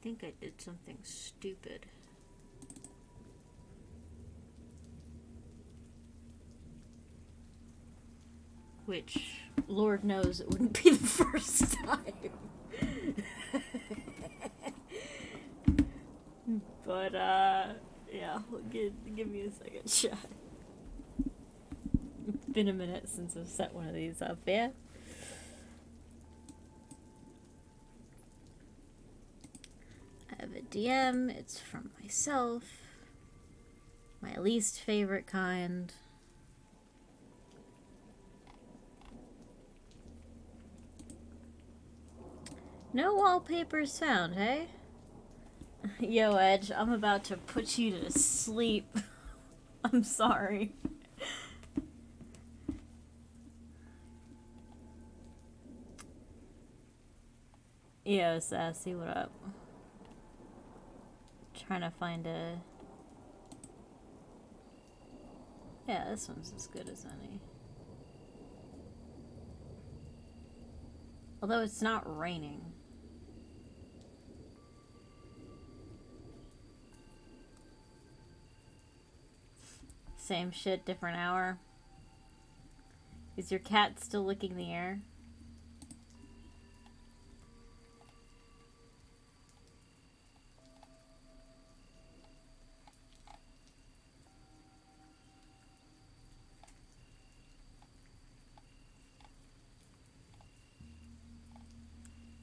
think I did something stupid. Which, Lord knows, it wouldn't be the first time. But, yeah, give me a second shot. It's been a minute since I've set one of these up, yeah? I have a DM, it's from myself. My least favorite kind. No wallpapers found, hey? Yo, Edge, I'm about to put you to sleep. I'm sorry. Yo, Sassy, what up? Trying to find a... Yeah, this one's as good as any. Although it's not raining. Same shit, different hour. Is your cat still licking the air?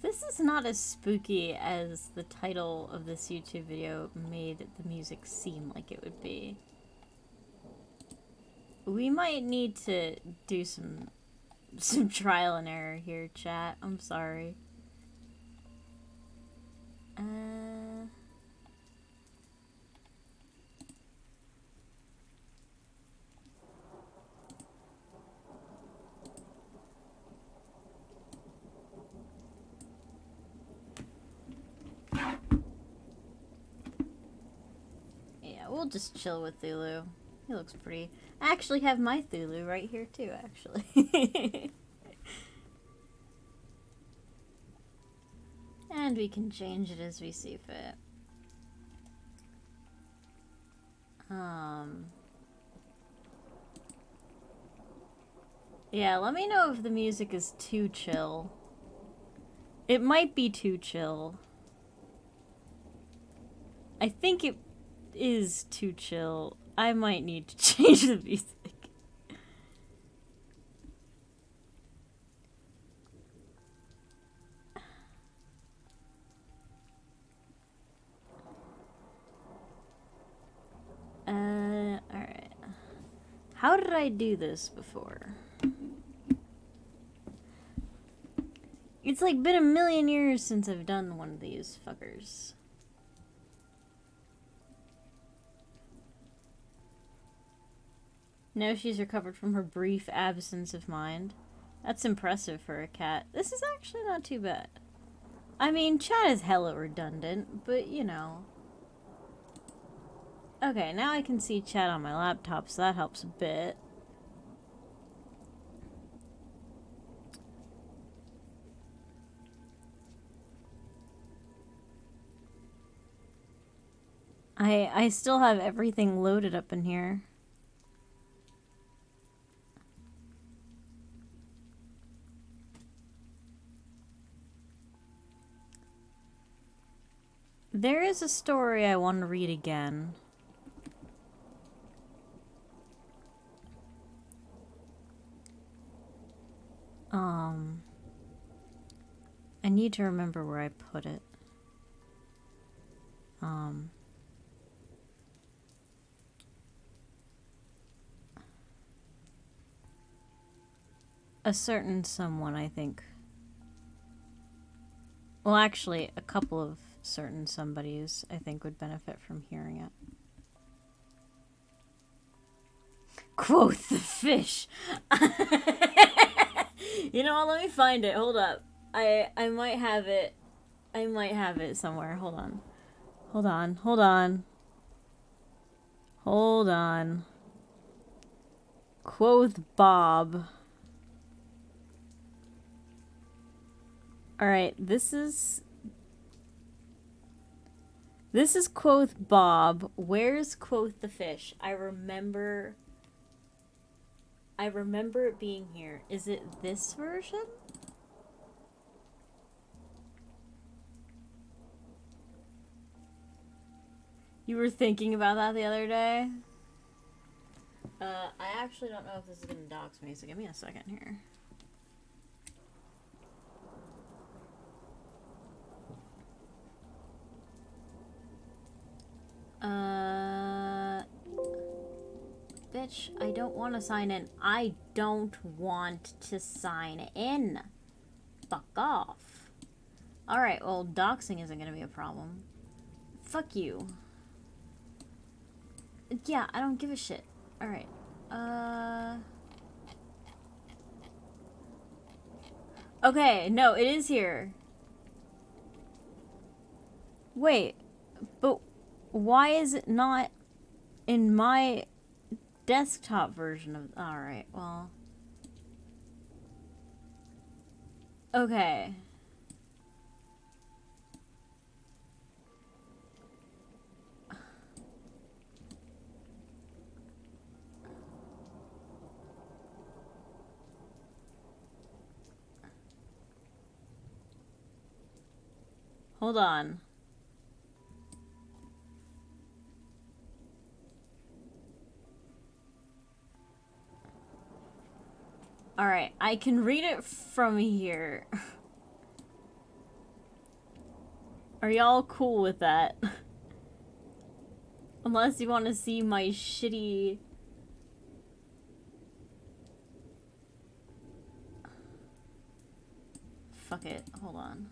This is not as spooky as the title of this YouTube video made the music seem like it would be. We might need to do some trial and error here, chat. I'm sorry. Yeah, we'll just chill with Thulu. He looks pretty. I actually have my Thulu right here too, actually. And we can change it as we see fit. Yeah, let me know if the music is too chill. It might be too chill. I think it is too chill. I might need to change the music. Alright. How did I do this before? It's like been a million years since I've done one of these fuckers. No, she's recovered from her brief absence of mind. That's impressive for a cat. This is actually not too bad. I mean, chat is hella redundant, but you know. Okay, now I can see chat on my laptop, so that helps a bit. I still have everything loaded up in here. There is a story I want to read again. I need to remember where I put it. A certain someone, I think. Well, actually, a couple of certain somebodies, I think, would benefit from hearing it. Quoth the fish. You know what, let me find it. Hold up. I might have it. I might have it somewhere. Hold on. Hold on. Hold on. Hold on. Quoth Bob. Alright, this is... This is quoth Bob. Where's quoth the fish? I remember it being here. Is it this version? You were thinking about that the other day? I actually don't know if this is gonna dox me, so give me a second here. Bitch, I don't want to sign in. I don't want to sign in. Fuck off. Alright, well, doxing isn't gonna be a problem. Fuck you. Yeah, I don't give a shit. Alright. Okay, no, it is here. Wait, but why is it not in my desktop version of... Alright, well... Okay. Hold on. Alright, I can read it from here. Are y'all cool with that? Unless you want to see my shitty... Fuck it, hold on.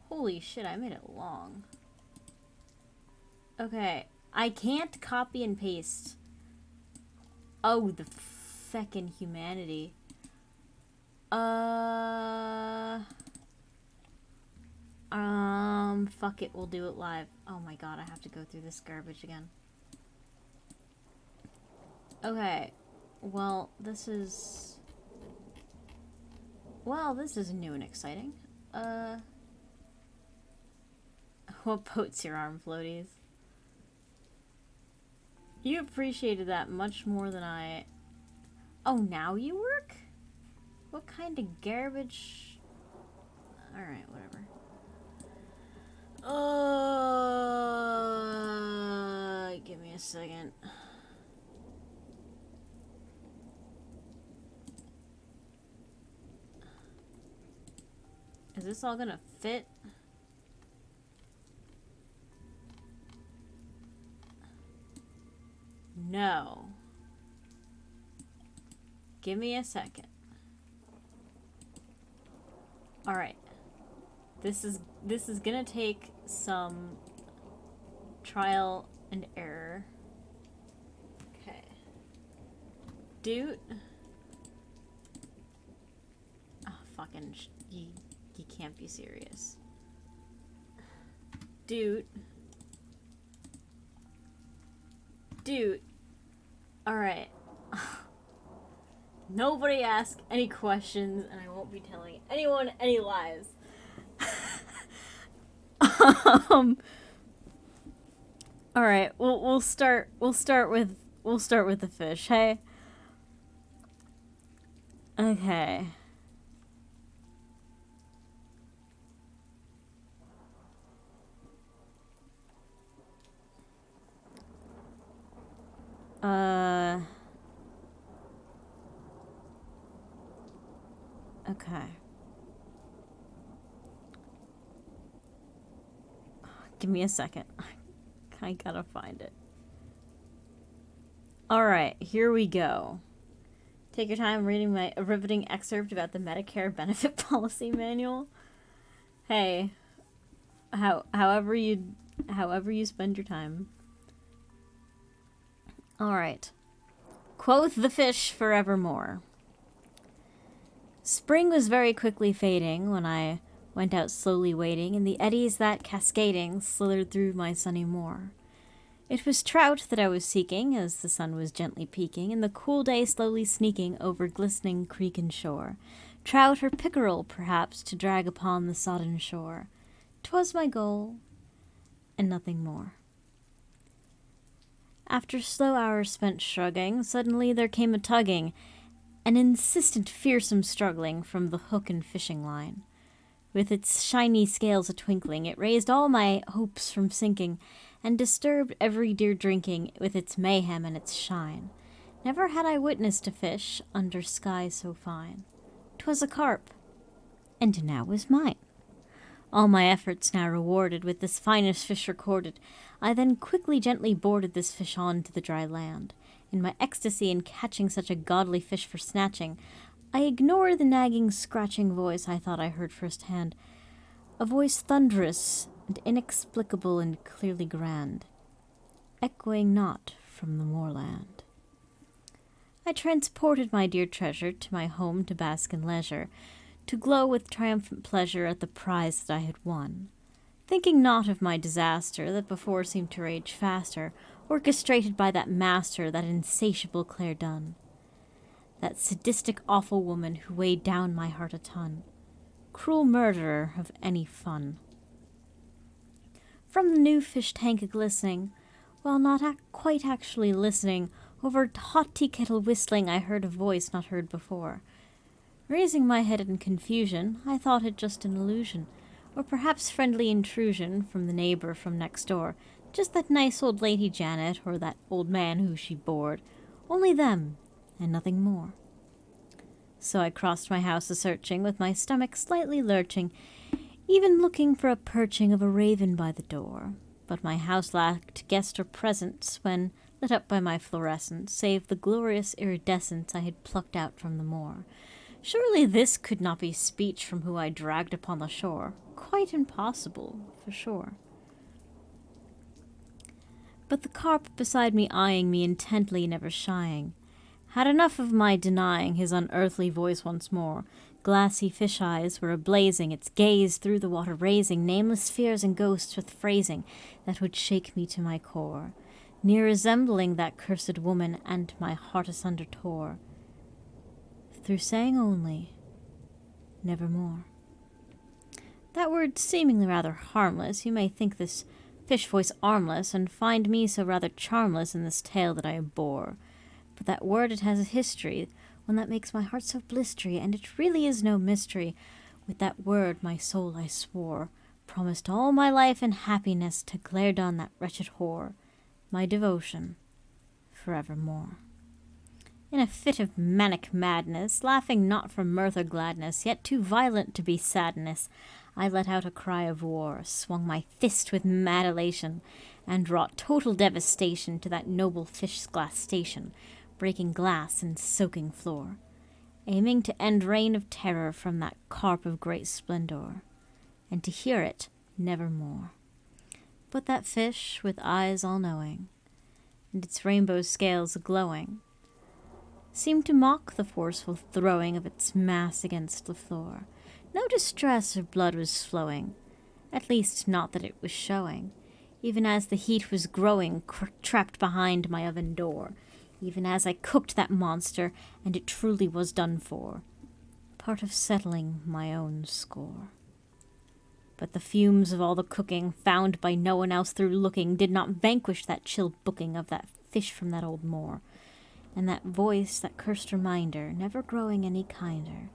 Holy shit, I made it long. Okay, I can't copy and paste. Oh, the feckin' humanity. Fuck it, we'll do it live. Oh my god, I have to go through this garbage again. Okay, well, this is... Well, this is new and exciting. What boats your arm, floaties? You appreciated that much more than I... Oh, now you work? What kind of garbage? Alright, whatever. Give me a second. Is this all gonna fit? No. Give me a second. Alright. This is gonna take some trial and error. Okay. Dude. Oh, fucking you can't be serious. Dude. Alright. Nobody ask any questions, and I won't be telling anyone any lies. Alright, we'll start with the fish, hey? Okay. Okay. Give me a second. I gotta find it. Alright, here we go. Take your time reading a riveting excerpt about the Medicare benefit policy manual. Hey, however you spend your time. Alright. Quoth the fish forevermore. Spring was very quickly fading when I went out slowly wading in the eddies that, cascading, slithered through my sunny moor. It was trout that I was seeking as the sun was gently peeking and the cool day slowly sneaking over glistening creek and shore. trout or pickerel, perhaps, to drag upon the sodden shore. 'Twas my goal, and nothing more. After slow hours spent shrugging, suddenly there came a tugging, an insistent, fearsome struggling from the hook and fishing line. With its shiny scales a-twinkling, it raised all my hopes from sinking, and disturbed every dear drinking with its mayhem and its shine. Never had I witnessed a fish under sky so fine. 'Twas a carp, and now was mine. All my efforts now rewarded, with this finest fish recorded, I then quickly gently boarded this fish on to the dry land. In my ecstasy in catching such a godly fish for snatching, I ignored the nagging, scratching voice I thought I heard firsthand, a voice thunderous and inexplicable and clearly grand, echoing not from the moorland. I transported my dear treasure to my home to bask in leisure, to glow with triumphant pleasure at the prize that I had won, thinking not of my disaster that before seemed to rage faster, orchestrated by that master, that insatiable Claire Dunn, that sadistic awful woman who weighed down my heart a ton, cruel murderer of any fun. From the new fish tank a-glistening, while not quite actually listening, over hot tea kettle whistling I heard a voice not heard before. Raising my head in confusion, I thought it just an illusion, or perhaps friendly intrusion from the neighbor from next door, just that nice old lady Janet, or that old man who she bored. Only them, and nothing more. So I crossed my house a-searching, with my stomach slightly lurching, even looking for a perching of a raven by the door. But my house lacked guest or presence when, lit up by my fluorescence, save the glorious iridescence I had plucked out from the moor. Surely this could not be speech from who I dragged upon the shore. Quite impossible, for sure. But the carp beside me eyeing me intently, never shying, had enough of my denying his unearthly voice once more. Glassy fish eyes were a-blazing, its gaze through the water raising nameless fears and ghosts with phrasing that would shake me to my core, near resembling that cursed woman, and my heart asunder tore, through saying only, nevermore. That word seemingly rather harmless, you may think this fish voice armless, and find me so rather charmless in this tale that I bore. But that word, it has a history, one that makes my heart so blistery, and it really is no mystery. With that word my soul I swore, promised all my life and happiness to glared on that wretched whore, my devotion forevermore. In a fit of manic madness, laughing not from mirth or gladness, yet too violent to be sadness, I let out a cry of war, swung my fist with mad elation, and wrought total devastation to that noble fish's glass station, breaking glass and soaking floor, aiming to end reign of terror from that carp of great splendor, and to hear it nevermore. But that fish, with eyes all-knowing, and its rainbow scales glowing, seemed to mock the forceful throwing of its mass against the floor. No distress or blood was flowing, at least not that it was showing, even as the heat was growing, trapped behind my oven door, even as I cooked that monster, and it truly was done for, part of settling my own score. But the fumes of all the cooking, found by no one else through looking, did not vanquish that chill booking of that fish from that old moor, and that voice, that cursed reminder, never growing any kinder,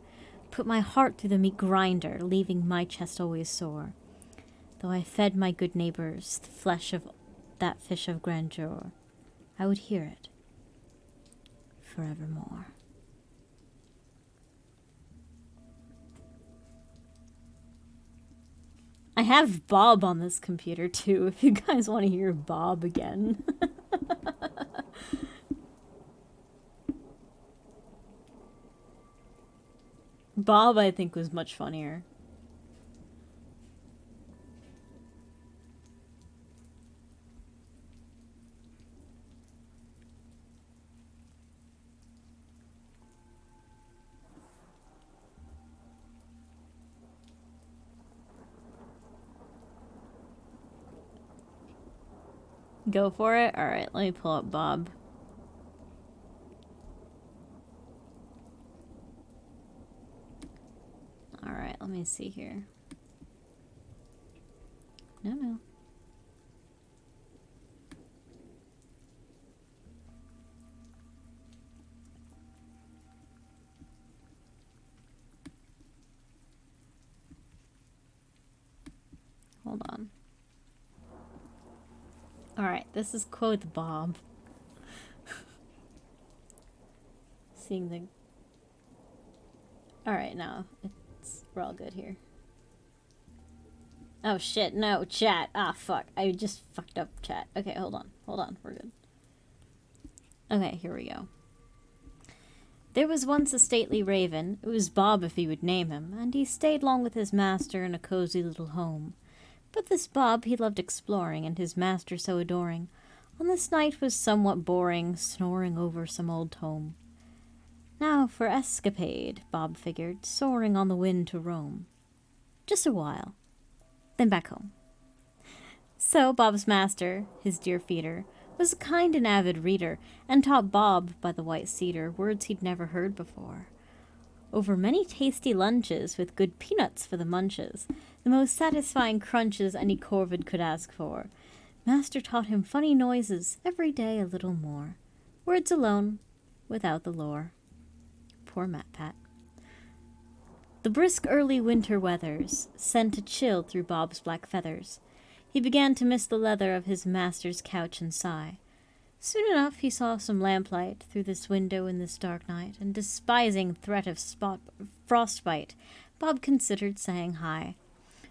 put my heart through the meat grinder, leaving my chest always sore, though I fed my good neighbors the flesh of that fish of grandeur. I would hear it forevermore. I have Bob on this computer too, if you guys want to hear Bob again. Bob, I think, was much funnier. Go for it? Alright, let me pull up Bob. Let me see here. No. Hold on. Alright, this is quote Bob. Seeing the... Alright, no. We're all good here. Oh shit, no, chat. Ah, fuck. I just fucked up chat. Okay, hold on. We're good. Okay, here we go. There was once a stately raven. It was Bob if you would name him, and he stayed long with his master in a cozy little home. But this Bob he loved exploring, and his master so adoring. On this night was somewhat boring, snoring over some old tome. Now for escapade, Bob figured, soaring on the wind to roam. Just a while, then back home. So Bob's master, his dear feeder, was a kind and avid reader, and taught Bob, by the white cedar, words he'd never heard before. Over many tasty lunches, with good peanuts for the munches, the most satisfying crunches any corvid could ask for, Master taught him funny noises, every day a little more. Words alone, without the lore. Poor Pat. The brisk early winter weathers sent a chill through Bob's black feathers. He began to miss the leather of his master's couch and sigh. Soon enough he saw some lamplight through this window in this dark night, and despising threat of frostbite, Bob considered saying hi.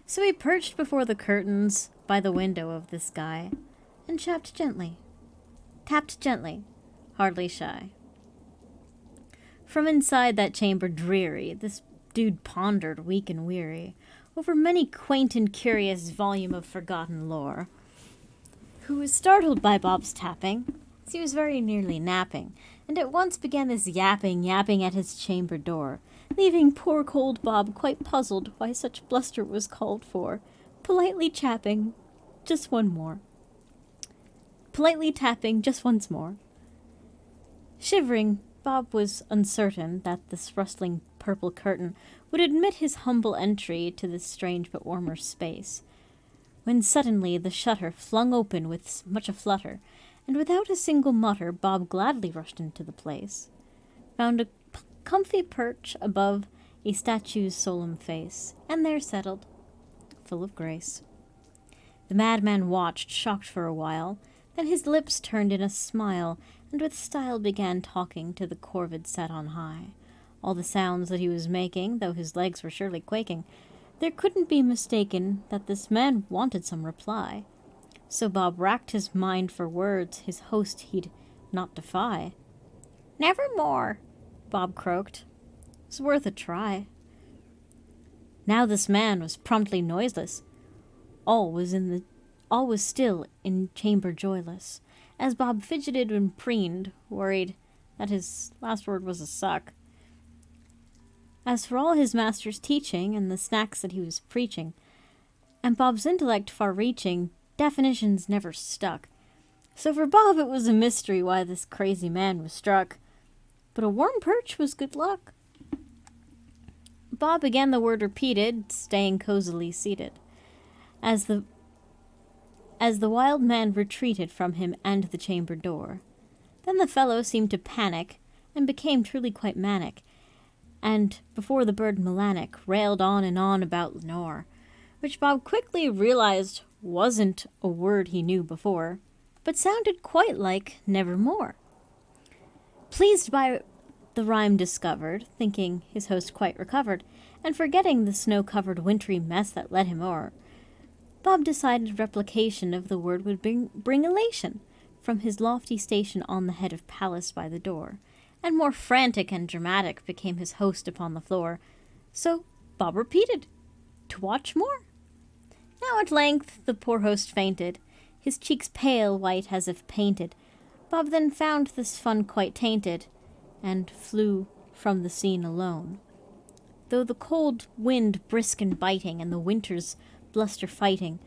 So he perched before the curtains by the window of this guy, and tapped gently, hardly shy. From inside that chamber dreary, this dude pondered, weak and weary, over many quaint and curious volume of forgotten lore. Who was startled by Bob's tapping, as he was very nearly napping, and at once began this yapping at his chamber door, leaving poor cold Bob quite puzzled why such bluster was called for, politely tapping just once more. Shivering, Bob was uncertain that this rustling purple curtain would admit his humble entry to this strange but warmer space, when suddenly the shutter flung open with much a flutter, and without a single mutter Bob gladly rushed into the place, found a comfy perch above a statue's solemn face, and there settled, full of grace. The madman watched, shocked for a while, then his lips turned in a smile, and with style began talking to the corvid set on high. All the sounds that he was making, though his legs were surely quaking, there couldn't be mistaken that this man wanted some reply. So Bob racked his mind for words his host he'd not defy. "Nevermore," Bob croaked. "'S worth a try." Now this man was promptly noiseless. All was still in chamber joyless, as Bob fidgeted and preened, worried that his last word was a suck. As for all his master's teaching and the snacks that he was preaching, and Bob's intellect far-reaching, definitions never stuck. So for Bob it was a mystery why this crazy man was struck. But a warm perch was good luck. Bob again the word repeated, staying cozily seated, as the wild man retreated from him and the chamber door. Then the fellow seemed to panic, and became truly quite manic, and before the bird Melanic railed on and on about Lenore, which Bob quickly realized wasn't a word he knew before, but sounded quite like nevermore. Pleased by the rhyme discovered, thinking his host quite recovered, and forgetting the snow-covered wintry mess that led him o'er, Bob decided replication of the word would bring elation from his lofty station on the head of palace by the door, and more frantic and dramatic became his host upon the floor. So Bob repeated, to watch more. Now at length the poor host fainted, his cheeks pale white as if painted. Bob then found this fun quite tainted, and flew from the scene alone. Though the cold wind brisk and biting, and the winter's bluster fighting,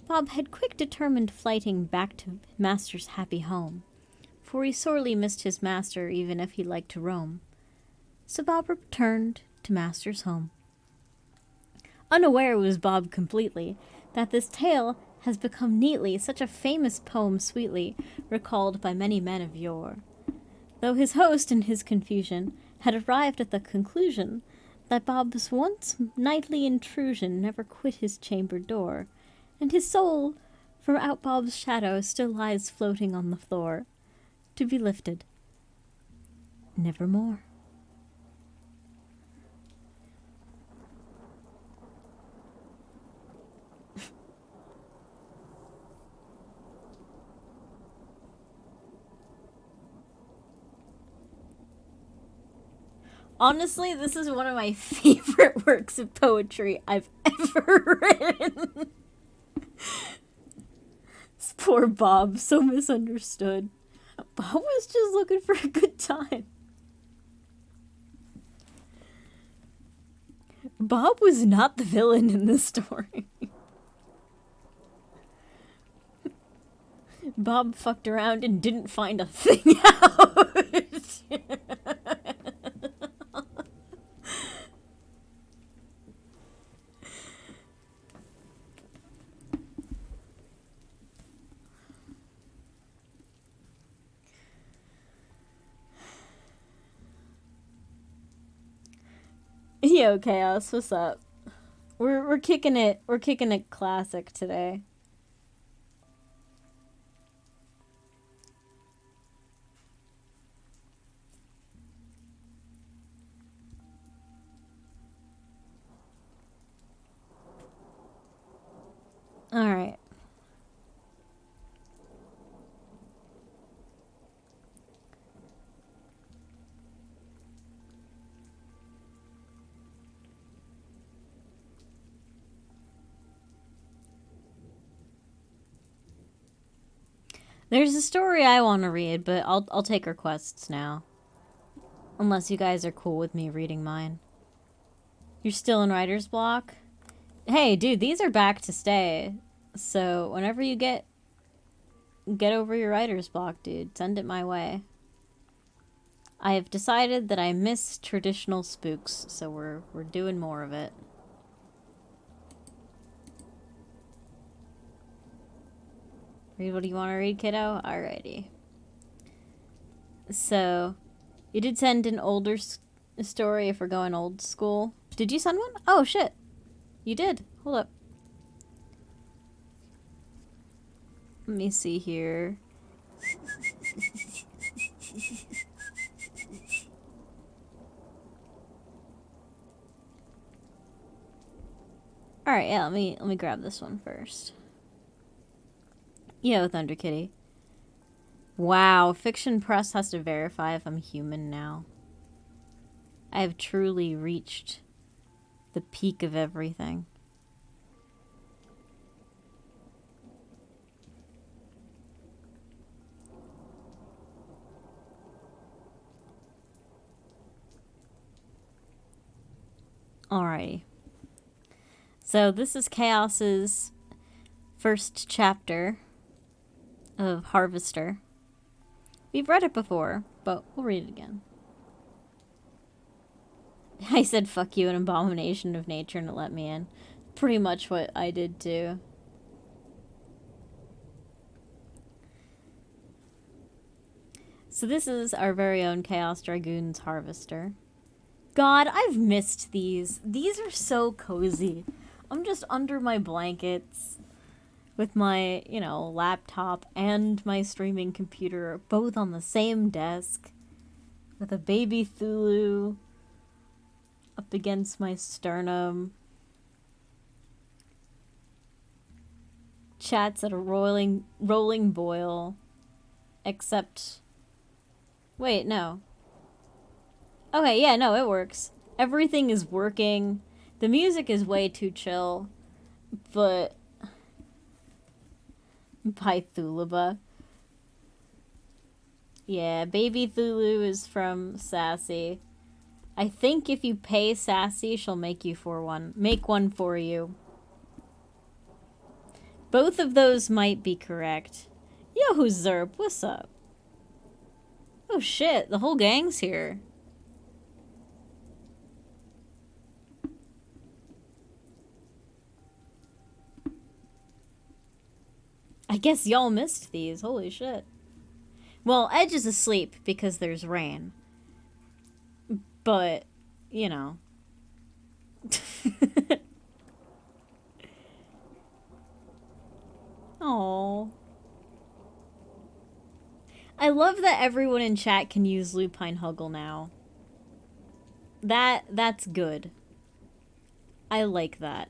Bob had quick determined flighting back to master's happy home, for he sorely missed his master even if he liked to roam. So Bob returned to master's home. Unaware was Bob completely that this tale has become neatly such a famous poem sweetly recalled by many men of yore. Though his host, in his confusion, had arrived at the conclusion that Bob's once nightly intrusion never quit his chamber door, and his soul from out Bob's shadow still lies floating on the floor, to be lifted nevermore. Honestly, this is one of my favorite works of poetry I've ever written. This poor Bob, so misunderstood. Bob was just looking for a good time. Bob was not the villain in this story. Bob fucked around and didn't find a thing out. Yo, Chaos, what's up? We're kicking it. We're kicking it classic today. All right. There's a story I want to read, but I'll take requests now. Unless you guys are cool with me reading mine. You're still in writer's block? Hey, dude, these are back to stay. So whenever you get over your writer's block, dude, send it my way. I have decided that I miss traditional spooks, so we're doing more of it. Read what do you want to read, kiddo? Alrighty. So, you did send an older story if we're going old school. Did you send one? Oh, shit. You did. Hold up. Let me see here. Alright, yeah, let me grab this one first. Yo, Thunder Kitty. Wow, Fiction Press has to verify if I'm human now. I have truly reached the peak of everything. Alrighty. So this is Chaos's first chapter of Harvester. We've read it before, but we'll read it again. I said fuck you, an abomination of nature, and it let me in. Pretty much what I did too. So this is our very own Chaos Dragoon's Harvester. God, I've missed these. These are so cozy. I'm just under my blankets with my, you know, laptop and my streaming computer both on the same desk with a baby Thulu up against my sternum. Chats at a rolling boil. Except... Wait, no. Okay, yeah, no, it works. Everything is working. The music is way too chill. But... By Thuluba. Yeah, Baby Thulu is from Sassy. I think if you pay Sassy, she'll make one for you. Both of those might be correct. Yo, Zerp, what's up? Oh shit, the whole gang's here. I guess y'all missed these. Holy shit. Well, Edge is asleep because there's rain. But, you know. Oh. I love that everyone in chat can use Lupine Huggle now. That's good. I like that.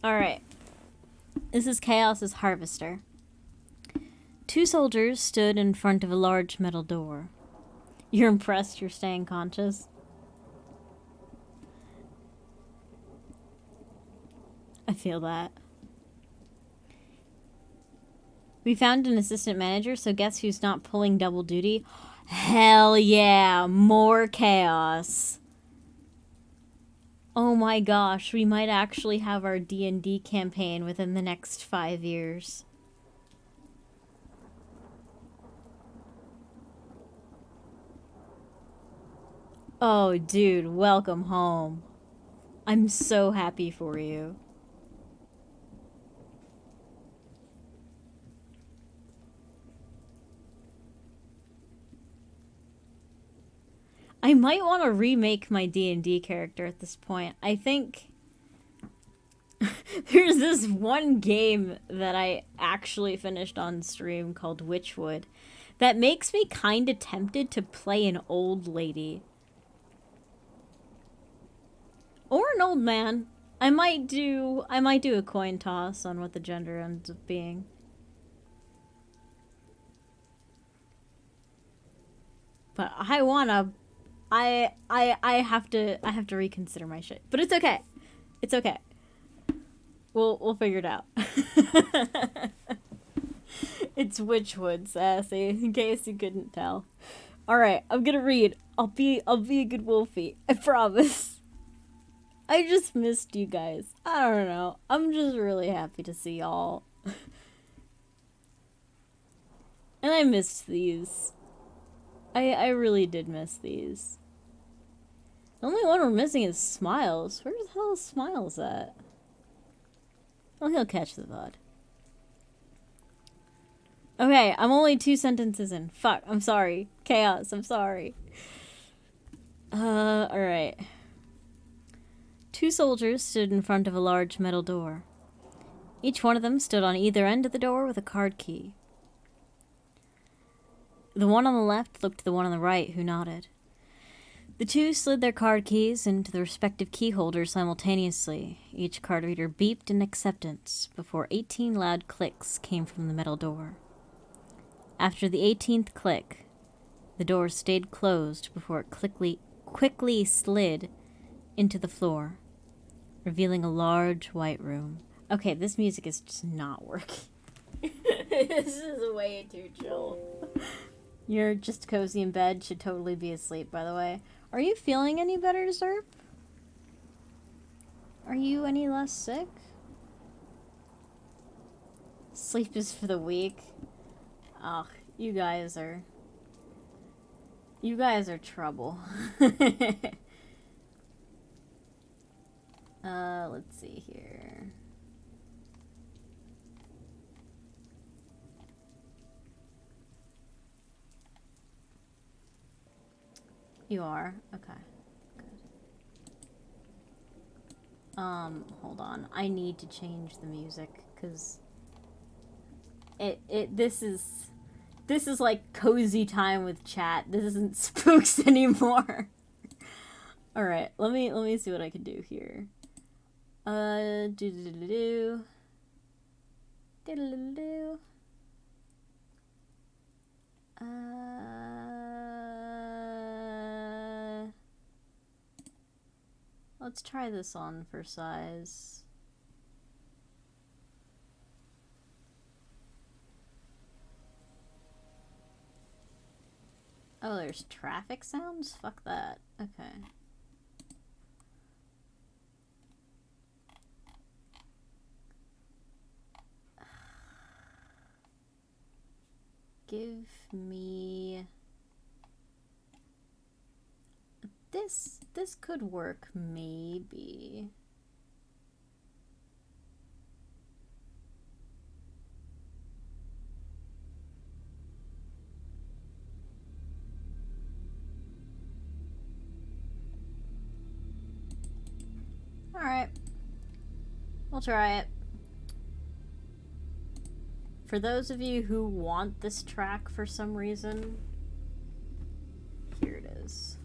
Alright. This is Chaos's Harvester. Two soldiers stood in front of a large metal door. You're impressed you're staying conscious? I feel that. We found an assistant manager, so guess who's not pulling double duty? Hell yeah, more chaos. Oh my gosh, we might actually have our D&D campaign within the next 5 years. Oh, dude, welcome home. I'm so happy for you. I might want to remake my D&D character at this point. I think there's this one game that I actually finished on stream called Witchwood that makes me kind of tempted to play an old lady. Or an old man. I might do a coin toss on what the gender ends up being. But I have to reconsider my shit. But it's okay. It's okay. We'll figure it out. It's Witchwood, sassy, in case you couldn't tell. Alright, I'm gonna read. I'll be a good wolfie. I promise. I just missed you guys. I don't know. I'm just really happy to see y'all. And I missed these. I really did miss these. The only one we're missing is Smiles. Where the hell is Smiles at? Well, he'll catch the VOD. Okay, I'm only 2 sentences in. Fuck, I'm sorry. Chaos, I'm sorry. Alright. Two soldiers stood in front of a large metal door. Each one of them stood on either end of the door with a card key. The one on the left looked to the one on the right, who nodded. The two slid their card keys into the respective key holders simultaneously. Each card reader beeped in acceptance before 18 loud clicks came from the metal door. After the 18th click, the door stayed closed before it quickly slid into the floor, revealing a large white room. Okay, this music is just not working. This is way too chill. You're just cozy in bed, should totally be asleep, by the way. Are you feeling any better, Zerp? Are you any less sick? Sleep is for the weak. Ugh, you guys are trouble. Let's see here. You are? Okay. Good. Hold on. I need to change the music, because this is like cozy time with chat. This isn't Spooks anymore. Alright, let me see what I can do here. Do-do-do-do-do. Do-do-do-do. Let's try this on for size. Oh, there's traffic sounds? Fuck that. Okay. Give me... This could work, maybe. Alright. We'll try it. For those of you who want this track for some reason, here it is.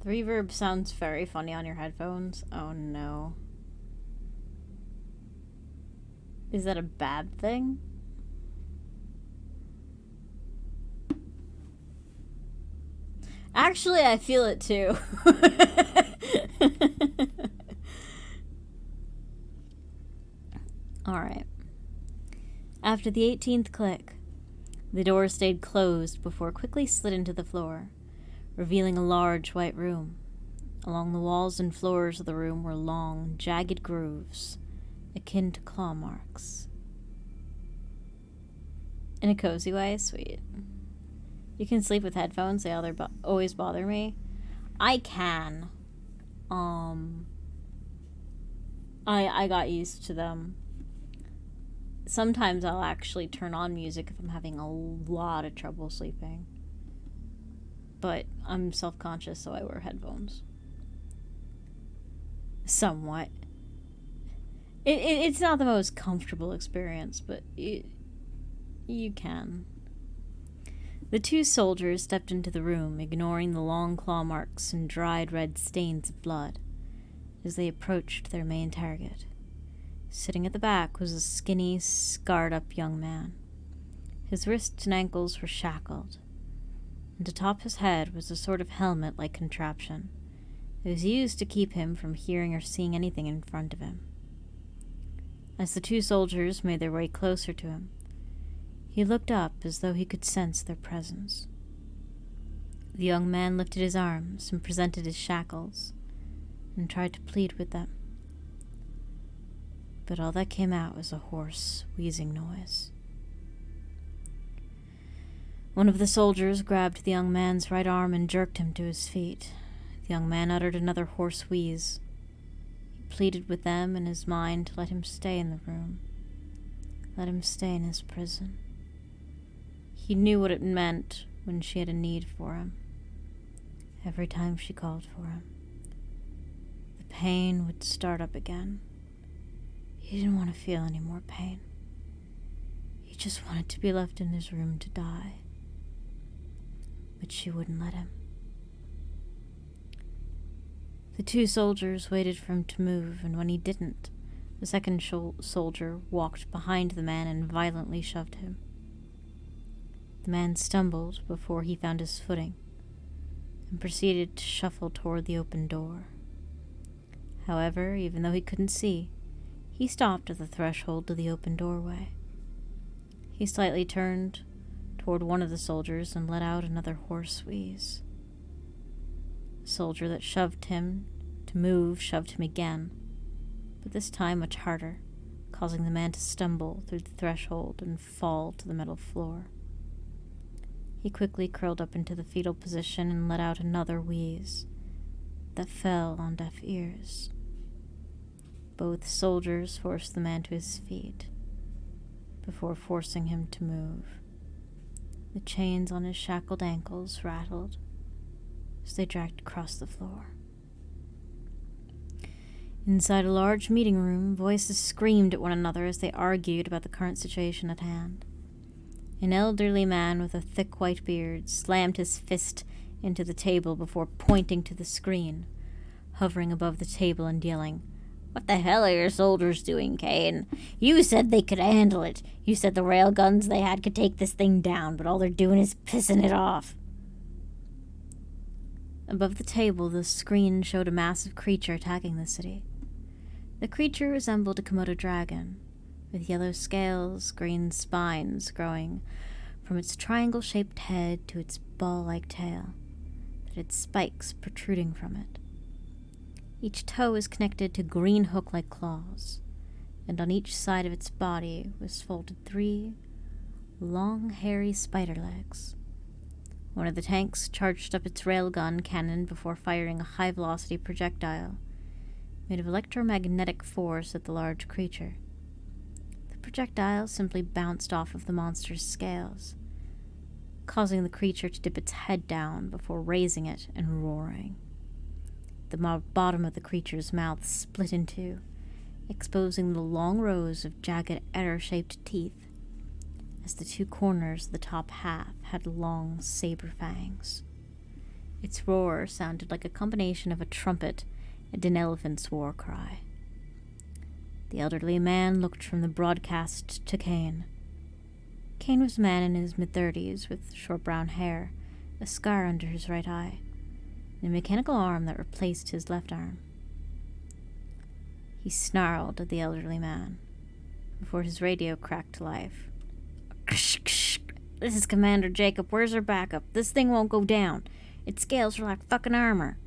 The reverb sounds very funny on your headphones. Oh no. Is that a bad thing? Actually, I feel it too. Alright. After the 18th click, the door stayed closed before quickly slid into the floor, revealing a large white room. Along the walls and floors of the room were long, jagged grooves, akin to claw marks. In a cozy way? Sweet. You can sleep with headphones, they always bother me. I can. I got used to them. Sometimes I'll actually turn on music if I'm having a lot of trouble sleeping. But I'm self-conscious, so I wear headphones. Somewhat. It's not the most comfortable experience, but you can. The two soldiers stepped into the room, ignoring the long claw marks and dried red stains of blood, as they approached their main target. Sitting at the back was a skinny, scarred-up young man. His wrists and ankles were shackled, and atop his head was a sort of helmet-like contraption. It was used to keep him from hearing or seeing anything in front of him. As the two soldiers made their way closer to him, he looked up as though he could sense their presence. The young man lifted his arms and presented his shackles, and tried to plead with them. But all that came out was a hoarse, wheezing noise. One of the soldiers grabbed the young man's right arm and jerked him to his feet. The young man uttered another hoarse wheeze. He pleaded with them in his mind to let him stay in the room. Let him stay in his prison. He knew what it meant when she had a need for him. Every time she called for him, the pain would start up again. He didn't want to feel any more pain. He just wanted to be left in his room to die. But she wouldn't let him. The two soldiers waited for him to move, and when he didn't, the second soldier walked behind the man and violently shoved him. The man stumbled before he found his footing, and proceeded to shuffle toward the open door. However, even though he couldn't see, he stopped at the threshold to the open doorway. He slightly turned toward one of the soldiers and let out another hoarse wheeze. The soldier that shoved him to move shoved him again, but this time much harder, causing the man to stumble through the threshold and fall to the metal floor. He quickly curled up into the fetal position and let out another wheeze that fell on deaf ears. Both soldiers forced the man to his feet before forcing him to move. The chains on his shackled ankles rattled as they dragged across the floor. Inside a large meeting room, voices screamed at one another as they argued about the current situation at hand. An elderly man with a thick white beard slammed his fist into the table before pointing to the screen, hovering above the table and yelling, "What the hell are your soldiers doing, Kane? You said they could handle it. You said the rail guns they had could take this thing down, but all they're doing is pissing it off." Above the table, the screen showed a massive creature attacking the city. The creature resembled a Komodo dragon, with yellow scales, green spines growing from its triangle-shaped head to its ball-like tail, that had spikes protruding from it. Each toe is connected to green hook-like claws, and on each side of its body was folded 3 long, hairy spider legs. One of the tanks charged up its railgun cannon before firing a high-velocity projectile, made of electromagnetic force at the large creature. The projectile simply bounced off of the monster's scales, causing the creature to dip its head down before raising it and roaring. The bottom of the creature's mouth split in two, exposing the long rows of jagged arrow-shaped teeth, as the two corners of the top half had long saber fangs. Its roar sounded like a combination of a trumpet and an elephant's war cry. The elderly man looked from the broadcast to Kane. Kane was a man in his mid-30s with short brown hair, a scar under his right eye, and a mechanical arm that replaced his left arm. He snarled at the elderly man before his radio cracked to life. This is Commander Jacob. Where's our backup? This thing won't go down. Its scales are like fucking armor.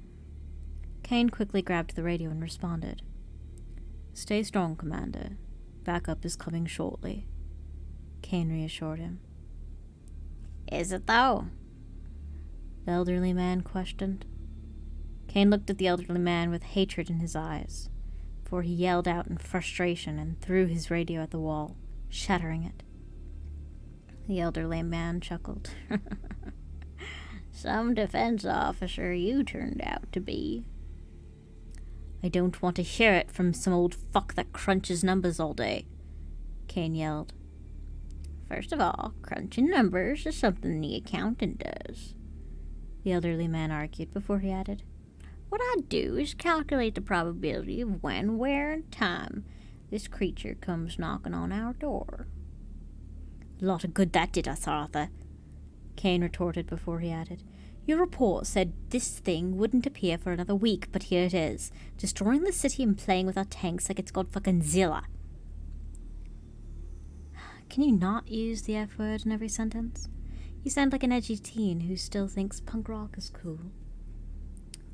Kane quickly grabbed the radio and responded. Stay strong, Commander. Backup is coming shortly. Kane reassured him. Is it though? The elderly man questioned. Kane looked at the elderly man with hatred in his eyes, before he yelled out in frustration and threw his radio at the wall, shattering it. The elderly man chuckled. Some defense officer you turned out to be. I don't want to hear it from some old fuck that crunches numbers all day, Kane yelled. First of all, crunching numbers is something the accountant does, the elderly man argued before he added. What I do is calculate the probability of when, where, and time this creature comes knocking on our door. A lot of good that did us, Arthur, Kane retorted before he added. Your report said this thing wouldn't appear for another week, but here it is, destroying the city and playing with our tanks like it's got fucking Zilla. Can you not use the F word in every sentence? You sound like an edgy teen who still thinks punk rock is cool,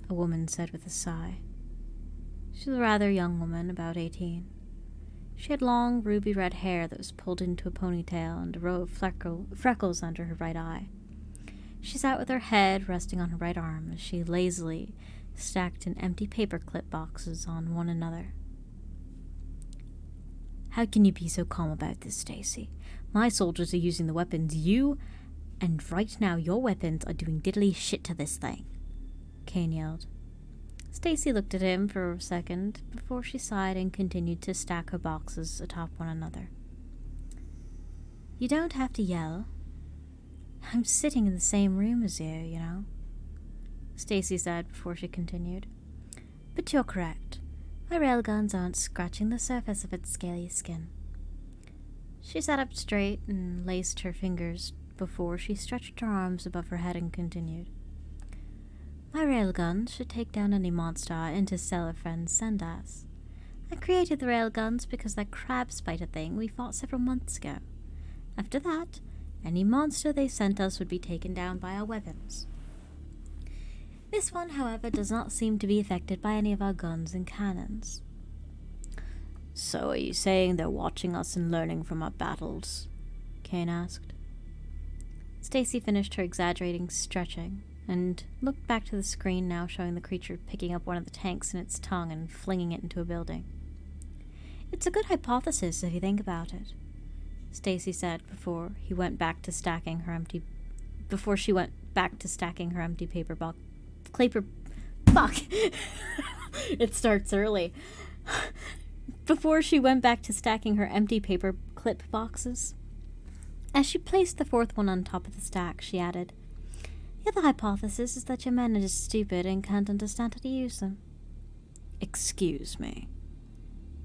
a woman said with a sigh. She was a rather young woman, about 18. She had long, ruby-red hair that was pulled into a ponytail and a row of freckles under her right eye. She sat with her head resting on her right arm as she lazily stacked an empty paperclip boxes on one another. How can you be so calm about this, Stacy? My soldiers are using the weapons and right now your weapons are doing diddly shit to this thing, Kane yelled. Stacy looked at him for a second before she sighed and continued to stack her boxes atop one another. You don't have to yell. I'm sitting in the same room as you, you know, Stacy said before she continued. But you're correct. My railguns aren't scratching the surface of its scaly skin. She sat up straight and laced her fingers before she stretched her arms above her head and continued. My railguns should take down any monster our interstellar friends send us. I created the railguns because that crab spider thing we fought several months ago. After that, any monster they sent us would be taken down by our weapons. This one, however, does not seem to be affected by any of our guns and cannons. So are you saying they're watching us and learning from our battles? Kane asked. Stacy finished her exaggerating stretching and looked back to the screen now showing the creature picking up one of the tanks in its tongue and flinging it into a building. It's a good hypothesis if you think about it, Stacy said before she went back to stacking her empty paper box. Fuck! It starts early. Before she went back to stacking her empty paper clip boxes. As she placed the fourth one on top of the stack, she added, The other hypothesis is that your men are just stupid and can't understand how to use them. Excuse me,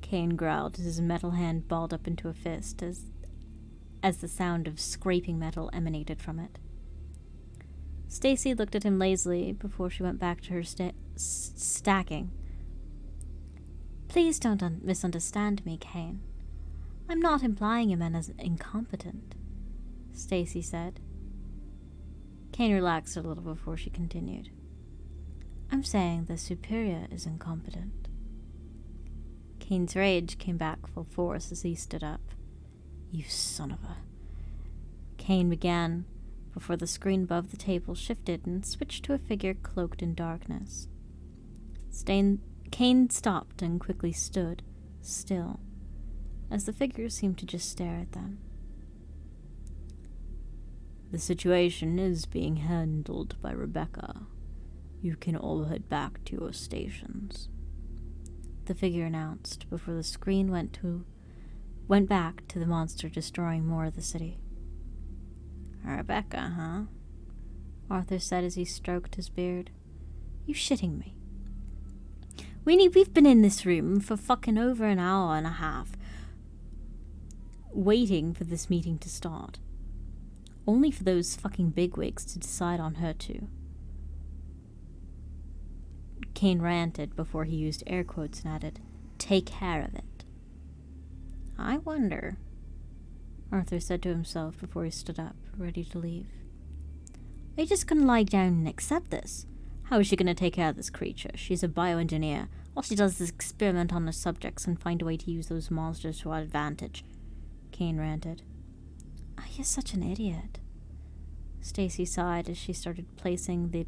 Kane growled as his metal hand balled up into a fist as the sound of scraping metal emanated from it. Stacy looked at him lazily before she went back to her stacking. Please don't misunderstand me, Kane. I'm not implying your men as incompetent, Stacy said. Kane relaxed a little before she continued. I'm saying the superior is incompetent. Kane's rage came back full force as he stood up. You son of a... Kane began before the screen above the table shifted and switched to a figure cloaked in darkness. Kane stopped and quickly stood, still, as the figure seemed to just stare at them. The situation is being handled by Rebecca. You can all head back to your stations, the figure announced before the screen went back to the monster destroying more of the city. Rebecca, huh? Arthur said as he stroked his beard. You shitting me? We've been in this room for fucking over an hour and a half, waiting for this meeting to start. Only for those fucking bigwigs to decide on her too. Kane ranted before he used air quotes and added, "Take care of it." I wonder, Arthur said to himself before he stood up, ready to leave. Are you just gonna lie down and accept this? How is she gonna take care of this creature? She's a bioengineer. All she does is experiment on the subjects and find a way to use those monsters to our advantage. Kane ranted. Oh, you're such an idiot. Stacy sighed as she started placing the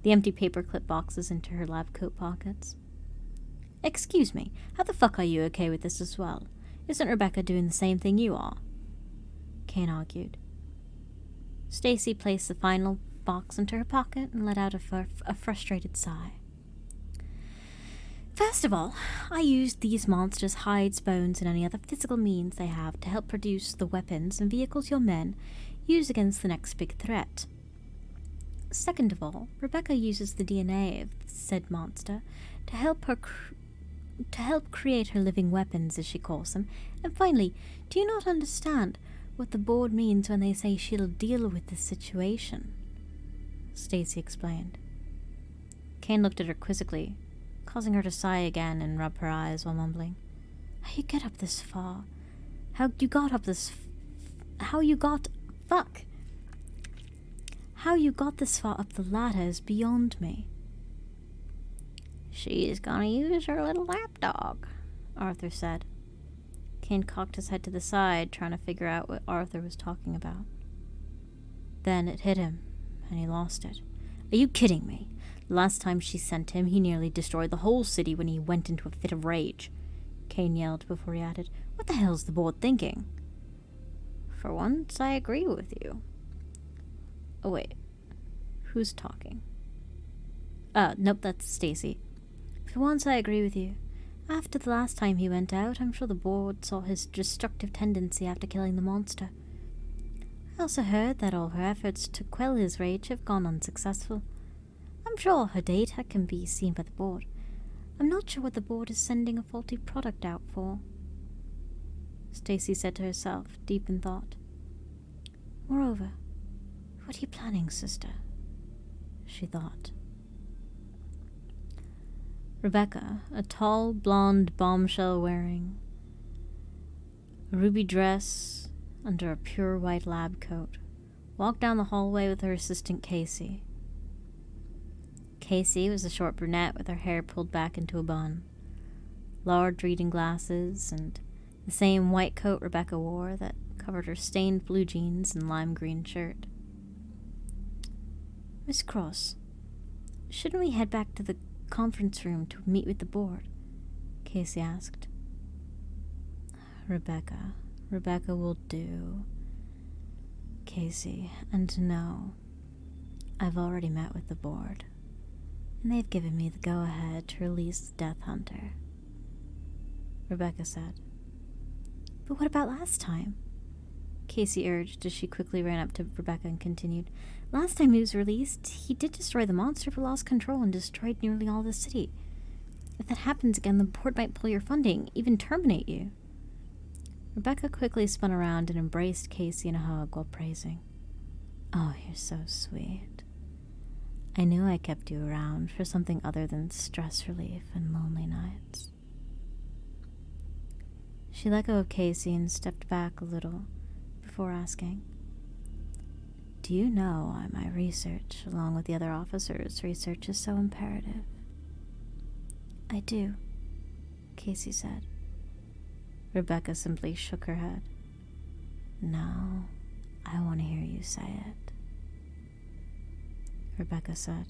empty paperclip boxes into her lab coat pockets. Excuse me, how the fuck are you okay with this as well? Isn't Rebecca doing the same thing you are? Kane argued. Stacy placed the final box into her pocket and let out a frustrated sigh. First of all, I used these monsters' hides, bones, and any other physical means they have to help produce the weapons and vehicles your men use against the next big threat. Second of all, Rebecca uses the DNA of said monster to help create her living weapons, as she calls them. And finally, do you not understand what the board means when they say she'll deal with the situation? Stacy explained. Kane looked at her quizzically, causing her to sigh again and rub her eyes while mumbling, How you got this far up the ladder is beyond me. She's gonna use her little lapdog, Arthur said. Kane cocked his head to the side, trying to figure out what Arthur was talking about. Then it hit him, and he lost it. Are you kidding me? Last time she sent him, he nearly destroyed the whole city when he went into a fit of rage. Kane yelled before he added, What the hell's the board thinking? For once, I agree with you. Oh, wait. Who's talking? Nope, that's Stacy. For once, I agree with you. After the last time he went out, I'm sure the board saw his destructive tendency after killing the monster. I also heard that all her efforts to quell his rage have gone unsuccessful. I'm sure her data can be seen by the board. I'm not sure what the board is sending a faulty product out for. Stacy said to herself, deep in thought. Moreover, what are you planning, sister? She thought. Rebecca, a tall, blonde bombshell wearing a ruby dress under a pure white lab coat, walked down the hallway with her assistant Casey. Casey was a short brunette with her hair pulled back into a bun, large reading glasses, and the same white coat Rebecca wore that covered her stained blue jeans and lime green shirt. Miss Cross, shouldn't we head back to the conference room to meet with the board? Casey asked. Rebecca will do. Casey, and no, I've already met with the board, and they've given me the go-ahead to release the Death Hunter, Rebecca said. But what about last time? Casey urged as she quickly ran up to Rebecca and continued. Last time he was released, he did destroy the monster but lost control and destroyed nearly all the city. If that happens again, the board might pull your funding, even terminate you. Rebecca quickly spun around and embraced Casey in a hug while praising. Oh, you're so sweet. I knew I kept you around for something other than stress relief and lonely nights. She let go of Casey and stepped back a little before asking, Do you know why my research, along with the other officers' research, is so imperative? I do, Casey said. Rebecca simply shook her head. No, I want to hear you say it, Rebecca said.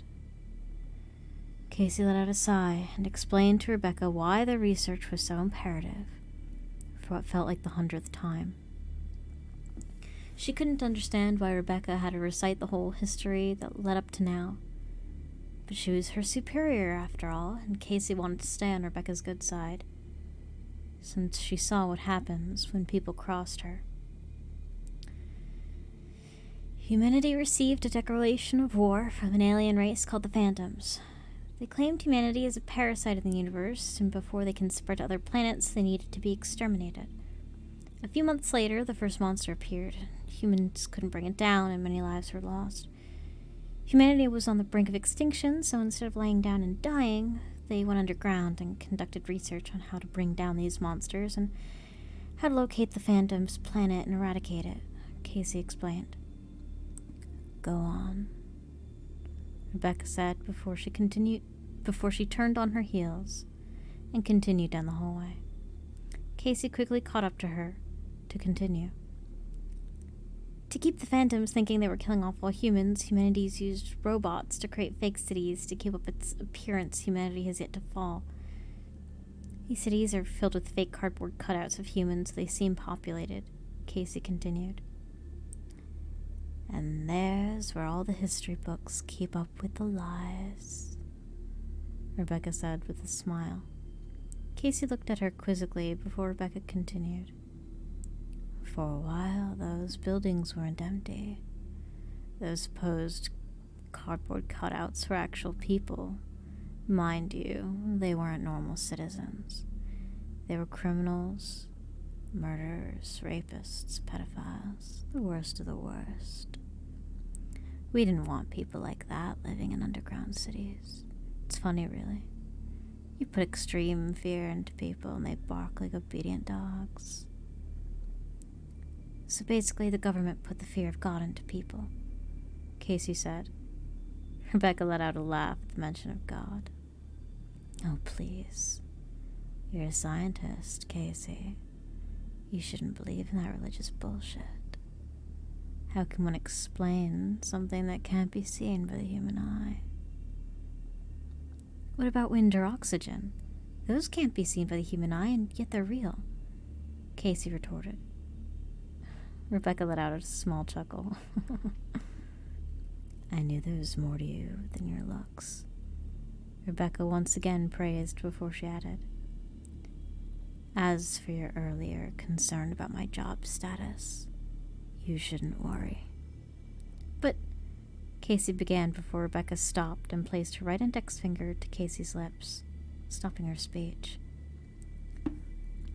Casey let out a sigh and explained to Rebecca why the research was so imperative, for what felt like the 100th time. She couldn't understand why Rebecca had to recite the whole history that led up to now. But she was her superior, after all, and Casey wanted to stay on Rebecca's good side, since she saw what happens when people crossed her. Humanity received a declaration of war from an alien race called the Phantoms. They claimed humanity is a parasite in the universe, and before they can spread to other planets, they needed to be exterminated. A few months later, the first monster appeared. Humans couldn't bring it down, and many lives were lost. Humanity was on the brink of extinction, so instead of laying down and dying, they went underground and conducted research on how to bring down these monsters and how to locate the Phantom's planet and eradicate it, Casey explained. Go on, Rebecca said before she turned on her heels and continued down the hallway. Casey quickly caught up to her to continue. To keep the Phantoms thinking they were killing off all humans, humanity's used robots to create fake cities to keep up its appearance humanity has yet to fall. These cities are filled with fake cardboard cutouts of humans so they seem populated, Casey continued. And there's where all the history books keep up with the lies, Rebecca said with a smile. Casey looked at her quizzically before Rebecca continued. For a while, those buildings weren't empty. Those supposed cardboard cutouts were actual people. Mind you, they weren't normal citizens. They were criminals, murderers, rapists, pedophiles, the worst of the worst. We didn't want people like that living in underground cities. It's funny, really. You put extreme fear into people and they bark like obedient dogs. So basically, the government put the fear of God into people, Casey said. Rebecca let out a laugh at the mention of God. Oh, please. You're a scientist, Casey. You shouldn't believe in that religious bullshit. How can one explain something that can't be seen by the human eye? What about wind or oxygen? Those can't be seen by the human eye, and yet they're real, Casey retorted. Rebecca let out a small chuckle. I knew there was more to you than your looks, Rebecca once again praised before she added. As for your earlier concern about my job status, you shouldn't worry. But Casey began before Rebecca stopped and placed her right index finger to Casey's lips, stopping her speech.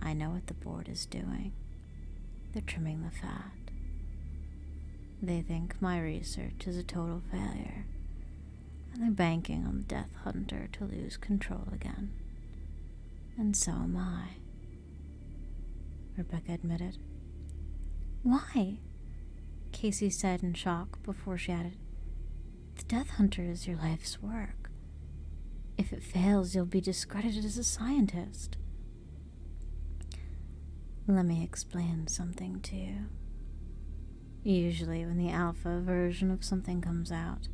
I know what the board is doing. They're trimming the fat. They think my research is a total failure, and they're banking on the Death Hunter to lose control again. And so am I, Rebecca admitted. Why? Casey said in shock before she added, the Death Hunter is your life's work. If it fails, you'll be discredited as a scientist. Let me explain something to you. Usually when the alpha version of something comes out,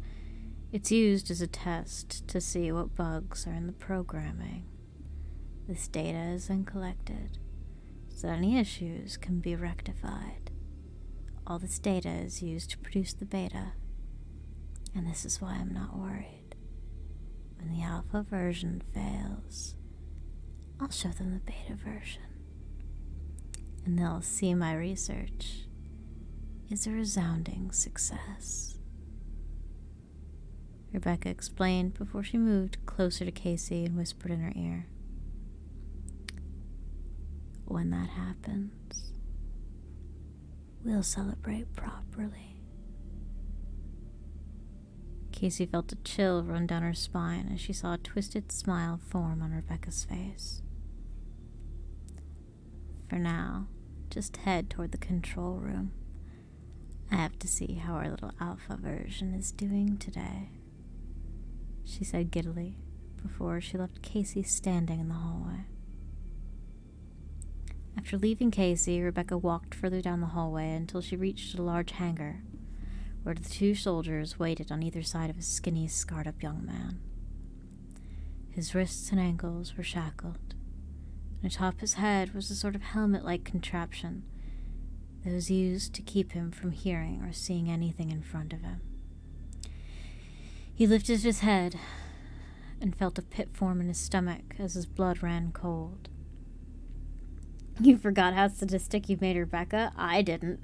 it's used as a test to see what bugs are in the programming. This data is then collected so that any issues can be rectified. All this data is used to produce the beta, and this is why I'm not worried. When the alpha version fails, I'll show them the beta version, and they'll see my research is a resounding success. Rebecca explained before she moved closer to Casey and whispered in her ear. When that happens, we'll celebrate properly. Casey felt a chill run down her spine as she saw a twisted smile form on Rebecca's face. For now, just head toward the control room. I have to see how our little alpha version is doing today, she said giddily before she left Casey standing in the hallway. After leaving Casey, Rebecca walked further down the hallway until she reached a large hangar, where the two soldiers waited on either side of a skinny, scarred-up young man. His wrists and ankles were shackled, and atop his head was a sort of helmet-like contraption that was used to keep him from hearing or seeing anything in front of him. He lifted his head and felt a pit form in his stomach as his blood ran cold. You forgot how sadistic you made Rebecca? I didn't.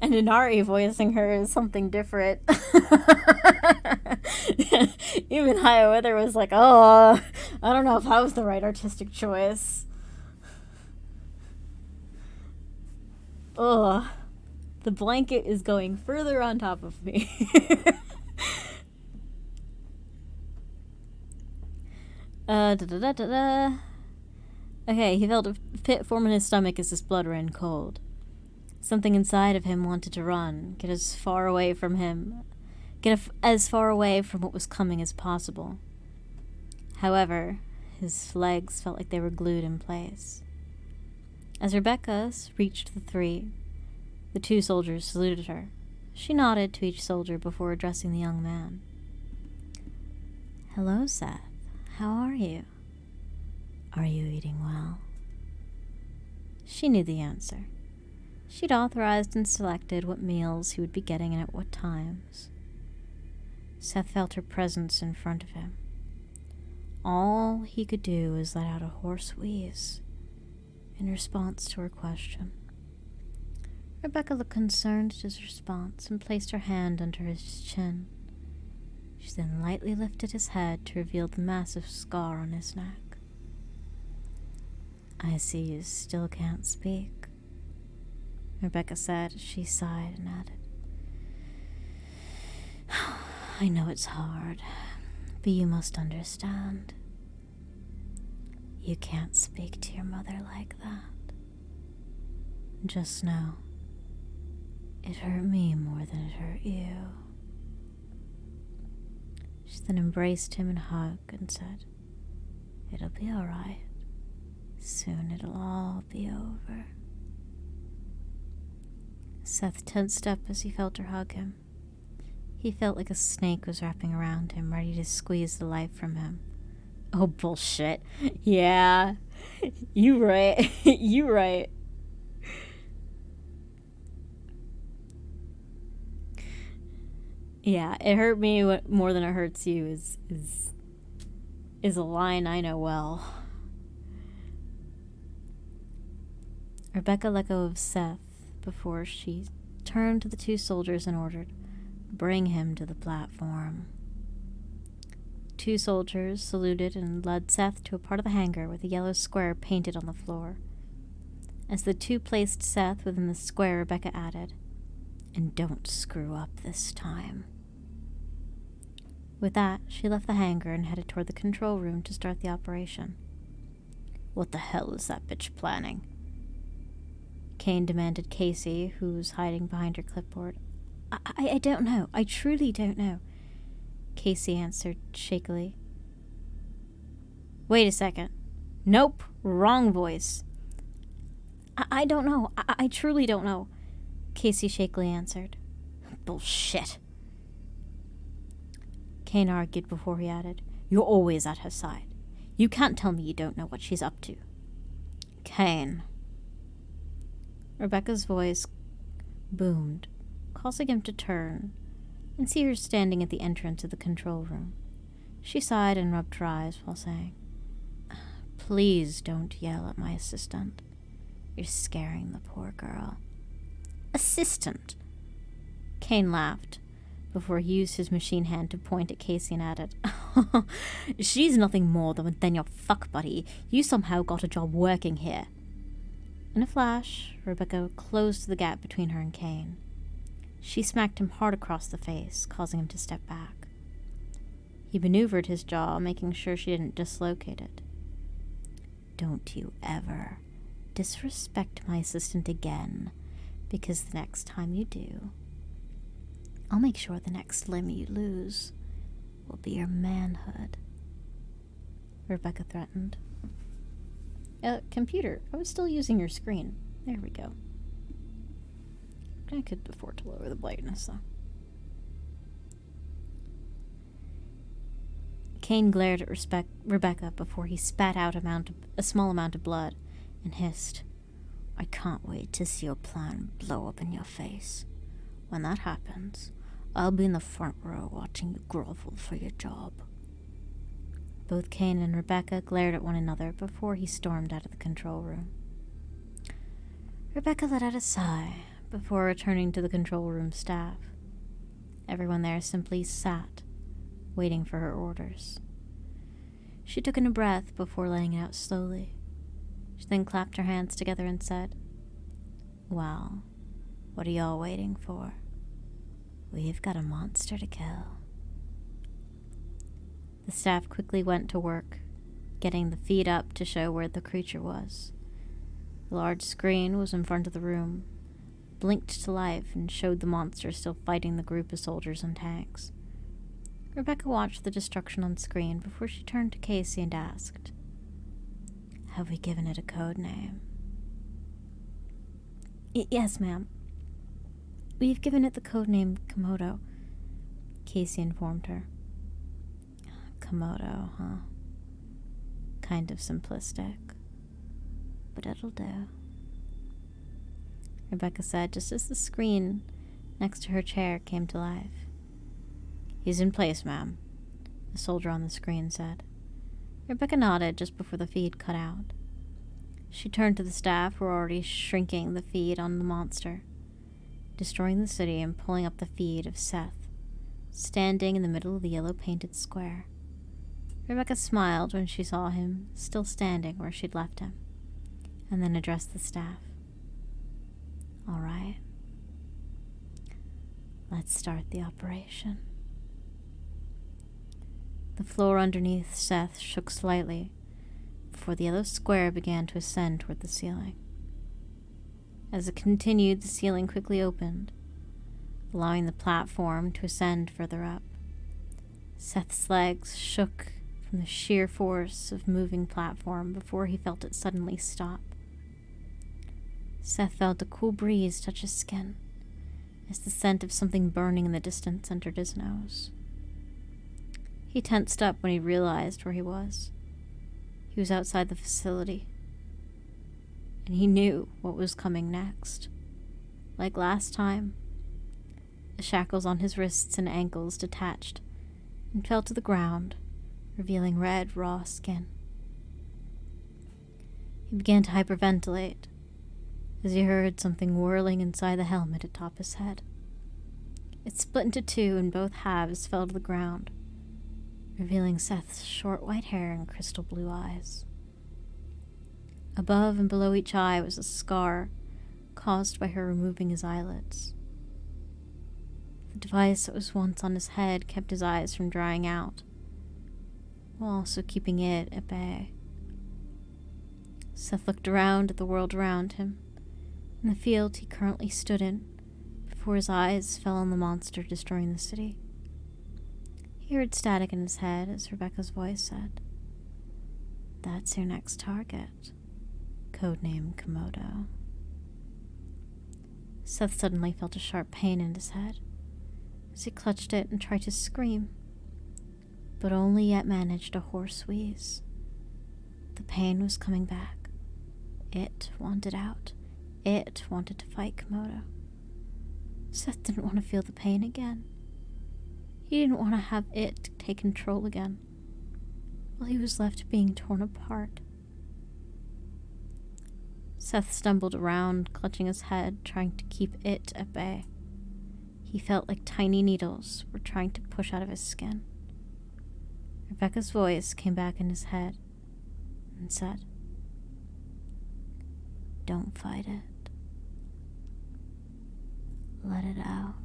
And Inari voicing her is something different. Even Hiawatha was like, oh, I don't know if that was the right artistic choice. Ugh. The blanket is going further on top of me. Okay, he felt a pit form in his stomach as his blood ran cold. Something inside of him wanted to run, get as far away from him, as far away from what was coming as possible. However, his legs felt like they were glued in place. As Rebecca reached the three, the two soldiers saluted her. She nodded to each soldier before addressing the young man. "Hello, Seth. How are you? Are you eating well?" She knew the answer. She'd authorized and selected what meals he would be getting and at what times. Seth felt her presence in front of him. All he could do was let out a hoarse wheeze in response to her question. Rebecca looked concerned at his response and placed her hand under his chin. She then lightly lifted his head to reveal the massive scar on his neck. "I see you still can't speak," Rebecca said as she sighed and added, "I know it's hard, but you must understand. You can't speak to your mother like that. Just know, it hurt me more than it hurt you." She then embraced him and hugged and said, "It'll be all right. Soon it'll all be over." Seth tensed up as he felt her hug him. He felt like a snake was wrapping around him, ready to squeeze the life from him. Oh, bullshit. Yeah. You right. You right. Yeah, it hurt me more than it hurts you is a line I know well. Rebecca let go of Seth before she turned to the two soldiers and ordered, "Bring him to the platform." Two soldiers saluted and led Seth to a part of the hangar with a yellow square painted on the floor. As the two placed Seth within the square, Rebecca added, "And don't screw up this time." With that, she left the hangar and headed toward the control room to start the operation. "What the hell is that bitch planning?" Kane demanded Casey, who was hiding behind her clipboard. I don't know. I truly don't know," Casey answered shakily. "Wait a second. Nope, wrong voice." I don't know. I truly don't know," Casey shakily answered. "Bullshit." Kane argued before he added, "You're always at her side. You can't tell me you don't know what she's up to." "Kane." Rebecca's voice boomed, causing him to turn and see her standing at the entrance of the control room. She sighed and rubbed her eyes while saying, "Please don't yell at my assistant. You're scaring the poor girl." "Assistant?" Kane laughed before he used his machine hand to point at Casey and added, "She's nothing more than your fuck buddy. You somehow got a job working here." In a flash, Rebecca closed the gap between her and Kane. She smacked him hard across the face, causing him to step back. He maneuvered his jaw, making sure she didn't dislocate it. "Don't you ever disrespect my assistant again, because the next time you do, I'll make sure the next limb you lose will be your manhood," Rebecca threatened. Computer, I was still using your screen. There we go. I could afford to lower the brightness, though. Cain glared at Rebecca before he spat out a small amount of blood and hissed, "I can't wait to see your plan blow up in your face. When that happens, I'll be in the front row watching you grovel for your job." Both Cain and Rebecca glared at one another before he stormed out of the control room. Rebecca let out a sigh before returning to the control room staff. Everyone there simply sat, waiting for her orders. She took in a breath before letting it out slowly. She then clapped her hands together and said, "Well, what are y'all waiting for? We've got a monster to kill." The staff quickly went to work, getting the feed up to show where the creature was. The large screen was in front of the room, blinked to life, and showed the monster still fighting the group of soldiers and tanks. Rebecca watched the destruction on screen before she turned to Casey and asked, "Have we given it a code name?" "Yes, ma'am. We've given it the code name Komodo," Casey informed her. "Komodo, huh? Kind of simplistic, but it'll do," Rebecca said just as the screen next to her chair came to life. "He's in place, ma'am," the soldier on the screen said. Rebecca nodded just before the feed cut out. She turned to the staff who were already shrinking the feed on the monster, destroying the city and pulling up the feed of Seth, standing in the middle of the yellow-painted square. Rebecca smiled when she saw him still standing where she'd left him, and then addressed the staff. "All right. Let's start the operation." The floor underneath Seth shook slightly before the yellow square began to ascend toward the ceiling. As it continued, the ceiling quickly opened, allowing the platform to ascend further up. Seth's legs shook from the sheer force of moving platform before he felt it suddenly stop. Seth felt a cool breeze touch his skin as the scent of something burning in the distance entered his nose. He tensed up when he realized where he was. He was outside the facility, and he knew what was coming next. Like last time, the shackles on his wrists and ankles detached and fell to the ground, revealing red, raw skin. He began to hyperventilate as he heard something whirling inside the helmet atop his head. It split into two, and both halves fell to the ground, revealing Seth's short white hair and crystal blue eyes. Above and below each eye was a scar caused by her removing his eyelids. The device that was once on his head kept his eyes from drying out, while also keeping it at bay. Seth looked around at the world around him, in the field he currently stood in, before his eyes fell on the monster destroying the city. He heard static in his head as Rebecca's voice said, "That's your next target. Codename Komodo." Seth suddenly felt a sharp pain in his head as he clutched it and tried to scream, but only yet managed a hoarse wheeze. The pain was coming back. It wanted out. It wanted to fight Komodo. Seth didn't want to feel the pain again. He didn't want to have it take control again, while he was left being torn apart. Seth stumbled around, clutching his head, trying to keep it at bay. He felt like tiny needles were trying to push out of his skin. Rebecca's voice came back in his head and said, "Don't fight it. Let it out."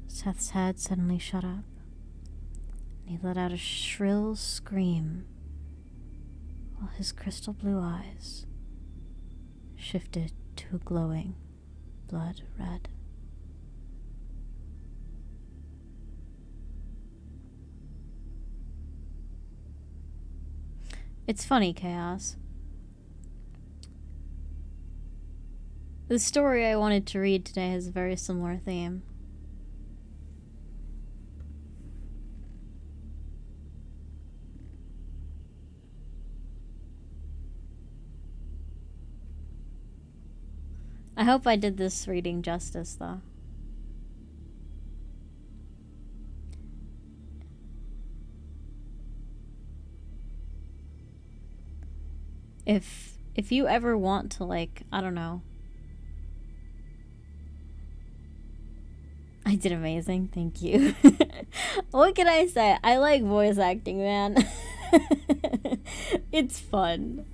Seth's head suddenly shut up, and he let out a shrill scream while his crystal blue eyes shifted to a glowing blood red. It's funny, Chaos. The story I wanted to read today has a very similar theme. I hope I did this reading justice, though. If you ever want to, like, I don't know. I did amazing, thank you. What can I say? I like voice acting, man. It's fun.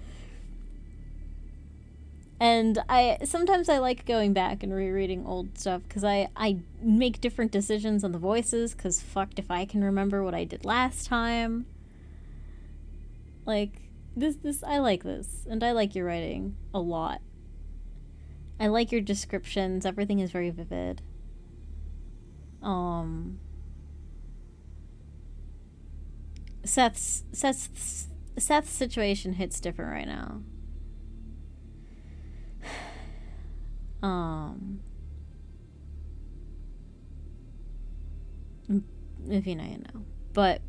And sometimes I like going back and rereading old stuff because I make different decisions on the voices because fucked if I can remember what I did last time. Like, this I like this, and I like your writing a lot. I like your descriptions, everything is very vivid. Seth's situation hits different right now. If you know, you know. But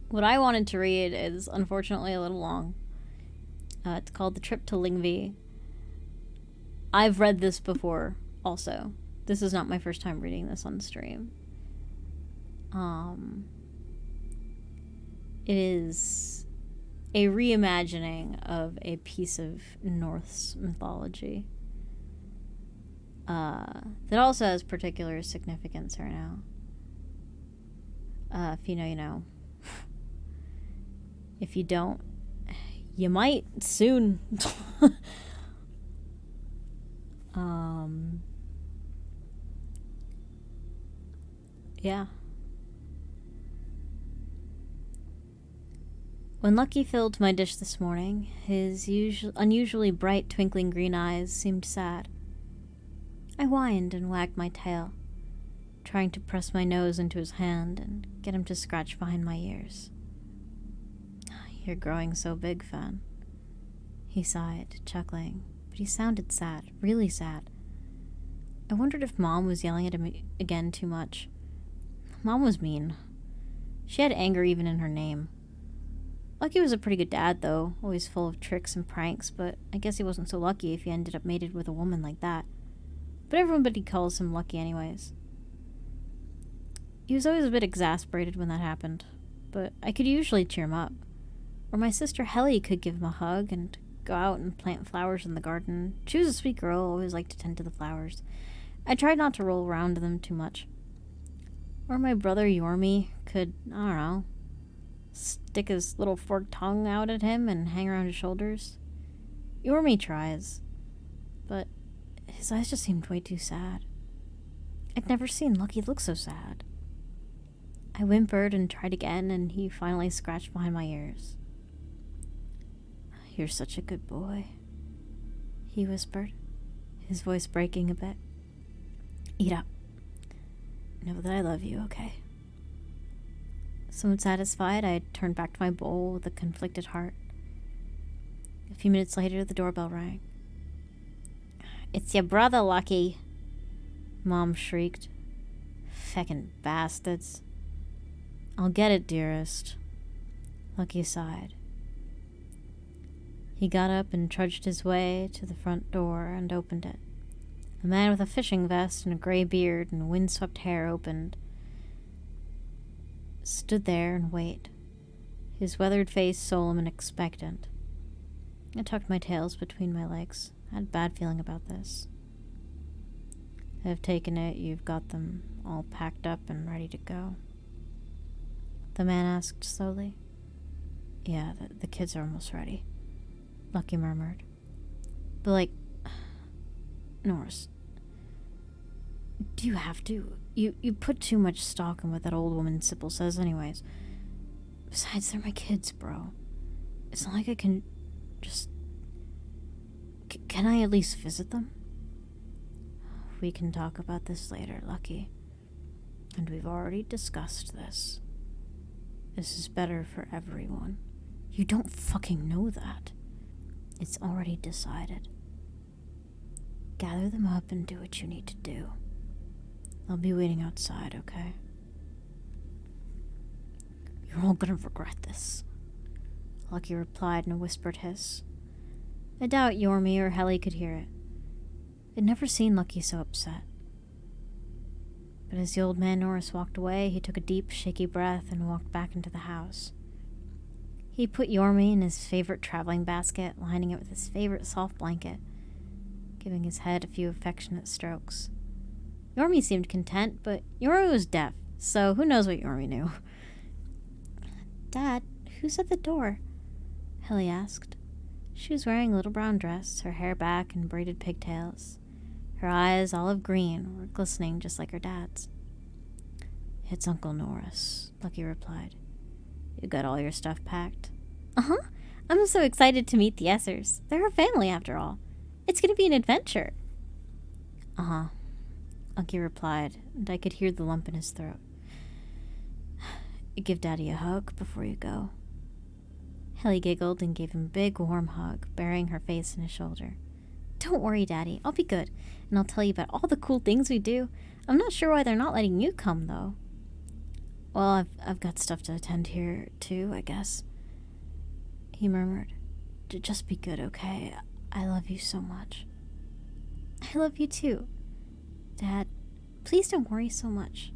what I wanted to read is unfortunately a little long. It's called The Trip to Lingvi. I've read this before also. This is not my first time reading this on stream. It is a reimagining of a piece of Norse mythology that also has particular significance right now. If you know, you know. If you don't, you might soon. Yeah. When Lucky filled my dish this morning, his unusually bright, twinkling green eyes seemed sad. I whined and wagged my tail, trying to press my nose into his hand and get him to scratch behind my ears. You're growing so big, Fan. He sighed, chuckling, but he sounded sad, really sad. I wondered if Mom was yelling at him again too much. Mom was mean. She had anger even in her name. Lucky was a pretty good dad, though, always full of tricks and pranks, but I guess he wasn't so lucky if he ended up mated with a woman like that. But everybody calls him Lucky anyways. He was always a bit exasperated when that happened, but I could usually cheer him up. Or my sister Helly could give him a hug and go out and plant flowers in the garden. She was a sweet girl, always liked to tend to the flowers. I tried not to roll around them too much. Or my brother Yormi could, I don't know, stick his little forked tongue out at him and hang around his shoulders. Yormi tries, but his eyes just seemed way too sad. I'd never seen Lucky look so sad. I whimpered and tried again, and he finally scratched behind my ears. You're such a good boy, he whispered, his voice breaking a bit. Eat up. Know that I love you, okay? Somewhat satisfied, I turned back to my bowl with a conflicted heart. A few minutes later, the doorbell rang. It's your brother, Lucky, Mom shrieked. Feckin' bastards. I'll get it, dearest. Lucky sighed. He got up and trudged his way to the front door and opened it. A man with a fishing vest and a gray beard and windswept hair stood there and waited, his weathered face solemn and expectant. I tucked my tails between my legs. I had a bad feeling about this. I've taken it. You've got them all packed up and ready to go. The man asked slowly. Yeah, the kids are almost ready, Lucky murmured. But like, Norris, do you have to? You put too much stock in what that old woman Sybil says anyways. Besides, they're my kids, bro. It's not like I can just... can I at least visit them? We can talk about this later, Lucky. And we've already discussed this. This is better for everyone. You don't fucking know that. It's already decided. Gather them up and do what you need to do. I'll be waiting outside, okay? You're all gonna regret this, Lucky replied in a whispered hiss. I doubt Yormi or Helly could hear it. I'd never seen Lucky so upset. But as the old man Norris walked away, he took a deep, shaky breath and walked back into the house. He put Yormi in his favorite traveling basket, lining it with his favorite soft blanket, giving his head a few affectionate strokes. Yormi seemed content, but Yormi was deaf, so who knows what Yormi knew. "Dad, who's at the door?" Helly asked. She was wearing a little brown dress, her hair back in braided pigtails. Her eyes, olive green, were glistening just like her dad's. "It's Uncle Norris," Lucky replied. "You got all your stuff packed?" "Uh-huh. I'm so excited to meet the Essers. They're our family, after all. It's going to be an adventure." "Uh-huh," Lucky replied, and I could hear the lump in his throat. "Give Daddy a hug before you go." Helly giggled and gave him a big, warm hug, burying her face in his shoulder. "Don't worry, Daddy. I'll be good, and I'll tell you about all the cool things we do. I'm not sure why they're not letting you come, though." "Well, I've got stuff to attend here, too, I guess," he murmured. "Just be good, okay? I love you so much." "I love you, too. Dad, please don't worry so much."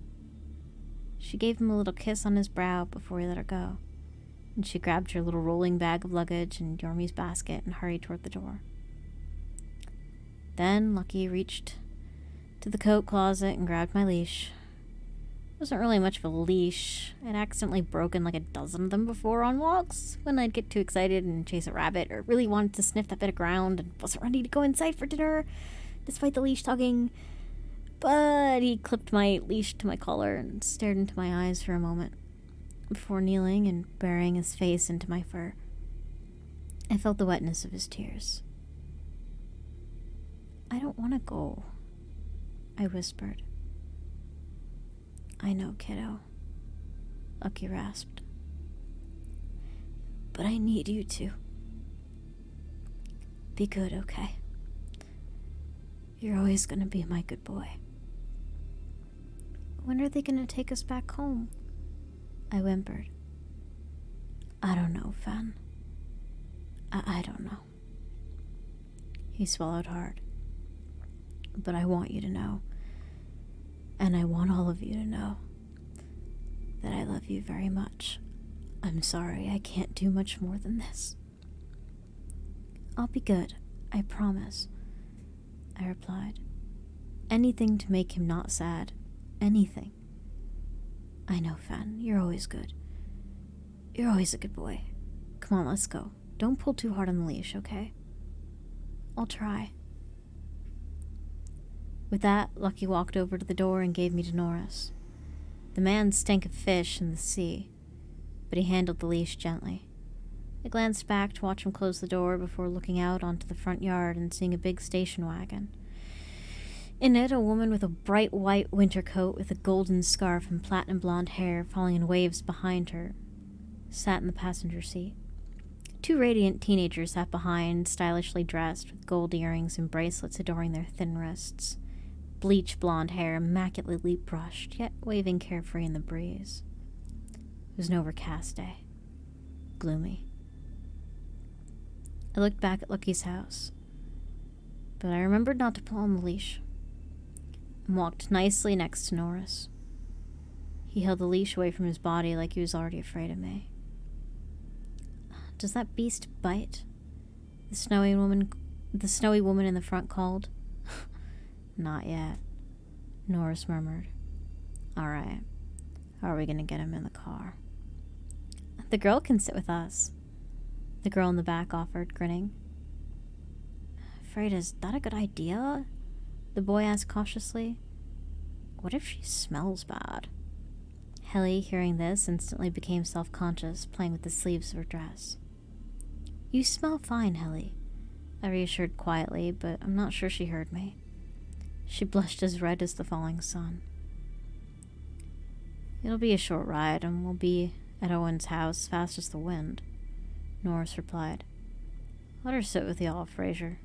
She gave him a little kiss on his brow before he let her go, and she grabbed her little rolling bag of luggage and Yormi's basket and hurried toward the door. Then Lucky reached to the coat closet and grabbed my leash. It wasn't really much of a leash. I'd accidentally broken like a dozen of them before on walks, when I'd get too excited and chase a rabbit, or really wanted to sniff that bit of ground and wasn't ready to go inside for dinner, despite the leash tugging. But he clipped my leash to my collar and stared into my eyes for a moment, before kneeling and burying his face into my fur. I felt the wetness of his tears. "I don't want to go," I whispered. "I know, kiddo," Lucky rasped. "But I need you to. Be good, okay? You're always gonna be my good boy." "When are they gonna take us back home?" I whimpered. "I don't know, Fen. I don't know." He swallowed hard. "But I want you to know, and I want all of you to know, that I love you very much. I'm sorry I can't do much more than this." "I'll be good, I promise," I replied. Anything to make him not sad. Anything. "I know, Fen. You're always good. You're always a good boy. Come on, let's go. Don't pull too hard on the leash, okay?" "I'll try." With that, Lucky walked over to the door and gave me to Norris. The man stank of fish and the sea, but he handled the leash gently. I glanced back to watch him close the door before looking out onto the front yard and seeing a big station wagon. In it, a woman with a bright white winter coat with a golden scarf and platinum blonde hair falling in waves behind her sat in the passenger seat. Two radiant teenagers sat behind, stylishly dressed, with gold earrings and bracelets adoring their thin wrists. Bleach blonde hair immaculately brushed, yet waving carefree in the breeze. It was an overcast day. Gloomy. I looked back at Lucky's house, but I remembered not to pull on the leash, and walked nicely next to Norris. He held the leash away from his body like he was already afraid of me. "Does that beast bite?" The snowy woman in the front called. "Not yet," Norris murmured. "All right. How are we going to get him in the car?" "The girl can sit with us," the girl in the back offered, grinning. "Afraid, is that a good idea?" the boy asked cautiously. "What if she smells bad?" Helly, hearing this, instantly became self-conscious, playing with the sleeves of her dress. "You smell fine, Helly," I reassured quietly, but I'm not sure she heard me. She blushed as red as the falling sun. "It'll be a short ride, and we'll be at Owen's house fast as the wind," Norris replied. "Let her sit with y'all, Fraser.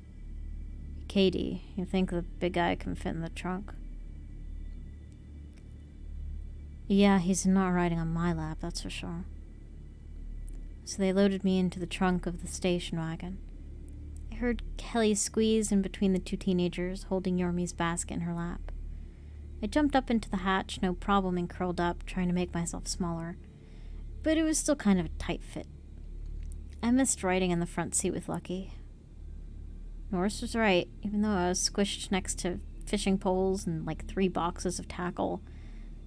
Katie, you think the big guy can fit in the trunk?" "Yeah, he's not riding on my lap, that's for sure." So they loaded me into the trunk of the station wagon. I I heard Kelly squeeze in between the two teenagers, holding Yormi's basket in her lap. I jumped up into the hatch, no problem, and curled up, trying to make myself smaller. But it was still kind of a tight fit. I missed riding in the front seat with Lucky. Norris was right. Even though I was squished next to fishing poles and like 3 boxes of tackle,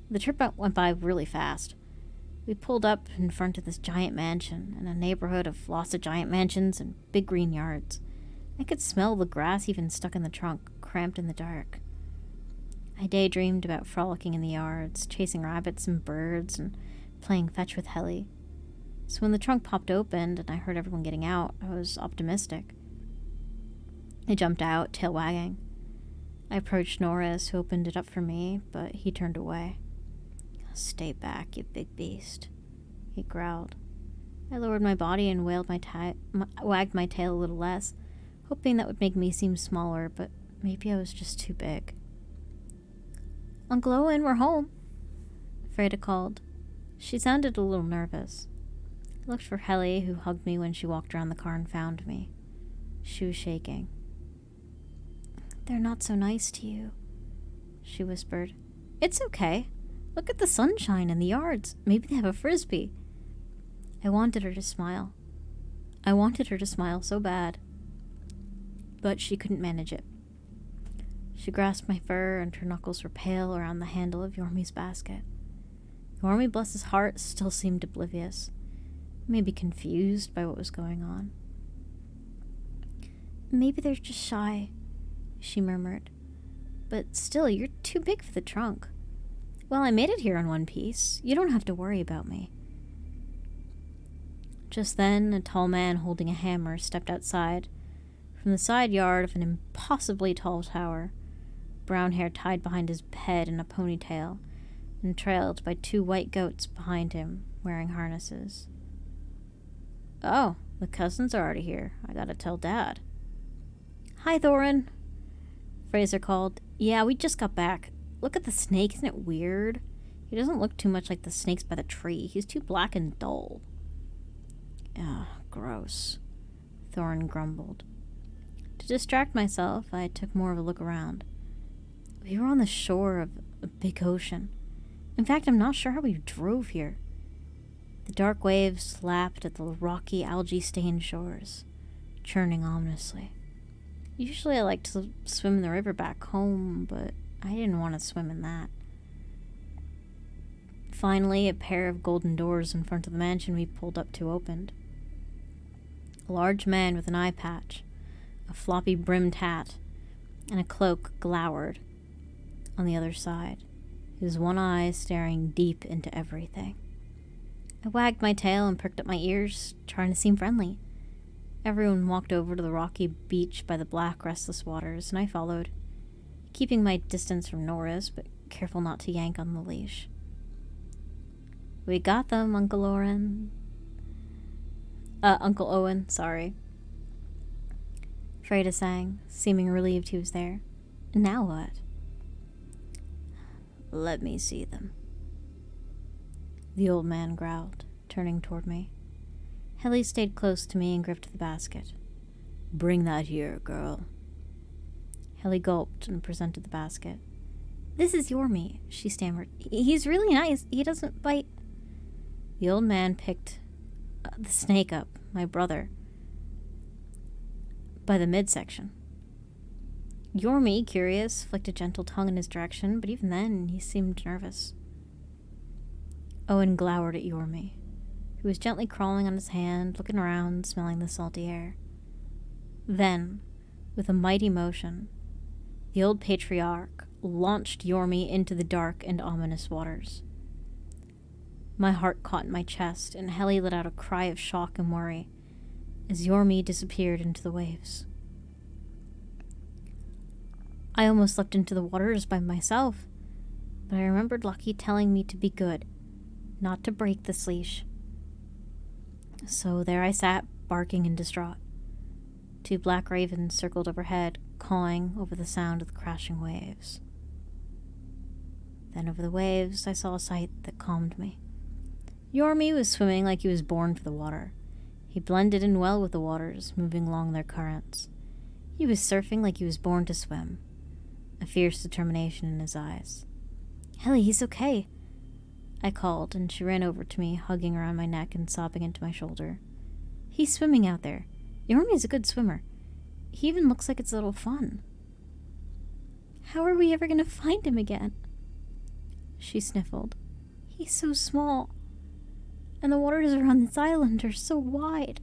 the trip went by really fast. We pulled up in front of this giant mansion in a neighborhood of lots of giant mansions and big green yards. I could smell the grass even stuck in the trunk, cramped in the dark. I daydreamed about frolicking in the yards, chasing rabbits and birds, and playing fetch with Helly. So when the trunk popped open and I heard everyone getting out, I was optimistic. I jumped out, tail wagging. I approached Norris, who opened it up for me, but he turned away. "Stay back, you big beast," he growled. I lowered my body and wagged my tail a little less, hoping that would make me seem smaller, but maybe I was just too big. "Uncle Owen, we're home," Freda called. She sounded a little nervous. I looked for Helly, who hugged me when she walked around the car and found me. She was shaking. "They're not so nice to you," she whispered. "It's okay. Look at the sunshine in the yards. Maybe they have a frisbee." I wanted her to smile. I wanted her to smile so bad. But she couldn't manage it. She grasped my fur, and her knuckles were pale around the handle of Yormi's basket. Yormi, bless his heart, still seemed oblivious, maybe confused by what was going on. "Maybe they're just shy," she murmured. "But still, you're too big for the trunk. Well, I made it here in one piece. You don't have to worry about me." Just then, a tall man holding a hammer stepped outside from the side yard of an impossibly tall tower, brown hair tied behind his head in a ponytail, and trailed by 2 white goats behind him, wearing harnesses. "Oh, the cousins are already here. I gotta tell Dad." "Hi, Thorin," Fraser called. "Yeah, we just got back. Look at the snake, isn't it weird? He doesn't look too much like the snakes by the tree. He's too black and dull." "Ugh, gross," Thorin grumbled. To distract myself, I took more of a look around. We were on the shore of a big ocean. In fact, I'm not sure how we drove here. The dark waves lapped at the rocky, algae-stained shores, churning ominously. Usually I like to swim in the river back home, but I didn't want to swim in that. Finally, a pair of golden doors in front of the mansion we pulled up to opened. A large man with an eye patch, a floppy brimmed hat, and a cloak glowered on the other side, his one eye staring deep into everything. I wagged my tail and pricked up my ears, trying to seem friendly. Everyone walked over to the rocky beach by the black, restless waters, and I followed, keeping my distance from Norris, but careful not to yank on the leash. "We got them, Uncle Owen. Uncle Owen, sorry," Freda sang, seeming relieved he was there. "Now what?" "Let me see them," the old man growled, turning toward me. Helly stayed close to me and gripped the basket. "Bring that here, girl." Helly gulped and presented the basket. "This is Yormi," she stammered. "He's really nice. He doesn't bite." The old man picked the snake up, my brother, by the midsection. Yormi, curious, flicked a gentle tongue in his direction, but even then he seemed nervous. Owen glowered at Yormi, who was gently crawling on his hand, looking around, smelling the salty air. Then, with a mighty motion, the old patriarch launched Yormi into the dark and ominous waters. My heart caught in my chest, and Helly let out a cry of shock and worry as Yormi disappeared into the waves. I almost leapt into the waters by myself, but I remembered Lucky telling me to be good, not to break this leash. So there I sat, barking and distraught. 2 black ravens circled overhead, cawing over the sound of the crashing waves. Then over the waves, I saw a sight that calmed me. Yormi was swimming like he was born for the water. He blended in well with the waters, moving along their currents. He was surfing like he was born to swim, a fierce determination in his eyes. Helly, he's okay, I called, and she ran over to me, hugging around my neck and sobbing into my shoulder. He's swimming out there. Yormi's a good swimmer. He even looks like it's a little fun. How are we ever going to find him again? She sniffled. He's so small, and the waters around this island are so wide.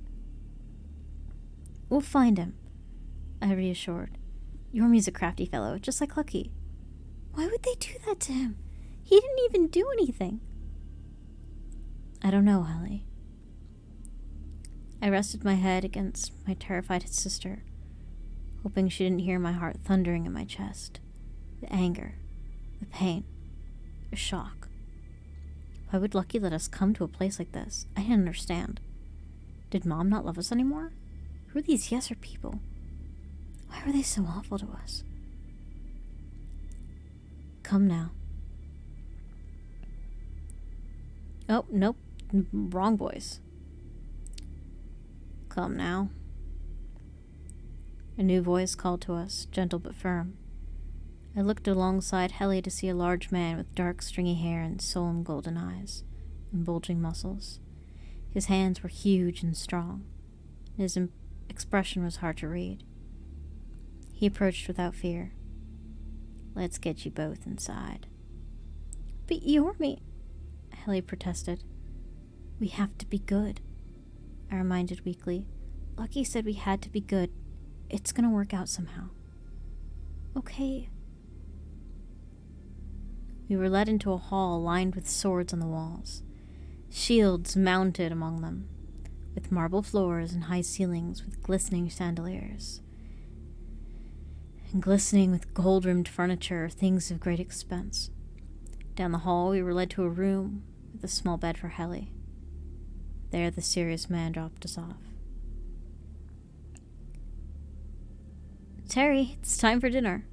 We'll find him, I reassured. Yormi's a crafty fellow, just like Lucky. Why would they do that to him? He didn't even do anything. I don't know, Helly. I rested my head against my terrified sister, hoping she didn't hear my heart thundering in my chest. The anger, the pain, the shock. Why would Lucky let us come to a place like this? I didn't understand. Did Mom not love us anymore? Who are these Yeser people? Why were they so awful to us? Come now. Oh, nope. Wrong voice. Come now. A new voice called to us, gentle but firm. I looked alongside Helly to see a large man with dark, stringy hair and solemn golden eyes and bulging muscles. His hands were huge and strong. His expression was hard to read. He approached without fear. Let's get you both inside. But Yormi, Helly protested. We have to be good, I reminded weakly. Lucky said we had to be good. It's gonna work out somehow. Okay. We were led into a hall lined with swords on the walls, shields mounted among them, with marble floors and high ceilings with glistening chandeliers, and glistening with gold-rimmed furniture, things of great expense. Down the hall we were led to a room with a small bed for Helly. There the serious man dropped us off. Terry, it's time for dinner,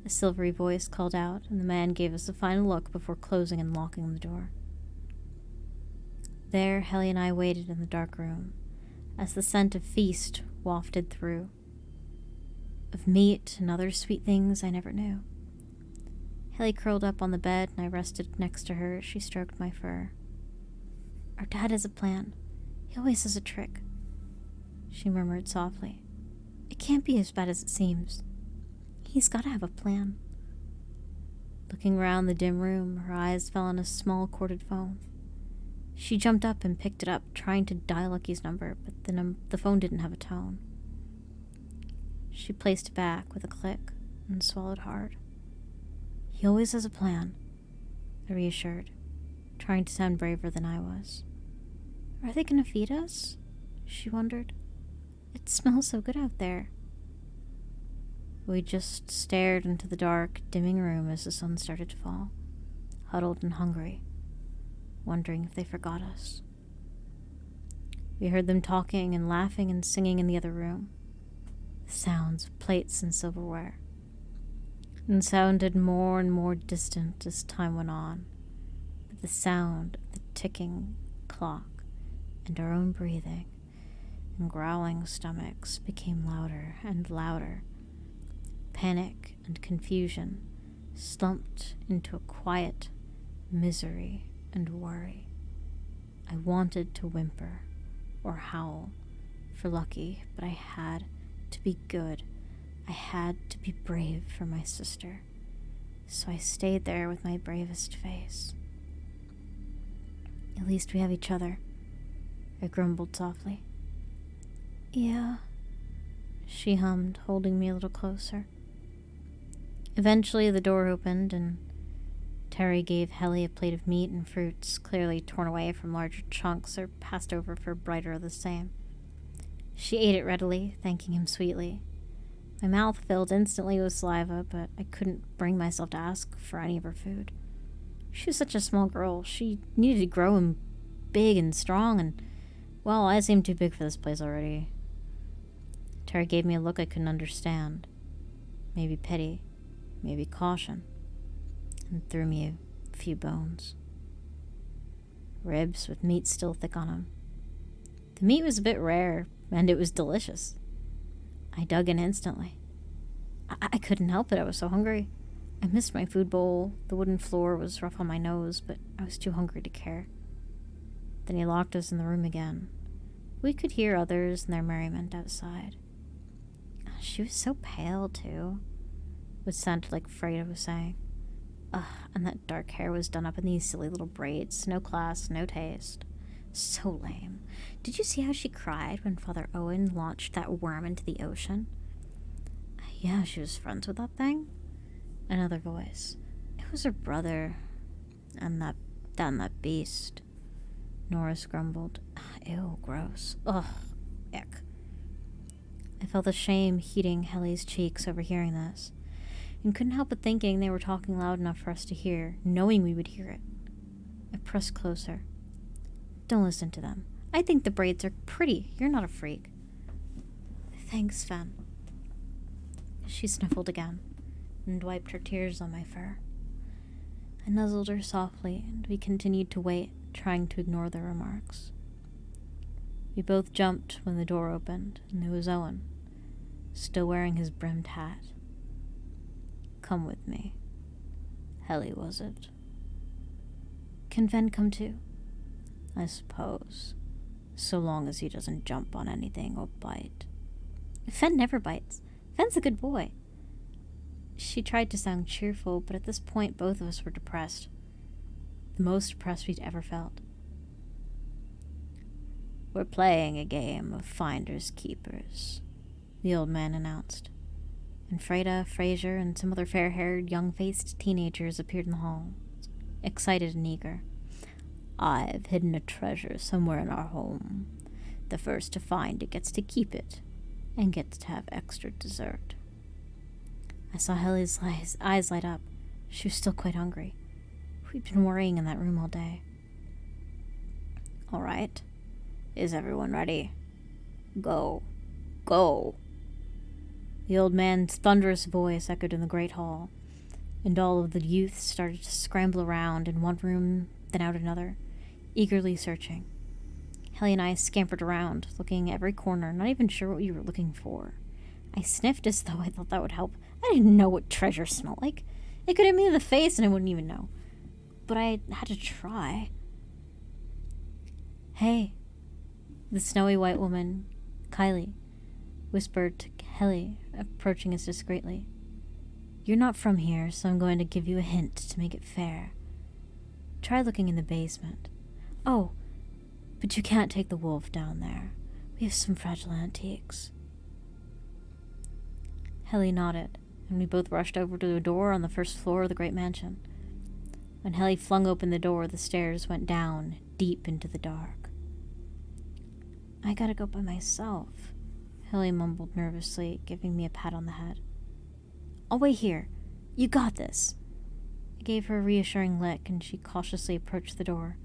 a silvery voice called out, and the man gave us a final look before closing and locking the door. There, Helly and I waited in the dark room, as the scent of feast wafted through, of meat and other sweet things I never knew. Helly curled up on the bed, and I rested next to her as she stroked my fur. Our dad has a plan. He always has a trick, she murmured softly. It can't be as bad as it seems. He's got to have a plan. Looking round the dim room, her eyes fell on a small corded phone. She jumped up and picked it up, trying to dial Lucky's number, but the phone didn't have a tone. She placed it back with a click and swallowed hard. He always has a plan, I reassured, trying to sound braver than I was. Are they going to feed us? She wondered. It smells so good out there. We just stared into the dark, dimming room as the sun started to fall, huddled and hungry, wondering if they forgot us. We heard them talking and laughing and singing in the other room, the sounds of plates and silverware, and sounded more and more distant as time went on, but the sound of the ticking clock and our own breathing and growling stomachs became louder and louder. Panic and confusion slumped into a quiet misery and worry. I wanted to whimper or howl for Lucky, but I had to be good. I had to be brave for my sister. So I stayed there with my bravest face. At least we have each other, I grumbled softly. Yeah, she hummed, holding me a little closer. Eventually the door opened, and Terry gave Helly a plate of meat and fruits, clearly torn away from larger chunks or passed over for brighter of the same. She ate it readily, thanking him sweetly. My mouth filled instantly with saliva, but I couldn't bring myself to ask for any of her food. She was such a small girl. She needed to grow and big and strong, and, well, I seemed too big for this place already. Terry gave me a look I couldn't understand. Maybe pity, maybe caution, and threw me a few bones. Ribs with meat still thick on them. The meat was a bit rare, and it was delicious. I dug in instantly. I couldn't help it, I was so hungry. I missed my food bowl. The wooden floor was rough on my nose, but I was too hungry to care. Then he locked us in the room again. We could hear others and their merriment outside. She was so pale, too, which sounded like Freda was saying. And that dark hair was done up in these silly little braids. No class, no taste. So lame. Did you see how she cried when Father Owen launched that worm into the ocean? Yeah, she was friends with that thing. Another voice. It was her brother. And that beast. Norris grumbled. Ew, gross. Ugh, ick. I felt the shame heating Helly's cheeks overhearing this, and couldn't help but thinking they were talking loud enough for us to hear, knowing we would hear it. I pressed closer. Don't listen to them. I think the braids are pretty. You're not a freak. Thanks, Fen. She sniffled again, and wiped her tears on my fur. I nuzzled her softly, and we continued to wait, trying to ignore their remarks. We both jumped when the door opened, and it was Owen, still wearing his brimmed hat. Come with me. Helly, was it? Can Fen come too? I suppose, so long as he doesn't jump on anything or bite. Fen never bites. Fen's a good boy. She tried to sound cheerful, but at this point both of us were depressed. The most depressed we'd ever felt. We're playing a game of finders keepers, the old man announced. And Freda, Fraser, and some other fair-haired, young-faced teenagers appeared in the hall, excited and eager. I've hidden a treasure somewhere in our home. The first to find it gets to keep it, and gets to have extra dessert. I saw Helly's eyes light up. She was still quite hungry. We'd been worrying in that room all day. All right. Is everyone ready? Go. Go. The old man's thunderous voice echoed in the great hall, and all of the youth started to scramble around in one room, then out another, eagerly searching. Helly and I scampered around, looking at every corner, not even sure what we were looking for. I sniffed as though I thought that would help. I didn't know what treasure smelled like. It could hit me in the face and I wouldn't even know. But I had to try. Hey, the snowy white woman, Kylie, whispered to Helly, approaching us discreetly. You're not from here, so I'm going to give you a hint to make it fair. Try looking in the basement. Oh, but you can't take the wolf down there. We have some fragile antiques. Helly nodded, and we both rushed over to the door on the first floor of the great mansion. When Helly flung open the door, the stairs went down, deep into the dark. I gotta go by myself, Helly mumbled nervously, giving me a pat on the head. I'll wait here. You got this. I gave her a reassuring lick, and she cautiously approached the door,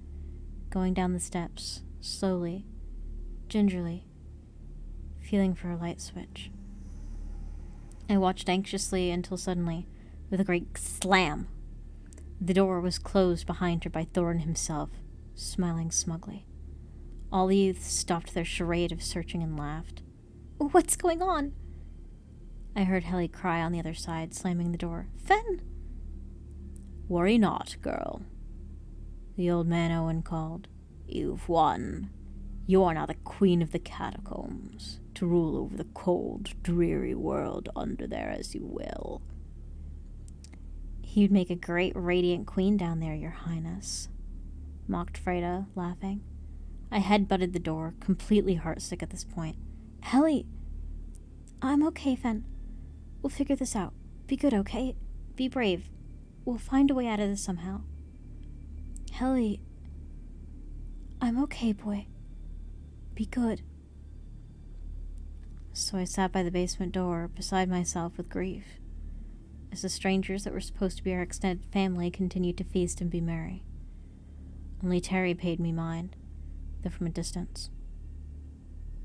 going down the steps, slowly, gingerly, feeling for a light switch. I watched anxiously until suddenly, with a great slam, the door was closed behind her by Thorin himself, smiling smugly. All the youths stopped their charade of searching and laughed. What's going on? I heard Helly cry on the other side, slamming the door. Fen! Worry not, girl, the old man Owen called. You've won. You are now the queen of the catacombs, to rule over the cold, dreary world under there as you will. You'd make a great radiant queen down there, your highness, mocked Freda, laughing. I headbutted the door, completely heartsick at this point. Helly! I'm okay, Fen. We'll figure this out. Be good, okay? Be brave. We'll find a way out of this somehow. Helly, I'm okay, boy. Be good. So I sat by the basement door, beside myself with grief, as the strangers that were supposed to be our extended family continued to feast and be merry. Only Terry paid me mind, though from a distance.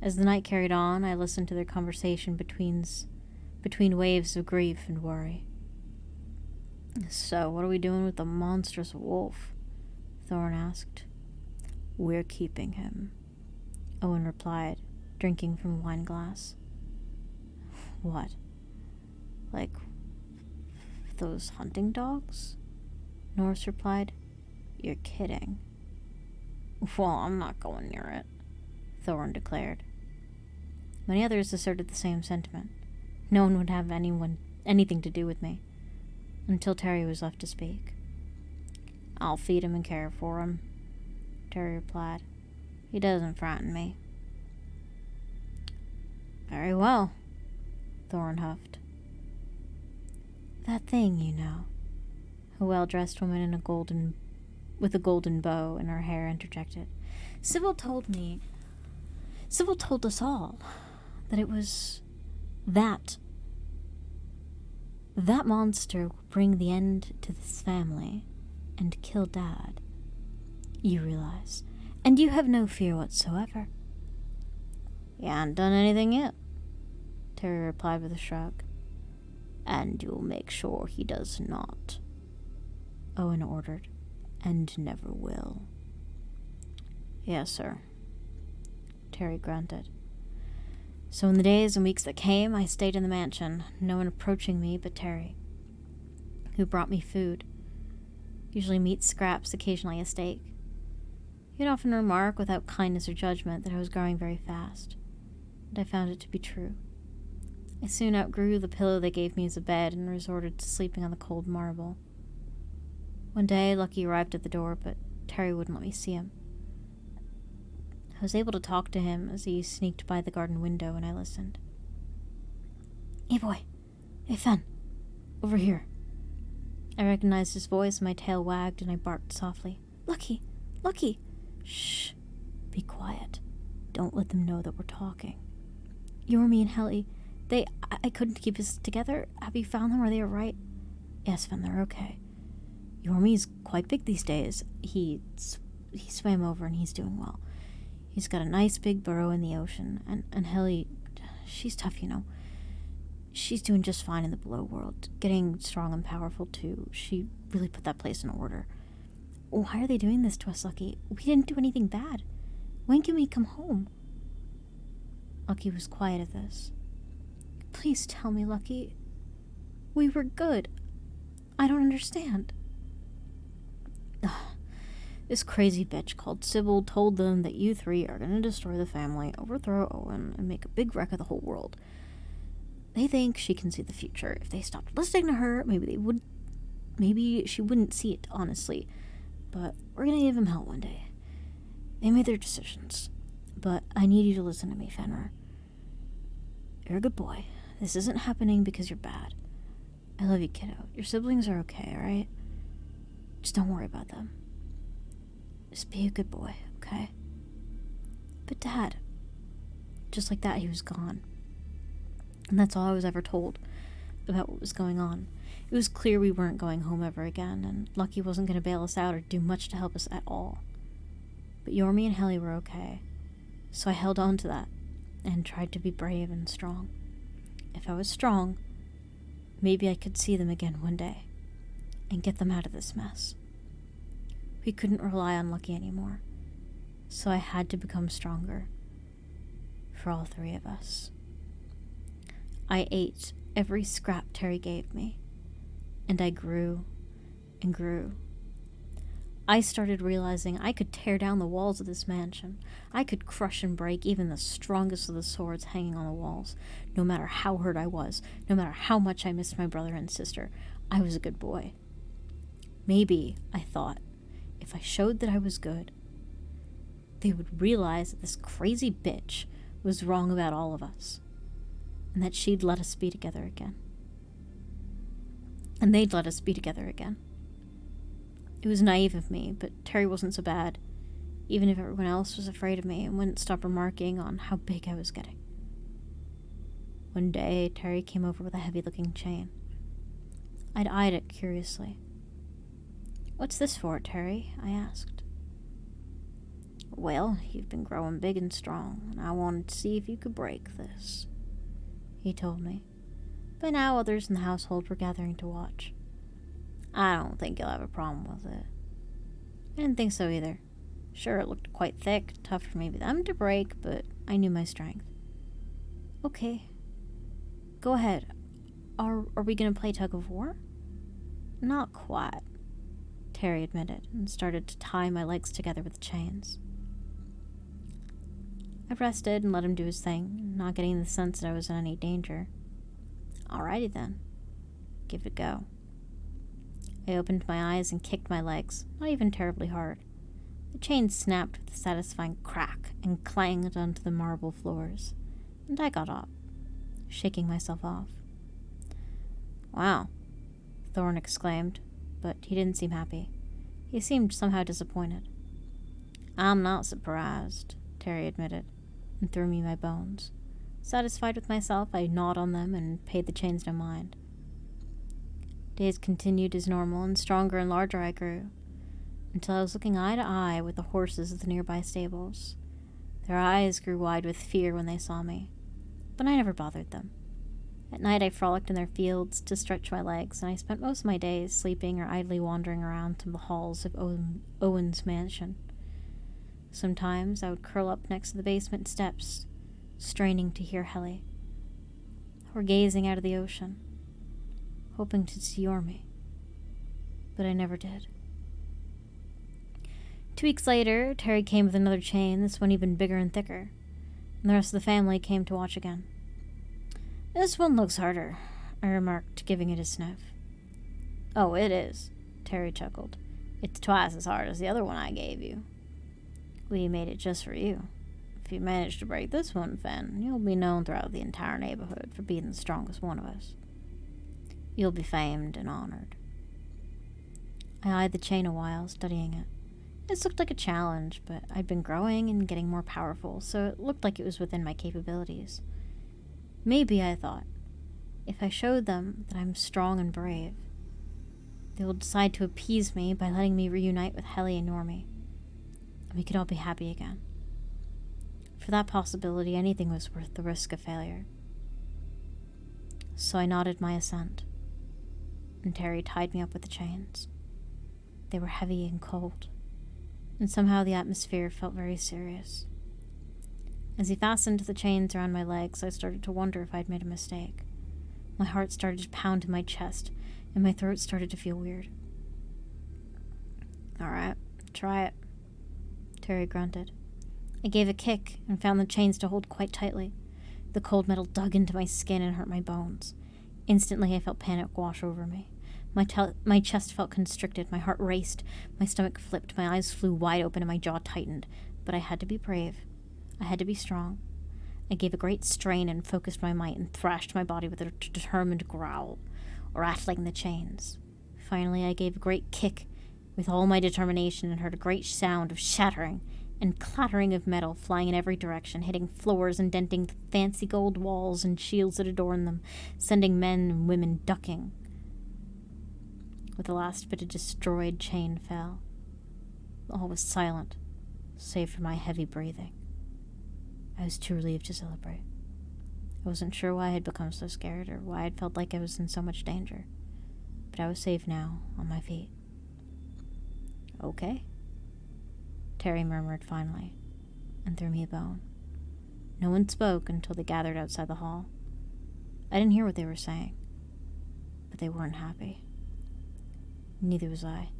As the night carried on, I listened to their conversation between waves of grief and worry. So, what are we doing with the monstrous wolf? Thorin asked. We're keeping him, Owen replied, drinking from a wine glass. What? Like those hunting dogs? Norris replied. You're kidding. Well, I'm not going near it, Thorne declared. Many others asserted the same sentiment. No one would have anything to do with me, until Terry was left to speak. I'll feed him and care for him, Terry replied. He doesn't frighten me. Very well, Thorne huffed. That thing, you know, a well-dressed woman with a golden bow in her hair interjected. Sybil told us all that it was that monster will bring the end to this family and kill Dad. You realize, and you have no fear whatsoever. You haven't done anything yet, Terry replied with a shrug. And you'll make sure he does not, Owen ordered, and never will. Yes, sir, Terry grunted. So in the days and weeks that came, I stayed in the mansion, no one approaching me but Terry, who brought me food, usually meat scraps, occasionally a steak. He'd often remark, without kindness or judgment, that I was growing very fast, and I found it to be true. I soon outgrew the pillow they gave me as a bed and resorted to sleeping on the cold marble. One day, Lucky arrived at the door, but Terry wouldn't let me see him. I was able to talk to him as he sneaked by the garden window, and I listened. Hey, boy. Hey, Fen. Over here. I recognized his voice, my tail wagged, and I barked softly. Lucky! Lucky! Shh. Be quiet. Don't let them know that we're talking. Yormi and Helly, I couldn't keep us together. Have you found them? Are they all right? Yes, Fen, they're okay. Yormi's quite big these days. He swam over and he's doing well. He's got a nice big burrow in the ocean. And Helly, she's tough, you know. She's doing just fine in the below world. Getting strong and powerful, too. She really put that place in order. Why are they doing this to us, Lucky? We didn't do anything bad. When can we come home? Lucky was quiet at this. Please tell me, Lucky. We were good. I don't understand. This crazy bitch called Sybil told them that you three are going to destroy the family, overthrow Owen, and make a big wreck of the whole world. They think she can see the future. If they stopped listening to her, maybe she wouldn't see it, honestly. But we're going to give them hell one day. They made their decisions. But I need you to listen to me, Fenrir. You're a good boy. This isn't happening because you're bad. I love you, kiddo. Your siblings are okay, alright? Just don't worry about them. Just be a good boy, okay? But Dad, just like that, he was gone. And that's all I was ever told about what was going on. It was clear we weren't going home ever again, and Lucky wasn't going to bail us out or do much to help us at all. But Yormi and Helly were okay, so I held on to that and tried to be brave and strong. If I was strong, maybe I could see them again one day and get them out of this mess. We couldn't rely on Lucky anymore, so I had to become stronger for all three of us. I ate every scrap Terry gave me, and I grew and grew. I started realizing I could tear down the walls of this mansion. I could crush and break even the strongest of the swords hanging on the walls. No matter how hurt I was, no matter how much I missed my brother and sister, I was a good boy. Maybe, I thought, if I showed that I was good, they would realize that this crazy bitch was wrong about all of us, and that she'd let us be together again. And they'd let us be together again. It was naive of me, but Terry wasn't so bad, even if everyone else was afraid of me and wouldn't stop remarking on how big I was getting. One day, Terry came over with a heavy-looking chain. I'd eyed it curiously. What's this for, Terry? I asked. Well, you've been growing big and strong, and I wanted to see if you could break this, he told me. By now, others in the household were gathering to watch. I don't think you'll have a problem with it. I didn't think so either. Sure, it looked quite thick, tough for maybe them to break, but I knew my strength. Okay. Go ahead. Are we gonna play tug of war? Not quite, Terry admitted, and started to tie my legs together with chains. I rested and let him do his thing, not getting the sense that I was in any danger. Alrighty then. Give it a go. I opened my eyes and kicked my legs, not even terribly hard. The chains snapped with a satisfying crack and clanged onto the marble floors, and I got up, shaking myself off. Wow, Thorne exclaimed, but he didn't seem happy. He seemed somehow disappointed. I'm not surprised, Terry admitted, and threw me my bones. Satisfied with myself, I gnawed on them and paid the chains no mind. Days continued as normal, and stronger and larger I grew, until I was looking eye to eye with the horses of the nearby stables. Their eyes grew wide with fear when they saw me, but I never bothered them. At night I frolicked in their fields to stretch my legs, and I spent most of my days sleeping or idly wandering around through the halls of Owen's mansion. Sometimes I would curl up next to the basement steps, straining to hear Helly, or gazing out of the ocean, hoping to see me, but I never did. 2 weeks later, Terry came with another chain, this one even bigger and thicker, and the rest of the family came to watch again. This one looks harder, I remarked, giving it a sniff. Oh, it is, Terry chuckled. It's twice as hard as the other one I gave you. We made it just for you. If you manage to break this one, Fen, you'll be known throughout the entire neighborhood for being the strongest one of us. You'll be famed and honored. I eyed the chain a while, studying it. This looked like a challenge, but I'd been growing and getting more powerful, so it looked like it was within my capabilities. Maybe, I thought, if I showed them that I'm strong and brave, they will decide to appease me by letting me reunite with Helly and Normie, and we could all be happy again. For that possibility, anything was worth the risk of failure. So I nodded my assent, and Terry tied me up with the chains. They were heavy and cold, and somehow the atmosphere felt very serious. As he fastened the chains around my legs, I started to wonder if I'd made a mistake. My heart started to pound in my chest, and my throat started to feel weird. All right, try it, Terry grunted. I gave a kick and found the chains to hold quite tightly. The cold metal dug into my skin and hurt my bones. Instantly, I felt panic wash over me. My chest felt constricted, my heart raced, my stomach flipped, my eyes flew wide open, and my jaw tightened. But I had to be brave. I had to be strong. I gave a great strain and focused my might and thrashed my body with a determined growl, rattling the chains. Finally, I gave a great kick with all my determination and heard a great sound of shattering and clattering of metal flying in every direction, hitting floors and denting the fancy gold walls and shields that adorned them, sending men and women ducking. With the last bit of destroyed chain fell, all was silent, save for my heavy breathing. I was too relieved to celebrate. I wasn't sure why I had become so scared or why I'd felt like I was in so much danger, but I was safe now, on my feet. Okay, Terry murmured finally, and threw me a bone. No one spoke until they gathered outside the hall. I didn't hear what they were saying, but they weren't happy. Neither was I.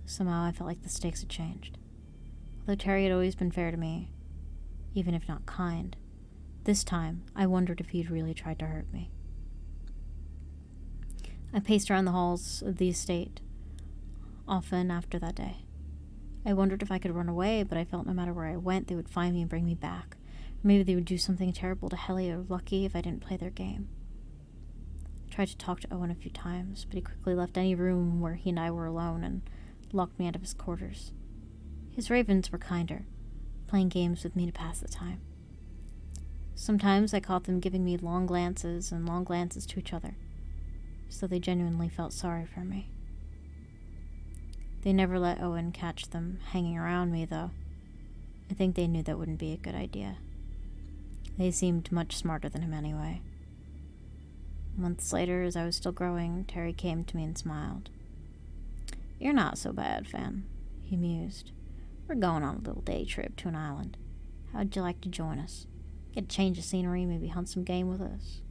Somehow I felt like the stakes had changed. Although Terry had always been fair to me, even if not kind, this time I wondered if he'd really tried to hurt me. I paced around the halls of the estate, often after that day. I wondered if I could run away, but I felt no matter where I went, they would find me and bring me back. Or maybe they would do something terrible to Helly or Lucky if I didn't play their game. I tried to talk to Owen a few times, but he quickly left any room where he and I were alone and locked me out of his quarters. His ravens were kinder, playing games with me to pass the time. Sometimes I caught them giving me long glances and long glances to each other, so they genuinely felt sorry for me. They never let Owen catch them hanging around me, though. I think they knew that wouldn't be a good idea. They seemed much smarter than him anyway. Months later, as I was still growing, Terry came to me and smiled. "You're not so bad, Fen," he mused. "We're going on a little day trip to an island. How'd you like to join us? Get a change of scenery, maybe hunt some game with us?"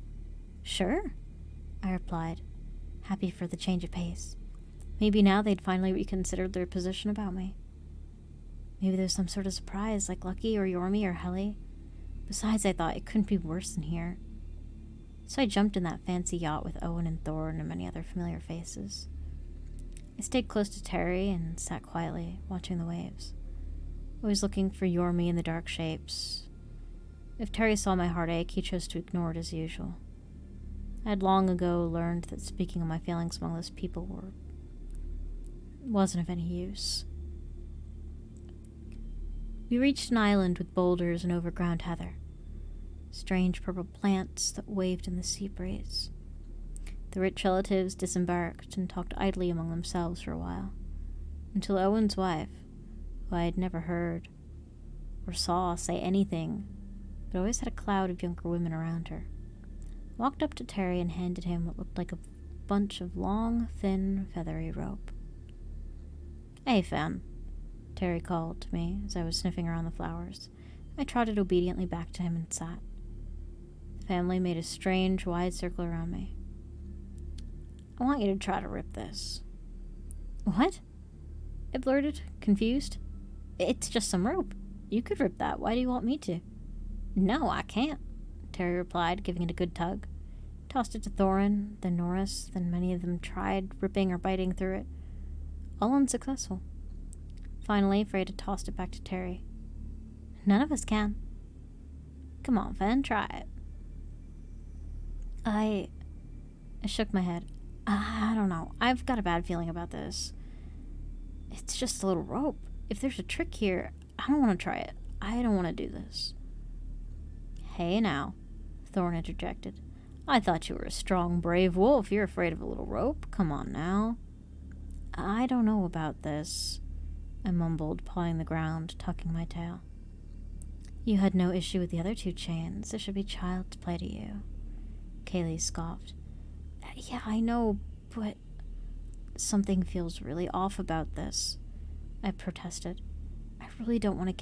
Sure, I replied, happy for the change of pace. Maybe now they'd finally reconsidered their position about me. Maybe there's some sort of surprise, like Lucky or Yormi or Helly. Besides, I thought it couldn't be worse than here. So I jumped in that fancy yacht with Owen and Thorne and many other familiar faces. I stayed close to Terry and sat quietly, watching the waves, always looking for Yormi in the dark shapes. If Terry saw my heartache, he chose to ignore it as usual. I had long ago learned that speaking of my feelings among those people wasn't of any use. We reached an island with boulders and overground heather, strange purple plants that waved in the sea breeze. The rich relatives disembarked and talked idly among themselves for a while, until Owen's wife, who I had never heard or saw say anything, but always had a cloud of younger women around her, walked up to Terry and handed him what looked like a bunch of long, thin, feathery rope. "Hey, Fem," Terry called to me as I was sniffing around the flowers. I trotted obediently back to him and sat. The family made a strange, wide circle around me. "I want you to try to rip this." "What?" I blurted, confused. "It's just some rope. You could rip that. Why do you want me to?" "No, I can't," Terry replied, giving it a good tug. Tossed it to Thorin, then Norris, then many of them tried ripping or biting through it. All unsuccessful. Finally, Freda tossed it back to Terry. "None of us can." "Come on, Fen, try it." I shook my head. I don't know. I've got a bad feeling about this. It's just a little rope. If there's a trick here, I don't want to try it. I don't want to do this. "Hey now," Thorne interjected. "I thought you were a strong, brave wolf. You're afraid of a little rope? Come on now." "I don't know about this," I mumbled, pawing the ground, tucking my tail. "You had no issue with the other two chains. It should be child's play to you." Kaylee scoffed. "Yeah, I know, but something feels really off about this," I protested. I really don't want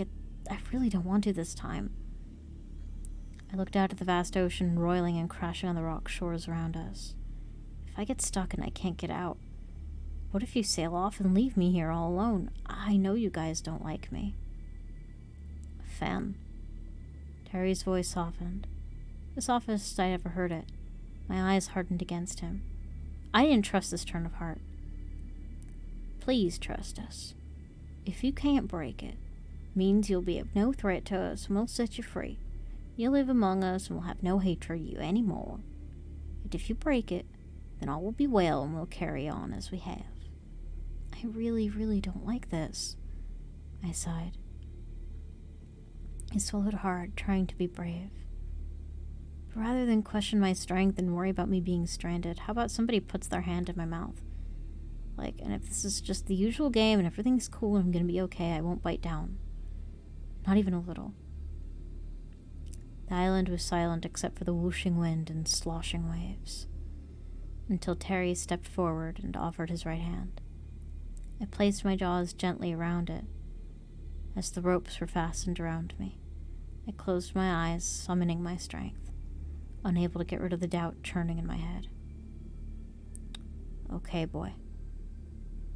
to this time." I looked out at the vast ocean roiling and crashing on the rock shores around us. If I get stuck and I can't get out, what if you sail off and leave me here all alone? I know you guys don't like me. "Fen." Terry's voice softened, the softest I'd ever heard it. My eyes hardened against him. I didn't trust this turn of heart. "Please trust us. If you can't break it, means you'll be of no threat to us and we'll set you free. You'll live among us and we'll have no hatred of you any more. And if you break it, then all will be well and we'll carry on as we have." I really, really don't like this," I sighed. I swallowed hard, trying to be brave. But rather than question my strength and worry about me being stranded, how about somebody puts their hand in my mouth? And if this is just the usual game and everything's cool and I'm gonna be okay, I won't bite down. Not even a little. The island was silent except for the whooshing wind and sloshing waves, until Terry stepped forward and offered his right hand. I placed my jaws gently around it. As the ropes were fastened around me, I closed my eyes, summoning my strength, unable to get rid of the doubt churning in my head. "Okay, boy,"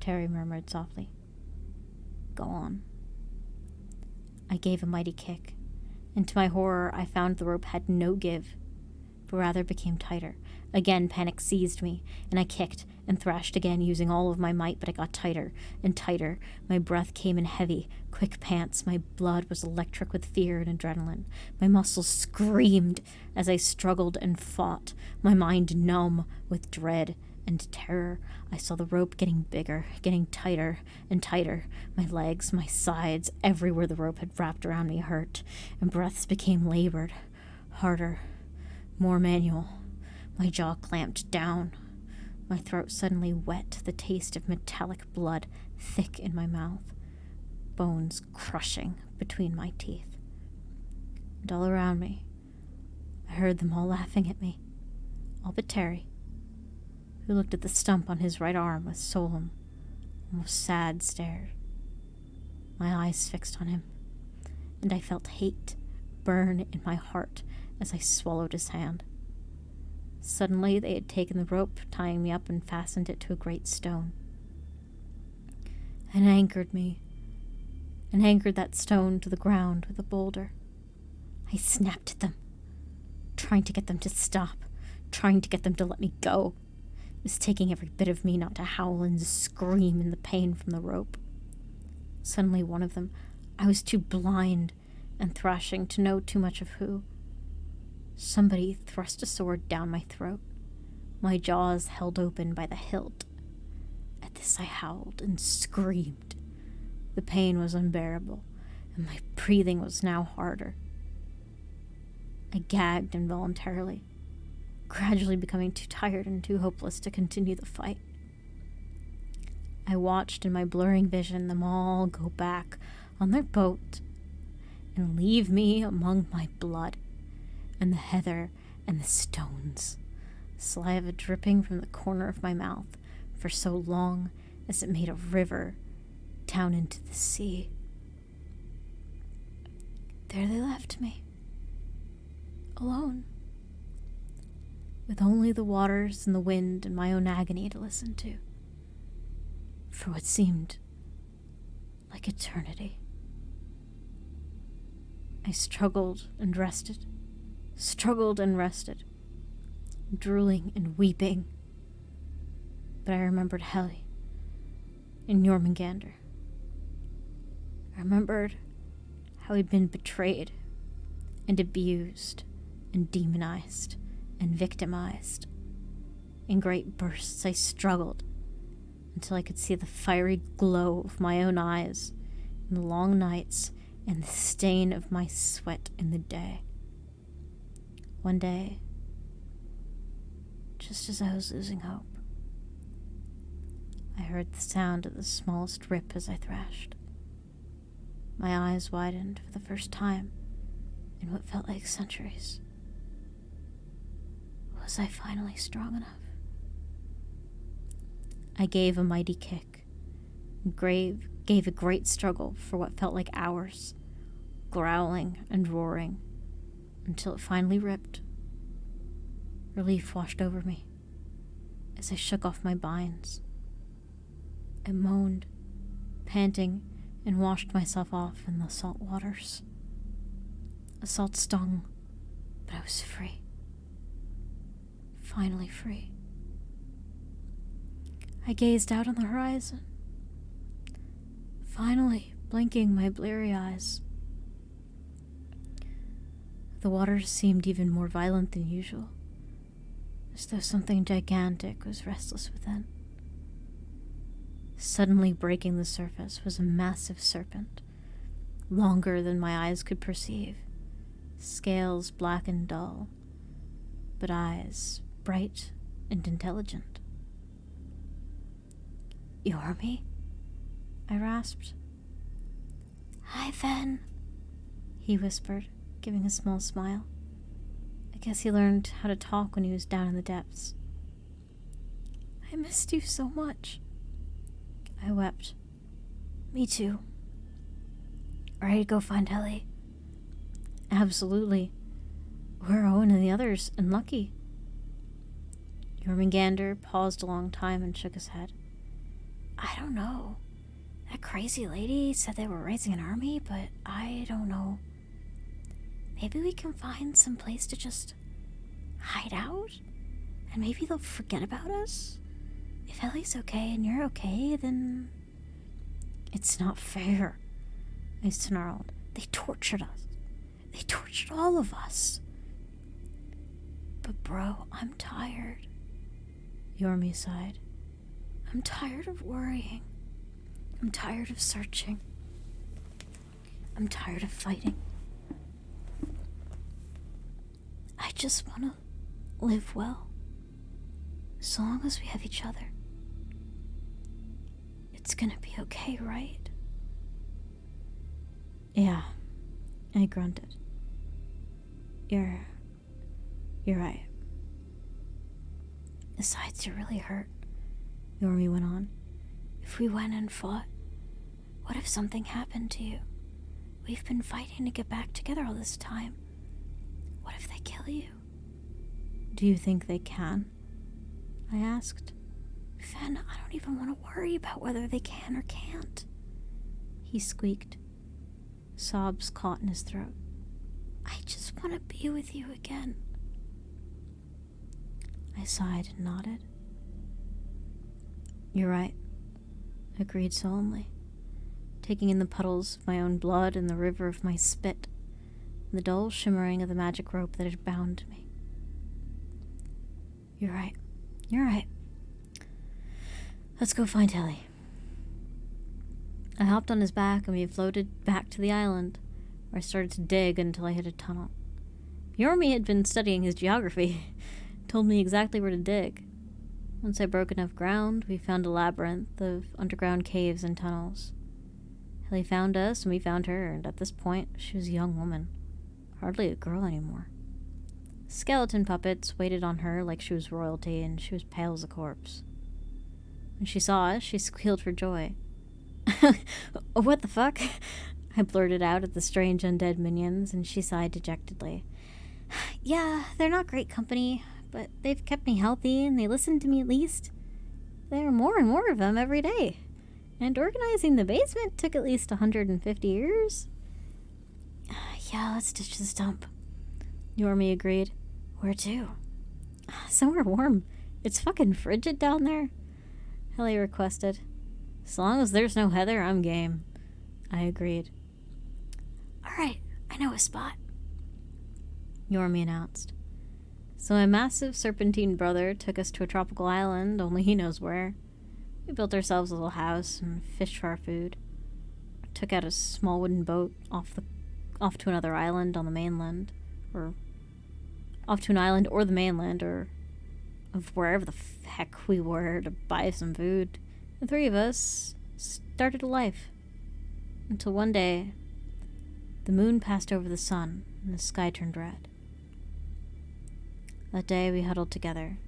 Terry murmured softly. "Go on." I gave a mighty kick, and to my horror I found the rope had no give, but rather became tighter. Again panic seized me, and I kicked and thrashed again, using all of my might, but it got tighter and tighter. My breath came in heavy, quick pants. My blood was electric with fear and adrenaline. My muscles screamed as I struggled and fought, my mind numb with dread and terror. I saw the rope getting bigger, getting tighter and tighter. My legs, my sides, everywhere the rope had wrapped around me hurt, and breaths became labored, harder, more manual. My jaw clamped down. My throat suddenly wet, the taste of metallic blood thick in my mouth, bones crushing between my teeth. And all around me, I heard them all laughing at me, all but Terry, who looked at the stump on his right arm with solemn, almost sad stare. My eyes fixed on him, and I felt hate burn in my heart as I swallowed his hand. Suddenly they had taken the rope, tying me up, and fastened it to a great stone. And anchored that stone to the ground with a boulder. I snapped at them, trying to get them to stop, trying to get them to let me go. It was taking every bit of me not to howl and scream in the pain from the rope. Suddenly one of them, I was too blind and thrashing to know too much of who. Somebody thrust a sword down my throat, my jaws held open by the hilt. At this I howled and screamed. The pain was unbearable, and my breathing was now harder. I gagged involuntarily, gradually becoming too tired and too hopeless to continue the fight. I watched in my blurring vision them all go back on their boat and leave me among my blood and the heather and the stones, saliva dripping from the corner of my mouth for so long as it made a river down into the sea. There they left me, alone, with only the waters and the wind and my own agony to listen to, for what seemed like eternity. I struggled and rested, drooling and weeping. But I remembered Helly and Jormungandr. I remembered how he'd been betrayed and abused and demonized and victimized. In great bursts I struggled until I could see the fiery glow of my own eyes in the long nights and the stain of my sweat in the day. One day, just as I was losing hope, I heard the sound of the smallest rip as I thrashed. My eyes widened for the first time in what felt like centuries. Was I finally strong enough? I gave a mighty kick, and gave a great struggle for what felt like hours, growling and roaring, until it finally ripped. Relief washed over me as I shook off my binds. I moaned, panting, and washed myself off in the salt waters. The salt stung, but I was free. Finally free. I gazed out on the horizon, finally blinking my bleary eyes. The waters seemed even more violent than usual, as though something gigantic was restless within. Suddenly breaking the surface was a massive serpent, longer than my eyes could perceive, scales black and dull, but eyes bright and intelligent. "Yormi?" I rasped. "Hi, Ven," he whispered, giving a small smile. I guess he learned how to talk when he was down in the depths. "I missed you so much." I wept. "Me too." "Ready to go find Helly?" "Absolutely. Where are Owen and the others, and Lucky?" Jormungandr paused a long time and shook his head. "I don't know. That crazy lady said they were raising an army, but I don't know. Maybe we can find some place to just hide out, and maybe they'll forget about us? If Ellie's okay and you're okay, then..." "It's not fair," I snarled. "They tortured us. They tortured all of us." "But bro, I'm tired." Yormi sighed. "I'm tired of worrying. I'm tired of searching. I'm tired of fighting. I just want to live well. So long as we have each other. It's gonna be okay, right?" "Yeah," I grunted. You're right. Besides, you're really hurt," Yormi went on. "If we went and fought, what if something happened to you? We've been fighting to get back together all this time. What if they kill you?" Do you think they can? I asked. Fen, I don't even want to worry about whether they can or can't. He squeaked. Sobs caught in his throat. I just want to be with you again. I sighed and nodded. You're right, I agreed solemnly, taking in the puddles of my own blood and the river of my spit, and the dull shimmering of the magic rope that had bound me. You're right. You're right. Let's go find Helly. I hopped on his back and we floated back to the island, where I started to dig until I hit a tunnel. Yormi had been studying his geography, told me exactly where to dig. Once I broke enough ground, we found a labyrinth of underground caves and tunnels. Helly found us and we found her, and at this point, she was a young woman, hardly a girl anymore. Skeleton puppets waited on her like she was royalty, and she was pale as a corpse. When she saw us, she squealed for joy. What the fuck? I blurted out at the strange undead minions, and she sighed dejectedly. Yeah, they're not great company, but they've kept me healthy, and they listen to me at least. There are more and more of them every day. And organizing the basement took at least 150 years. Yeah, let's ditch this dump. Yormi agreed. Where to? Somewhere warm. It's fucking frigid down there. Helly requested. As long as there's no heather, I'm game. I agreed. Alright, I know a spot, Yormi announced. So my massive serpentine brother took us to a tropical island, only he knows where. We built ourselves a little house and fished for our food. Took out a small wooden boat off to another island on the mainland, or off to an island or the mainland, or of wherever the heck we were, to buy some food. The three of us started a life. Until one day, the moon passed over the sun and the sky turned red. That day we huddled together,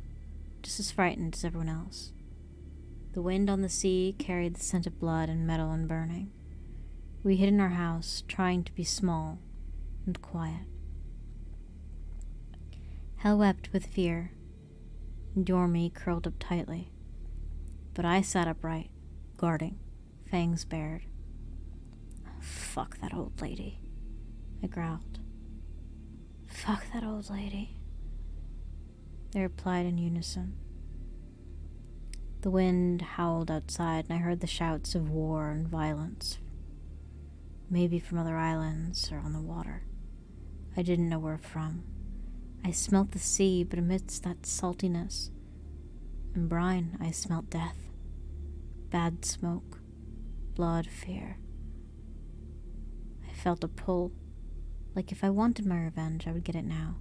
just as frightened as everyone else. The wind on the sea carried the scent of blood and metal and burning. We hid in our house, trying to be small and quiet. Hel wept with fear, and Yormi curled up tightly. But I sat upright, guarding, fangs bared. Fuck that old lady, I growled. Fuck that old lady, they replied in unison. The wind howled outside, and I heard the shouts of war and violence, maybe from other islands or on the water. I didn't know where from. I smelt the sea, but amidst that saltiness and brine, I smelt death. Bad smoke, blood, fear. I felt a pull, like if I wanted my revenge, I would get it now.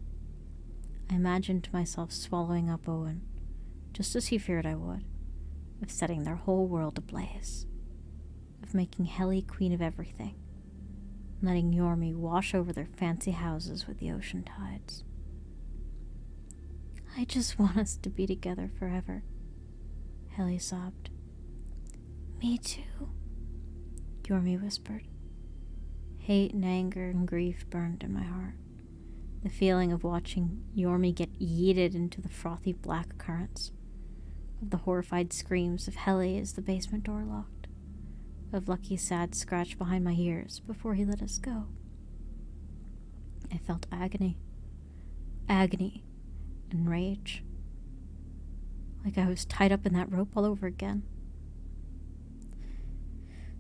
I imagined myself swallowing up Owen, just as he feared I would, of setting their whole world ablaze, of making Helly queen of everything, and letting Yormi wash over their fancy houses with the ocean tides. I just want us to be together forever, Helly sobbed. Me too, Yormi whispered. Hate and anger and grief burned in my heart. The feeling of watching Yormi get yeeted into the frothy black currents, of the horrified screams of Helly as the basement door locked, of Lucky's sad scratch behind my ears before he let us go. I felt agony and rage, like I was tied up in that rope all over again.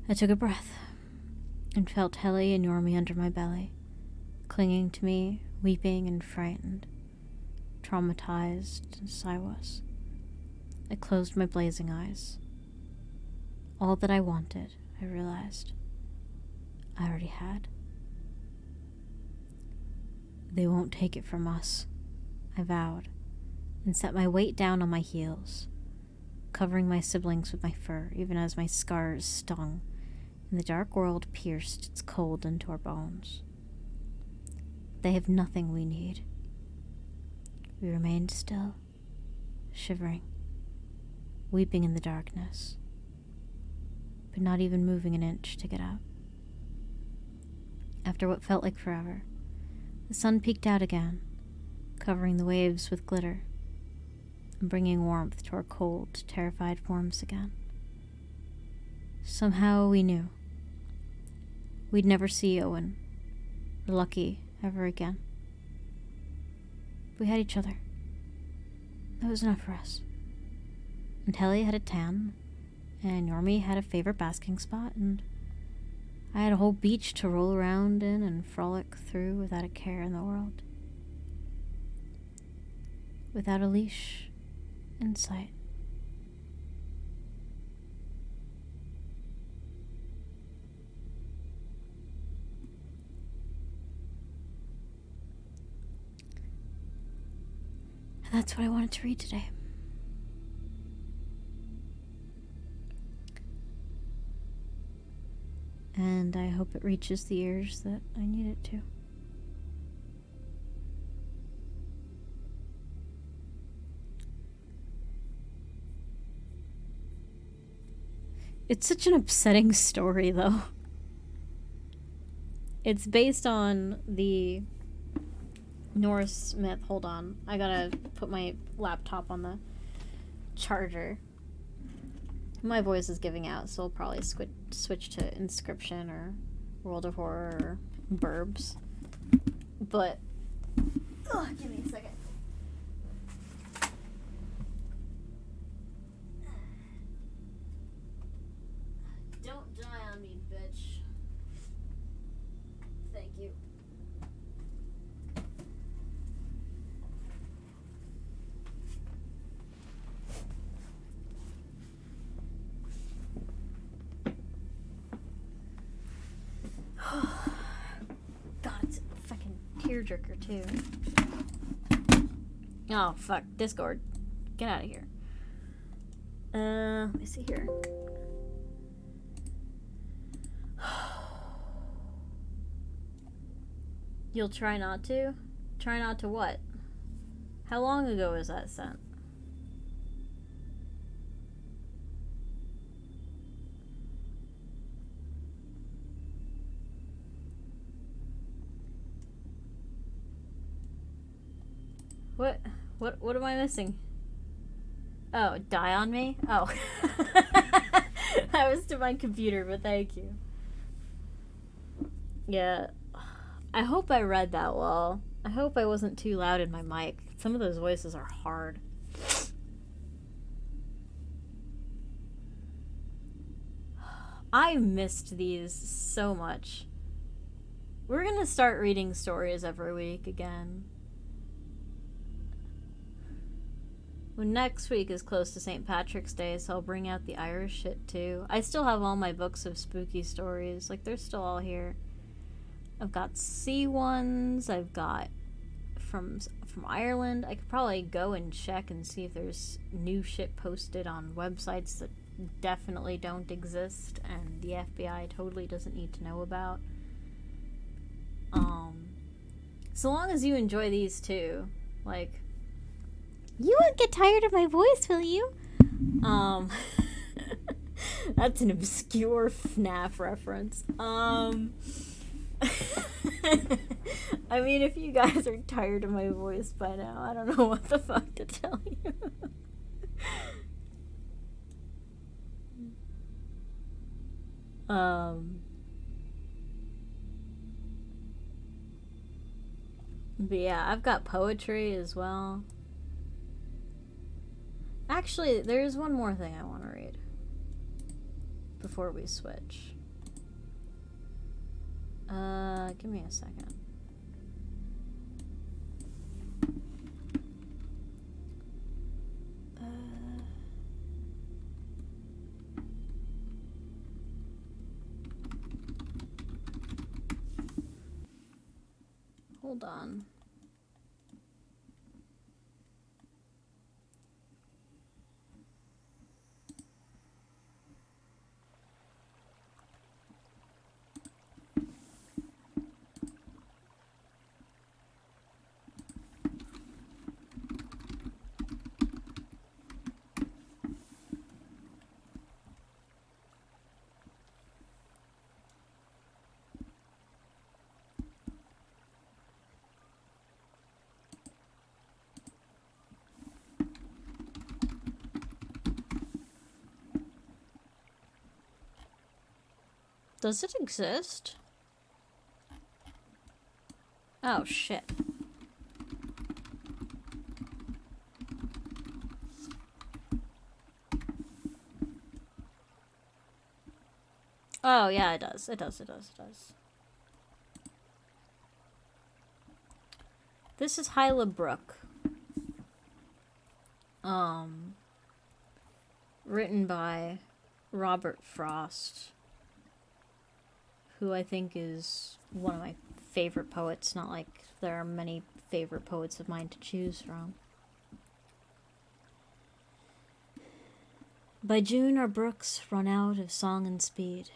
I took a breath and felt Helly and Yormi under my belly, clinging to me, weeping and frightened, traumatized as I was. I closed my blazing eyes. All that I wanted, I realized, I already had. They won't take it from us, I vowed, and set my weight down on my heels, covering my siblings with my fur, even as my scars stung, and the dark world pierced its cold into our bones. They have nothing we need. We remained still, shivering, weeping in the darkness, but not even moving an inch to get up. After what felt like forever, the sun peeked out again, covering the waves with glitter and bringing warmth to our cold, terrified forms again. Somehow we knew we'd never see Owen or Lucky ever again. We had each other. That was enough for us. And Helly had a tan, and Normie had a favorite basking spot, and I had a whole beach to roll around in and frolic through without a care in the world. Without a leash in sight. And that's what I wanted to read today. And I hope it reaches the ears that I need it to. It's such an upsetting story, though. It's based on the Norse myth. Hold on. I gotta put my laptop on the charger. My voice is giving out, so I'll probably switch to Inscription or World of Horror or Burbs. But, give me a second. Don't die on me, bitch. Thank you. God, it's a fucking tearjerker too. Oh fuck, Discord. Get out of here. Let me see here. You'll try not to? Try not to what? How long ago was that sent? What am I missing? Oh, die on me? Oh. That was to my computer, but thank you. Yeah. I hope I read that well. I hope I wasn't too loud in my mic. Some of those voices are hard. I missed these so much. We're gonna start reading stories every week again. Well, next week is close to St. Patrick's Day, so I'll bring out the Irish shit too. I still have all my books of spooky stories. Like, they're still all here. I've got sea ones. I've got from Ireland. I could probably go and check and see if there's new shit posted on websites that definitely don't exist and the FBI totally doesn't need to know about. So long as you enjoy these too, like, you won't get tired of my voice, will you? That's an obscure FNAF reference. I mean, if you guys are tired of my voice by now, I don't know what the fuck to tell you. But yeah, I've got poetry as well. Actually, there's one more thing I want to read before we switch. Give me a second. Hold on. Does it exist? Oh, shit. Oh, yeah, it does. It does. This is Hyla Brook. Written by Robert Frost, who I think is one of my favorite poets. Not like there are many favorite poets of mine to choose from. By June our brooks run out of song and speed.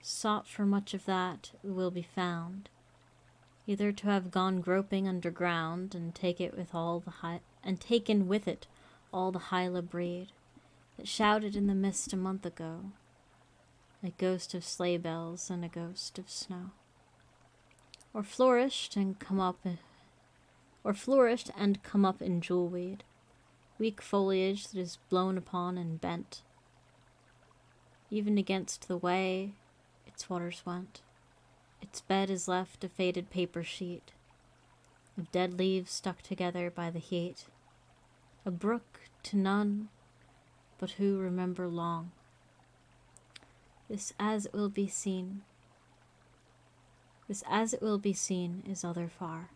Sought for much of that will be found, either to have gone groping underground and taken with it all the Hyla breed that shouted in the mist a month ago, a ghost of sleigh bells and a ghost of snow, or flourished and come up in jewelweed, weak foliage that is blown upon and bent. Even against the way its waters went, its bed is left a faded paper sheet of dead leaves stuck together by the heat, a brook to none but who remember long. This as it will be seen is other far,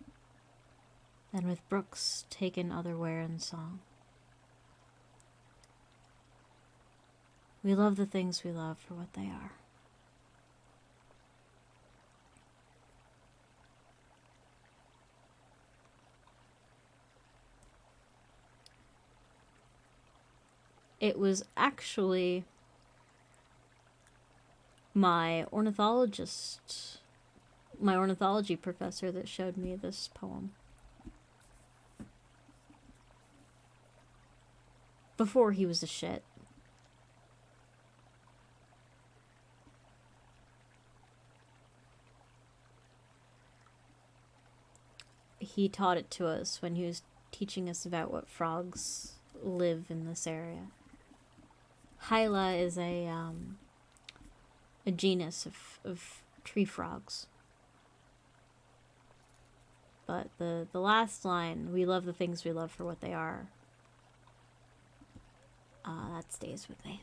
than with brooks taken otherwhere in song. We love the things we love for what they are. It was actually my ornithology professor that showed me this poem. Before he was a shit. He taught it to us when he was teaching us about what frogs live in this area. Hyla is a genus of tree frogs. But the last line, we love the things we love for what they are, that stays with me.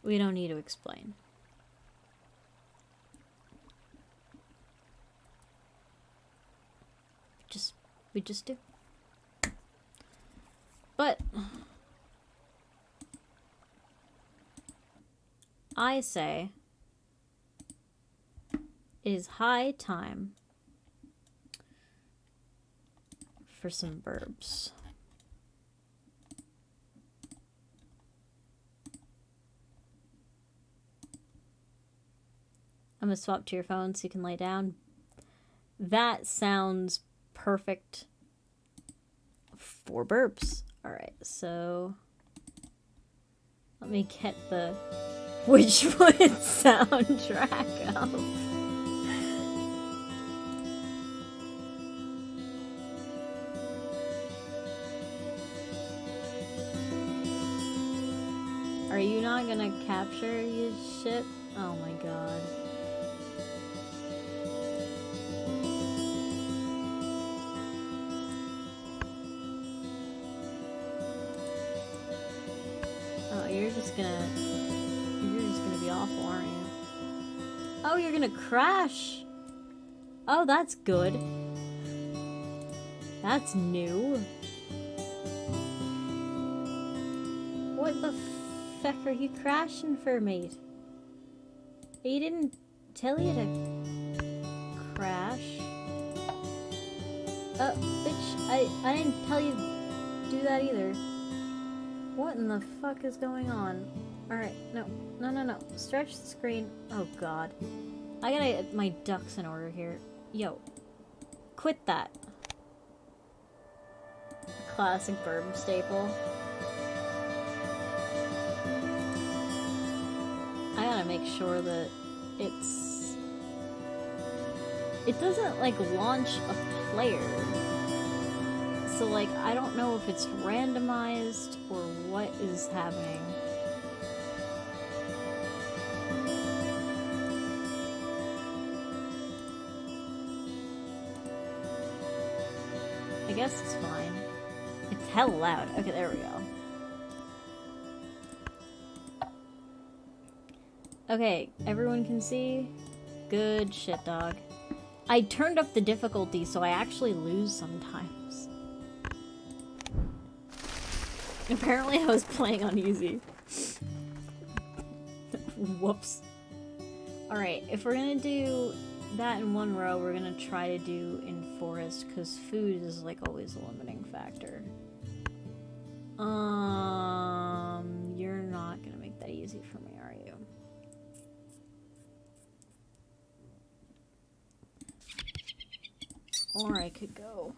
We don't need to explain. We just do. But I say it is high time for some verbs. I'm gonna swap to your phone so you can lay down. That sounds perfect for burps. Alright, so let me get the Witchwood soundtrack up. Are you not gonna capture your shit? Oh my god. You're just gonna be awful, aren't you? Oh, you're gonna crash. Oh, that's good. That's new. What the feck are you crashing for, mate? He didn't tell you to crash. Bitch, I didn't tell you to do that either. What in the fuck is going on? Alright, no. Stretch the screen. Oh god. I gotta get my ducks in order here. Yo. Quit that. Classic bourbon staple. I gotta make sure that it doesn't, like, launch a player. So, like, I don't know if it's randomized or what is happening. guess it's fine. It's hell loud. Okay, there we go. Okay, everyone can see? Good shit, dog. I turned up the difficulty, so I actually lose sometimes. Apparently I was playing on easy. Whoops. Alright, if we're gonna do that in one row, we're gonna try to do in forest, because food is like always a limiting factor. You're not gonna make that easy for me, are you? Or I could go.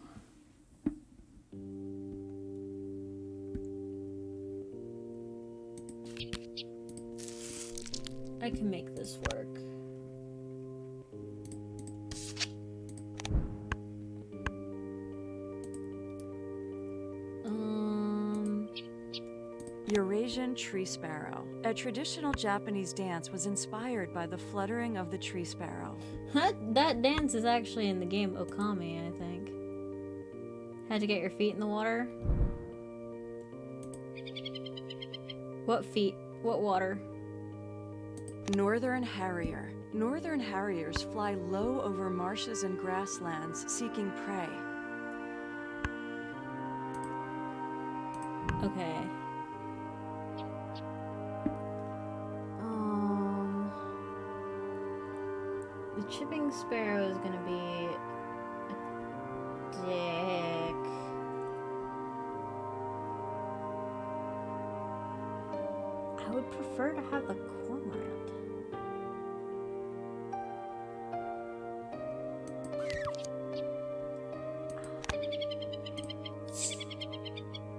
I can make this work. Eurasian tree sparrow. A traditional Japanese dance was inspired by the fluttering of the tree sparrow. That dance is actually in the game Okami, I think. Had to get your feet in the water? What feet? What water? Northern harrier. Northern harriers fly low over marshes and grasslands seeking prey. Okay. The chipping sparrow is gonna be a dick. I would prefer to have the cormorant.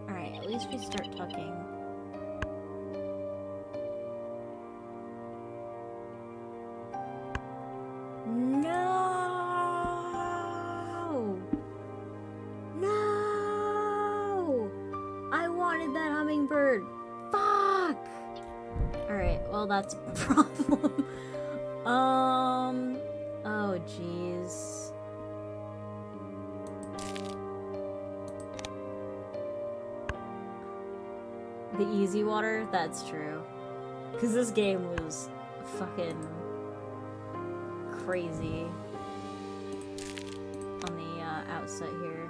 Alright, at least we start tucking. No! No! I wanted that hummingbird. Fuck! Alright, well that's a problem. Oh jeez. The easy water? That's true. Because this game was fucking crazy on the outset here.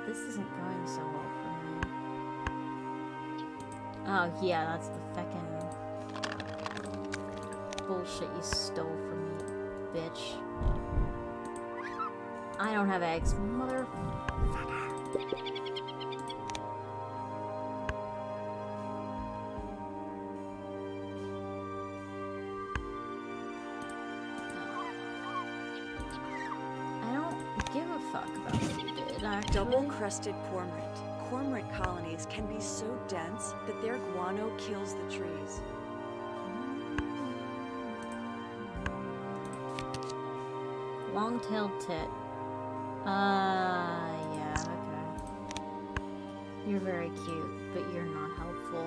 This isn't going so well for me. Oh yeah, that's the feckin' bullshit you stole from me, bitch. I don't have eggs, motherfucker. Give a fuck about what you did, actually. Double-crested cormorant. Cormorant colonies can be so dense that their guano kills the trees. Long-tailed tit. Yeah, okay. You're very cute, but you're not helpful.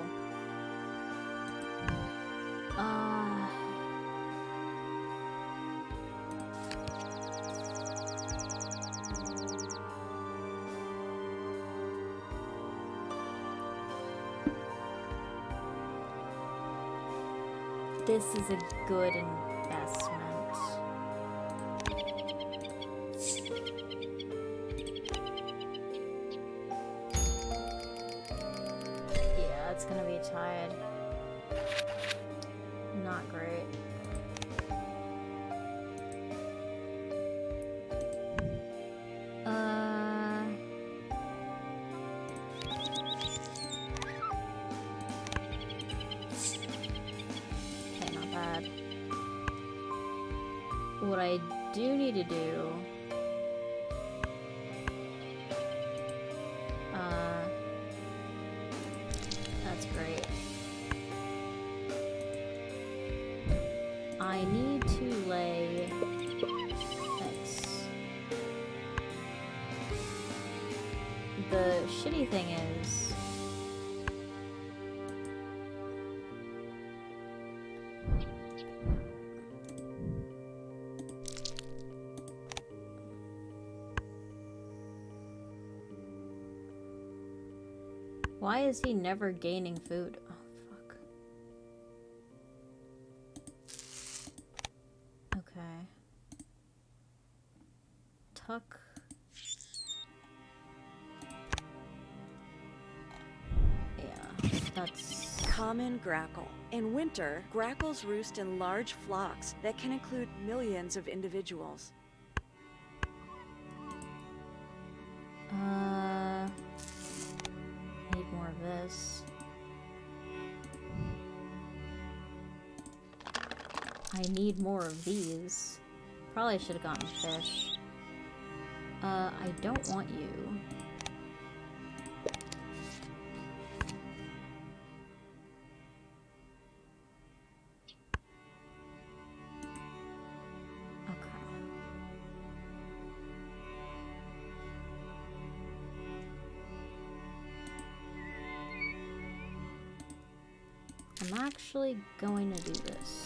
This is a good investment. Yeah, it's gonna be tied. Not great. What I do need to do, that's great. I need to lay eggs. The shitty thing is, Why is he never gaining food? Oh, fuck. Okay. Tuck. Yeah, that's... Common grackle. In winter, grackles roost in large flocks that can include millions of individuals. Need more of this. I need more of these. Probably should have gotten fish. I don't want you. I'm actually going to do this.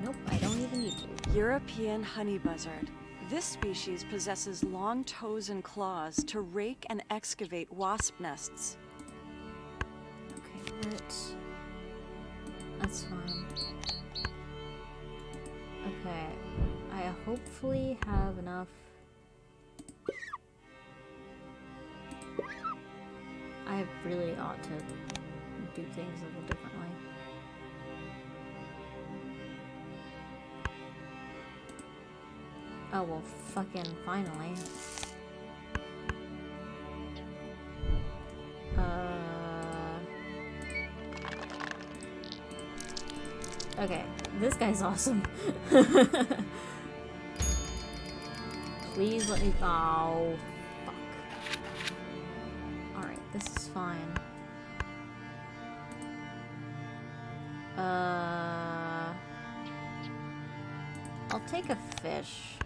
Nope, I don't even need to. European honey buzzard. This species possesses long toes and claws to rake and excavate wasp nests. Okay, that's fine. Okay, I hopefully have enough. I really ought to do things a little differently. Oh, well, fucking finally. Okay, this guy's awesome. Please let me... Oh, fuck. Alright, this is fine. I'll take a fish.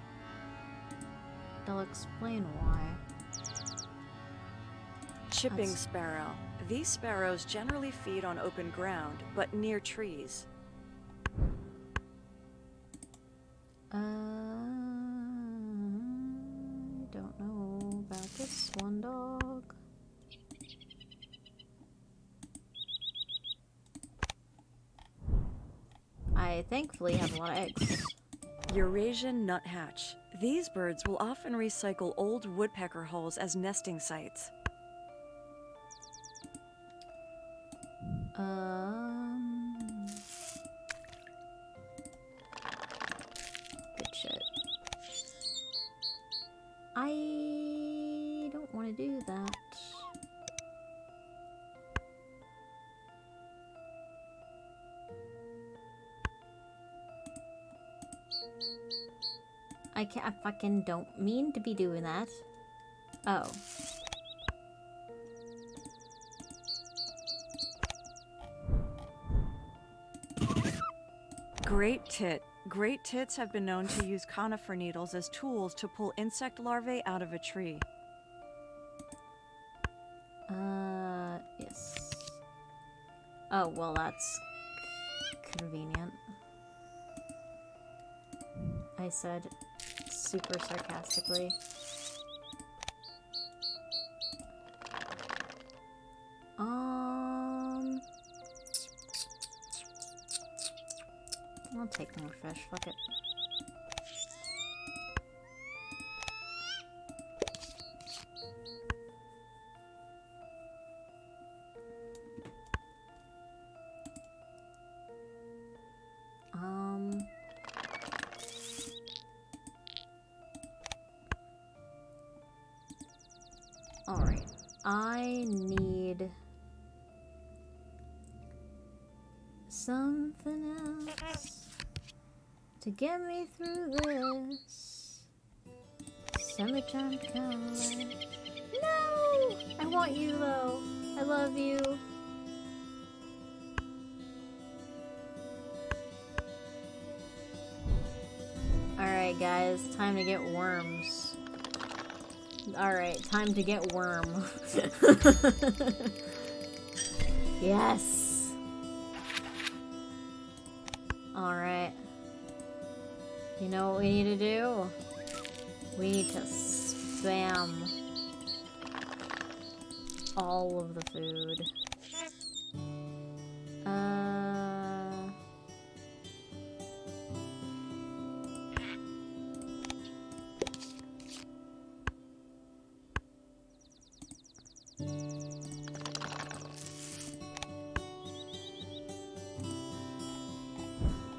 I'll explain why. Chipping sparrow. These sparrows generally feed on open ground, but near trees. I don't know about this one dog. I thankfully have a lot of eggs. Eurasian nuthatch. These birds will often recycle old woodpecker holes as nesting sites. Good shit. I don't want to do that. I fucking don't mean to be doing that. Oh. Great tit. Great tits have been known to use conifer needles as tools to pull insect larvae out of a tree. Yes. Oh, well, that's convenient. I said super sarcastically. I'll take more fish, fuck it. Alright, I need something else to get me through this summertime kind. No! I want you though. I love you. Alright guys, time to get worms. Alright, time to get worm. Yes! Alright. You know what we need to do? We need to spam all of the food.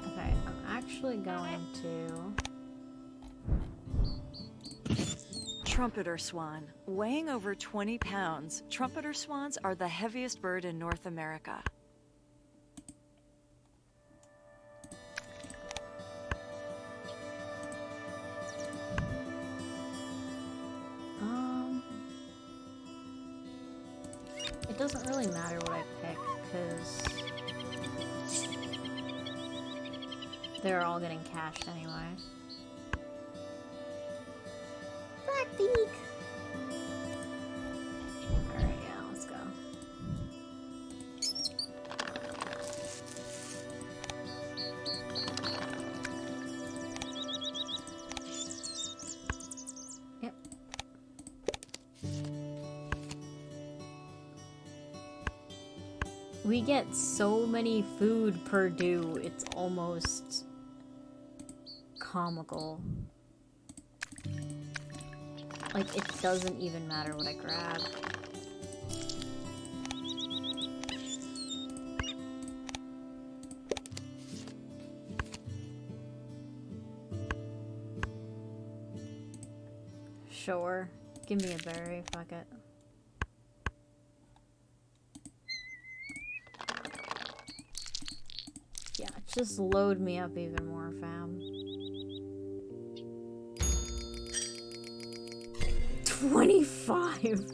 Okay, I'm actually going to... Trumpeter swan. Weighing over 20 pounds, trumpeter swans are the heaviest bird in North America. It doesn't really matter what I pick, because they're all getting cached anyway. Black beak! Alright, yeah, let's go. Yep. We get so many food per do, it's almost comical. Like, it doesn't even matter what I grab. Sure. Give me a berry, fuck it. Yeah, just load me up even more, fam. 25!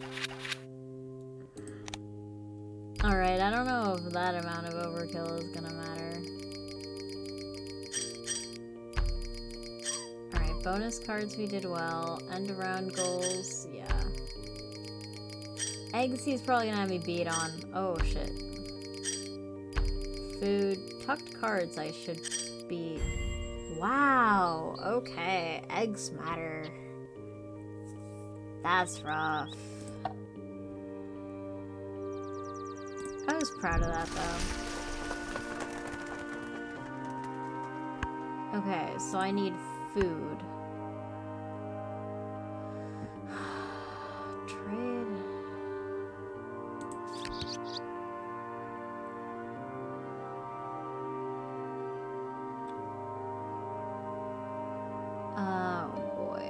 Alright, I don't know if that amount of overkill is gonna matter. Alright, bonus cards we did well. End around goals, yeah. Eggs he's probably gonna have me beat on. Oh shit. Food. Tucked cards I should be... Wow, okay. Eggs matter. That's rough. I was proud of that, though. Okay, so I need food. Trade. Oh, boy.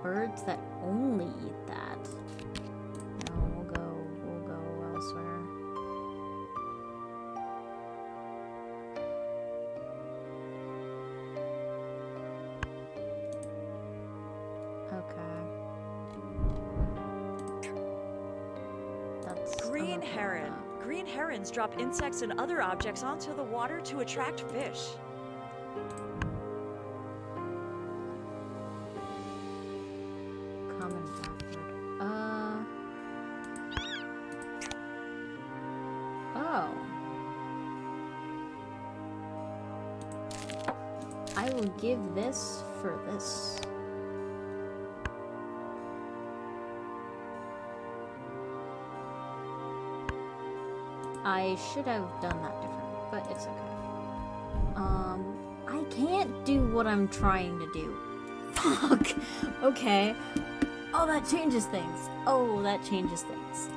Birds that only eat that. No, we'll go elsewhere. Okay. That's Green heron. Green herons drop insects and other objects onto the water to attract fish. Common backward. Oh. I will give this for this. I should have done that different, but it's okay. I can't do what I'm trying to do. Fuck! Okay. Oh, that changes things. Oh, that changes things.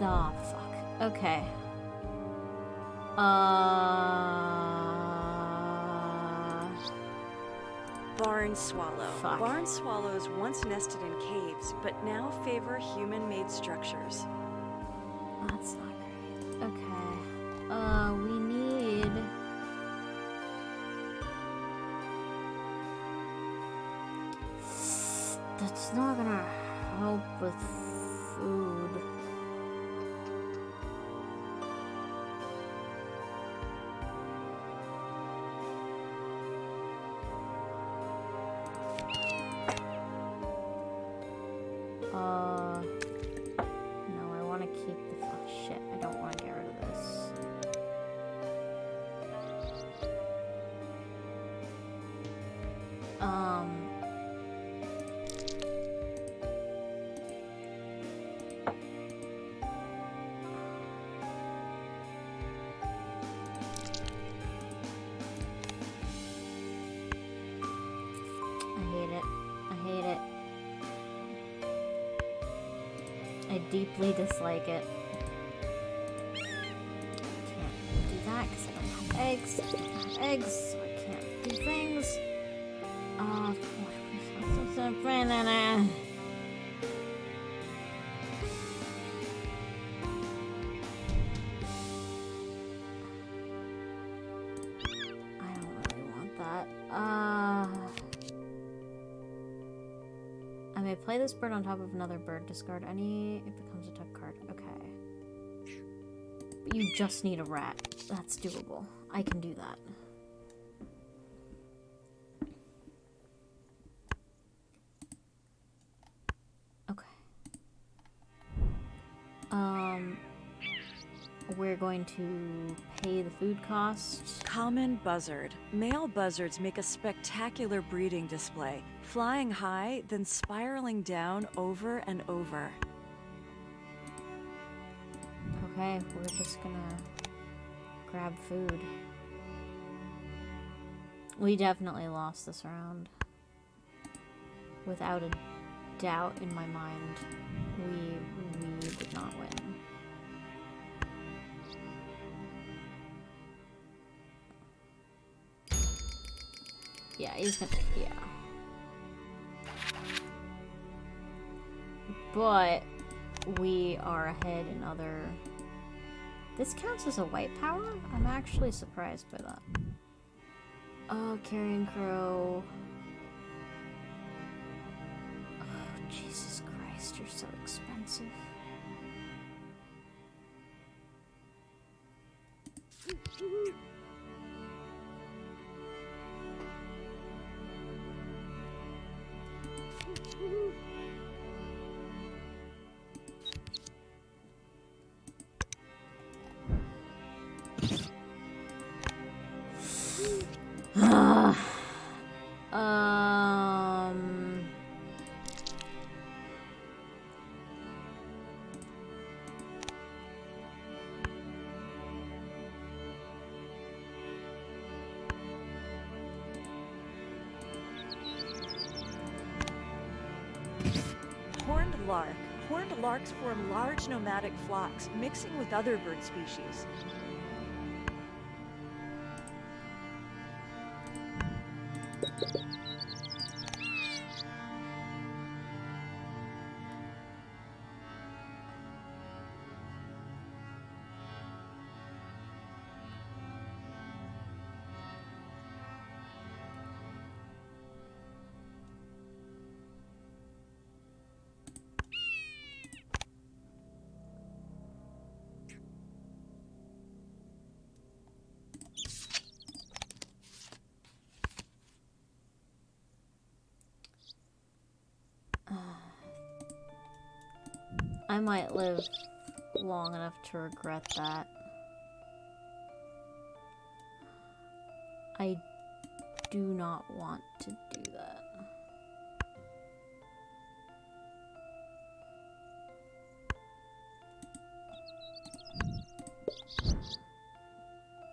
Oh, fuck. Okay. Barn swallow. Fuck. Barn swallows once nested in caves, but now favor human-made structures. That's not great. Okay. We need... That's not gonna help with food. I hate it. I hate it. I deeply dislike it. Can't do that because I don't have eggs. I don't have eggs, so I can't do things. Oh, I don't really want that. I may play this bird on top of another bird. Discard any. It becomes a tug card. Okay. But you just need a rat. That's doable. I can do that. Okay. We're going to pay the food cost. Common buzzard. Male buzzards make a spectacular breeding display, flying high, then spiraling down over and over. Okay, we're just gonna grab food. We definitely lost this round. Without a doubt in my mind, we did not win. Yeah, he's gonna, yeah. But we are ahead in other... This counts as a white power? I'm actually surprised by that. Oh, carrion crow. Oh, Jesus Christ, you're so expensive. Horned lark. Horned larks form large nomadic flocks, mixing with other bird species. I might live long enough to regret that. I do not want to do that.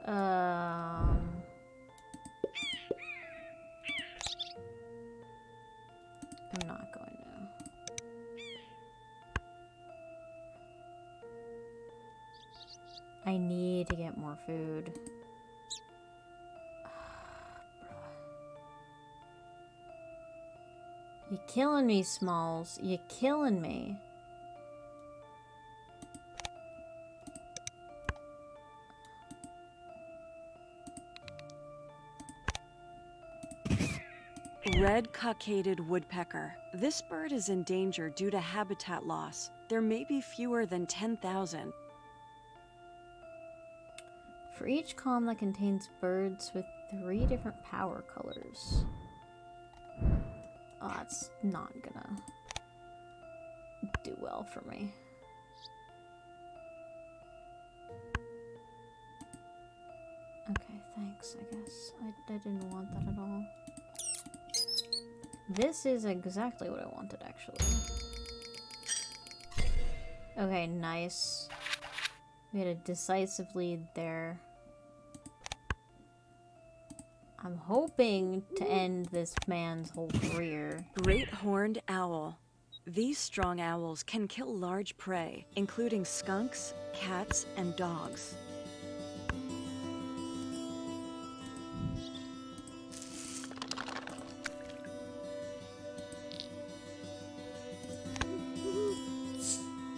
I'm not going to. I need to get more food. You're killing me, Smalls. You're killing me. Red cockaded woodpecker. This bird is in danger due to habitat loss. There may be fewer than 10,000. For each column that contains birds with 3 different power colors. Oh, that's not gonna do well for me. Okay, thanks, I guess. I didn't want that at all. This is exactly what I wanted, actually. Okay, nice. We had a decisive lead there. I'm hoping to end this man's whole career. Great horned owl. These strong owls can kill large prey, including skunks, cats, and dogs.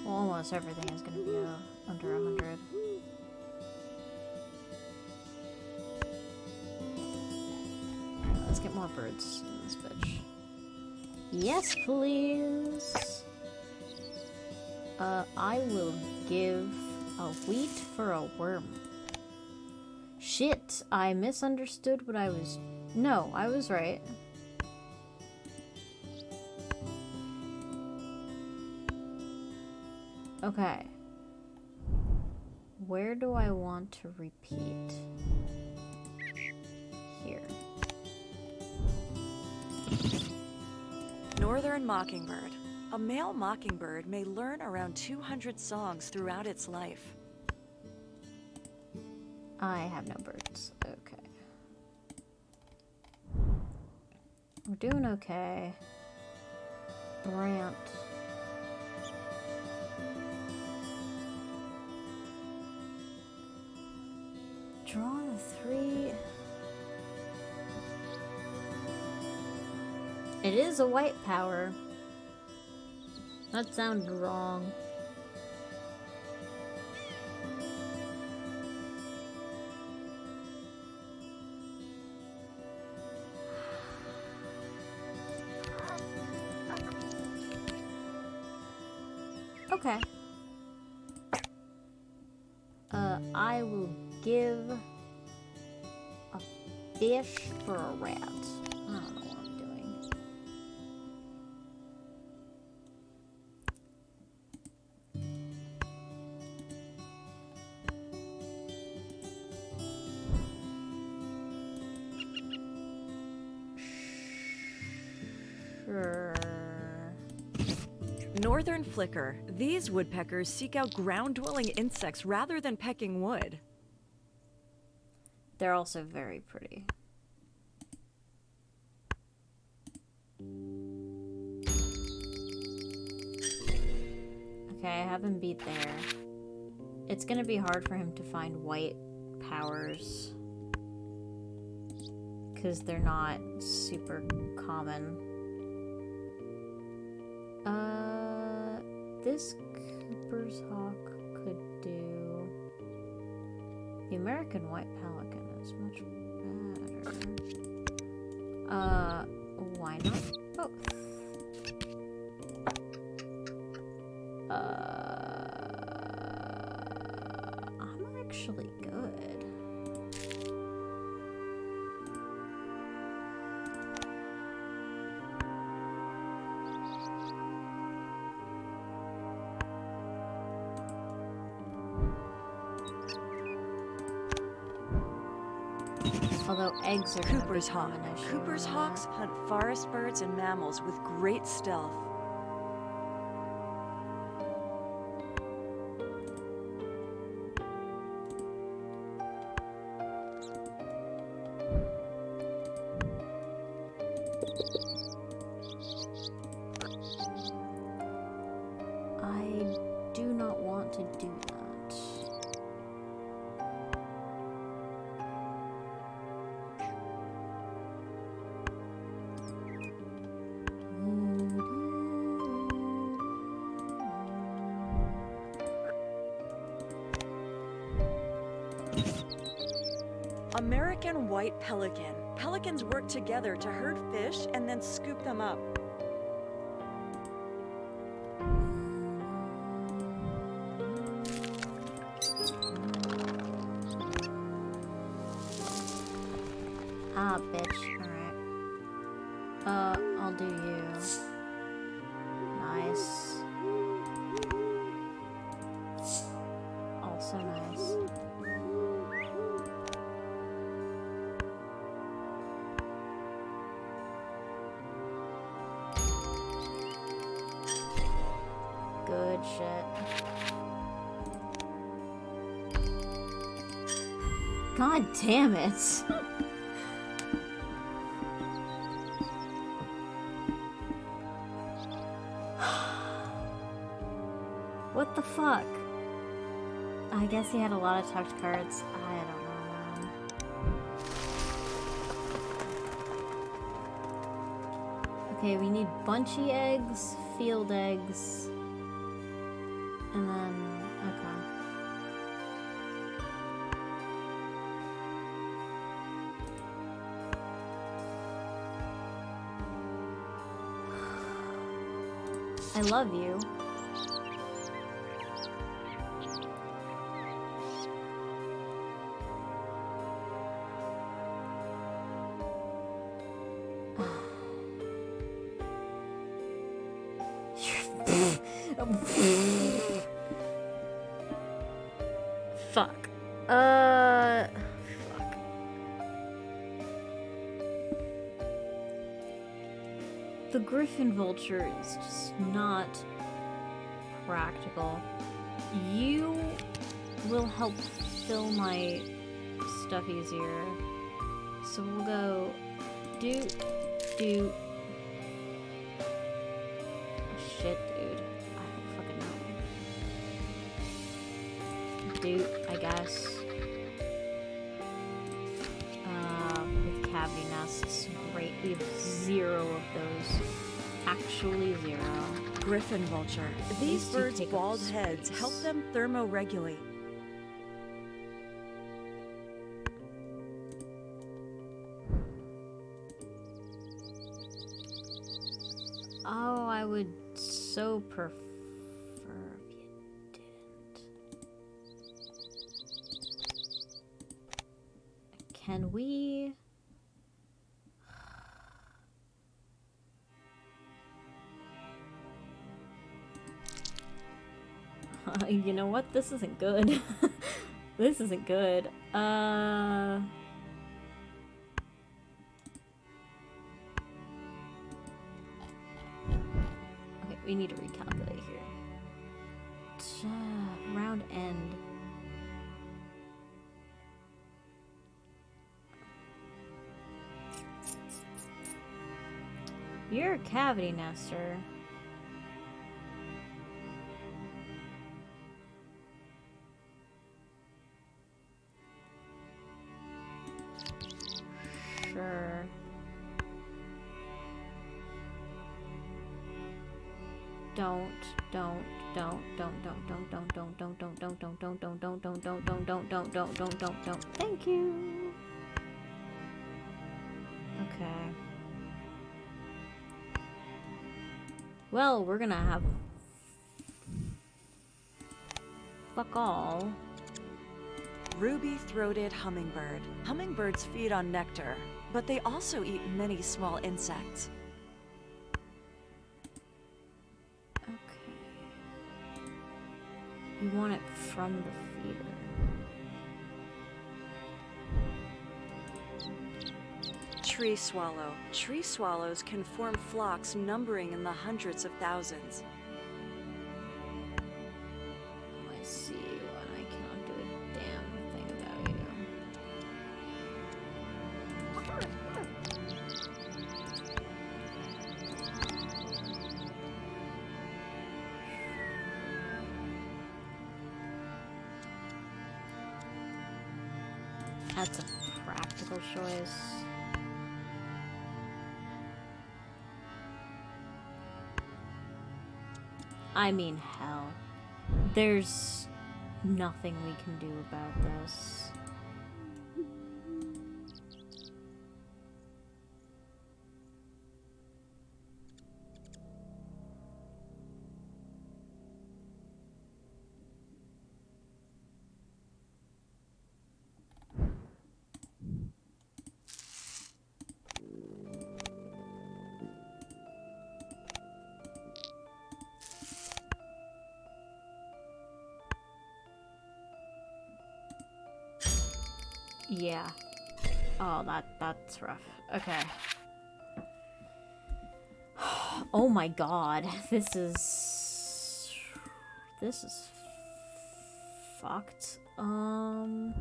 Well, almost everything is going to be under 100. Let's get more birds in this bitch. Yes, please. I will give a wheat for a worm. Shit, I misunderstood what I was... No, I was right. Okay. Where do I want to repeat? Here. Northern mockingbird. A male mockingbird may learn around 200 songs throughout its life. I have no birds. Okay. We're doing okay. Brant. Draw the 3. It is a white power. That sounded wrong. Okay. I will give a fish for a rat. I don't know what I'm doing. Sure. Northern flicker. These woodpeckers seek out ground-dwelling insects rather than pecking wood. They're also very pretty. Okay, I have him beat there. It's gonna be hard for him to find white powers, because they're not super common. This Cooper's hawk could do... The American white pelican is much better. Why not both? I'm actually good. Although eggs are Cooper's hawk. an issue. Cooper's hawks hunt forest birds and mammals with great stealth. I do not want to do that. American white pelican. Pelicans work together to herd fish and then scoop them up. Ah, bitch. Alright. I'll do you. Nice. Also nice. shit. God damn it. What the fuck? I guess he had a lot of tucked cards. I don't know, man. Okay, we need bunchy eggs, field eggs, and then, okay. I love you. Fuck. Fuck. The Griffin Vulture is just not practical. You will help fill my stuff easier. So we'll go doot, doot. Shit, dude. I don't fucking know. Doot, I guess. With cavity nests. Great. We have 0 of those. Actually 0. Griffin vulture. These birds' bald heads help them thermoregulate. Oh, I would so prefer if you didn't. Can we... you know what? This isn't good. This isn't good. Okay, we need to recalculate here. Round end. You're a cavity nester. Sure. Don't. Thank you. Okay. Well, we're gonna have fuck all. Ruby-throated hummingbird. Hummingbirds feed on nectar, but they also eat many small insects. Okay. You want it from the feeder. Tree swallow. Tree swallows can form flocks numbering in the hundreds of thousands. I see you, and I cannot do a damn thing about you. That's a practical choice. I mean, hell. There's nothing we can do about this. Yeah. Oh, that's rough. Okay. Oh my god. This is This is fucked. I don't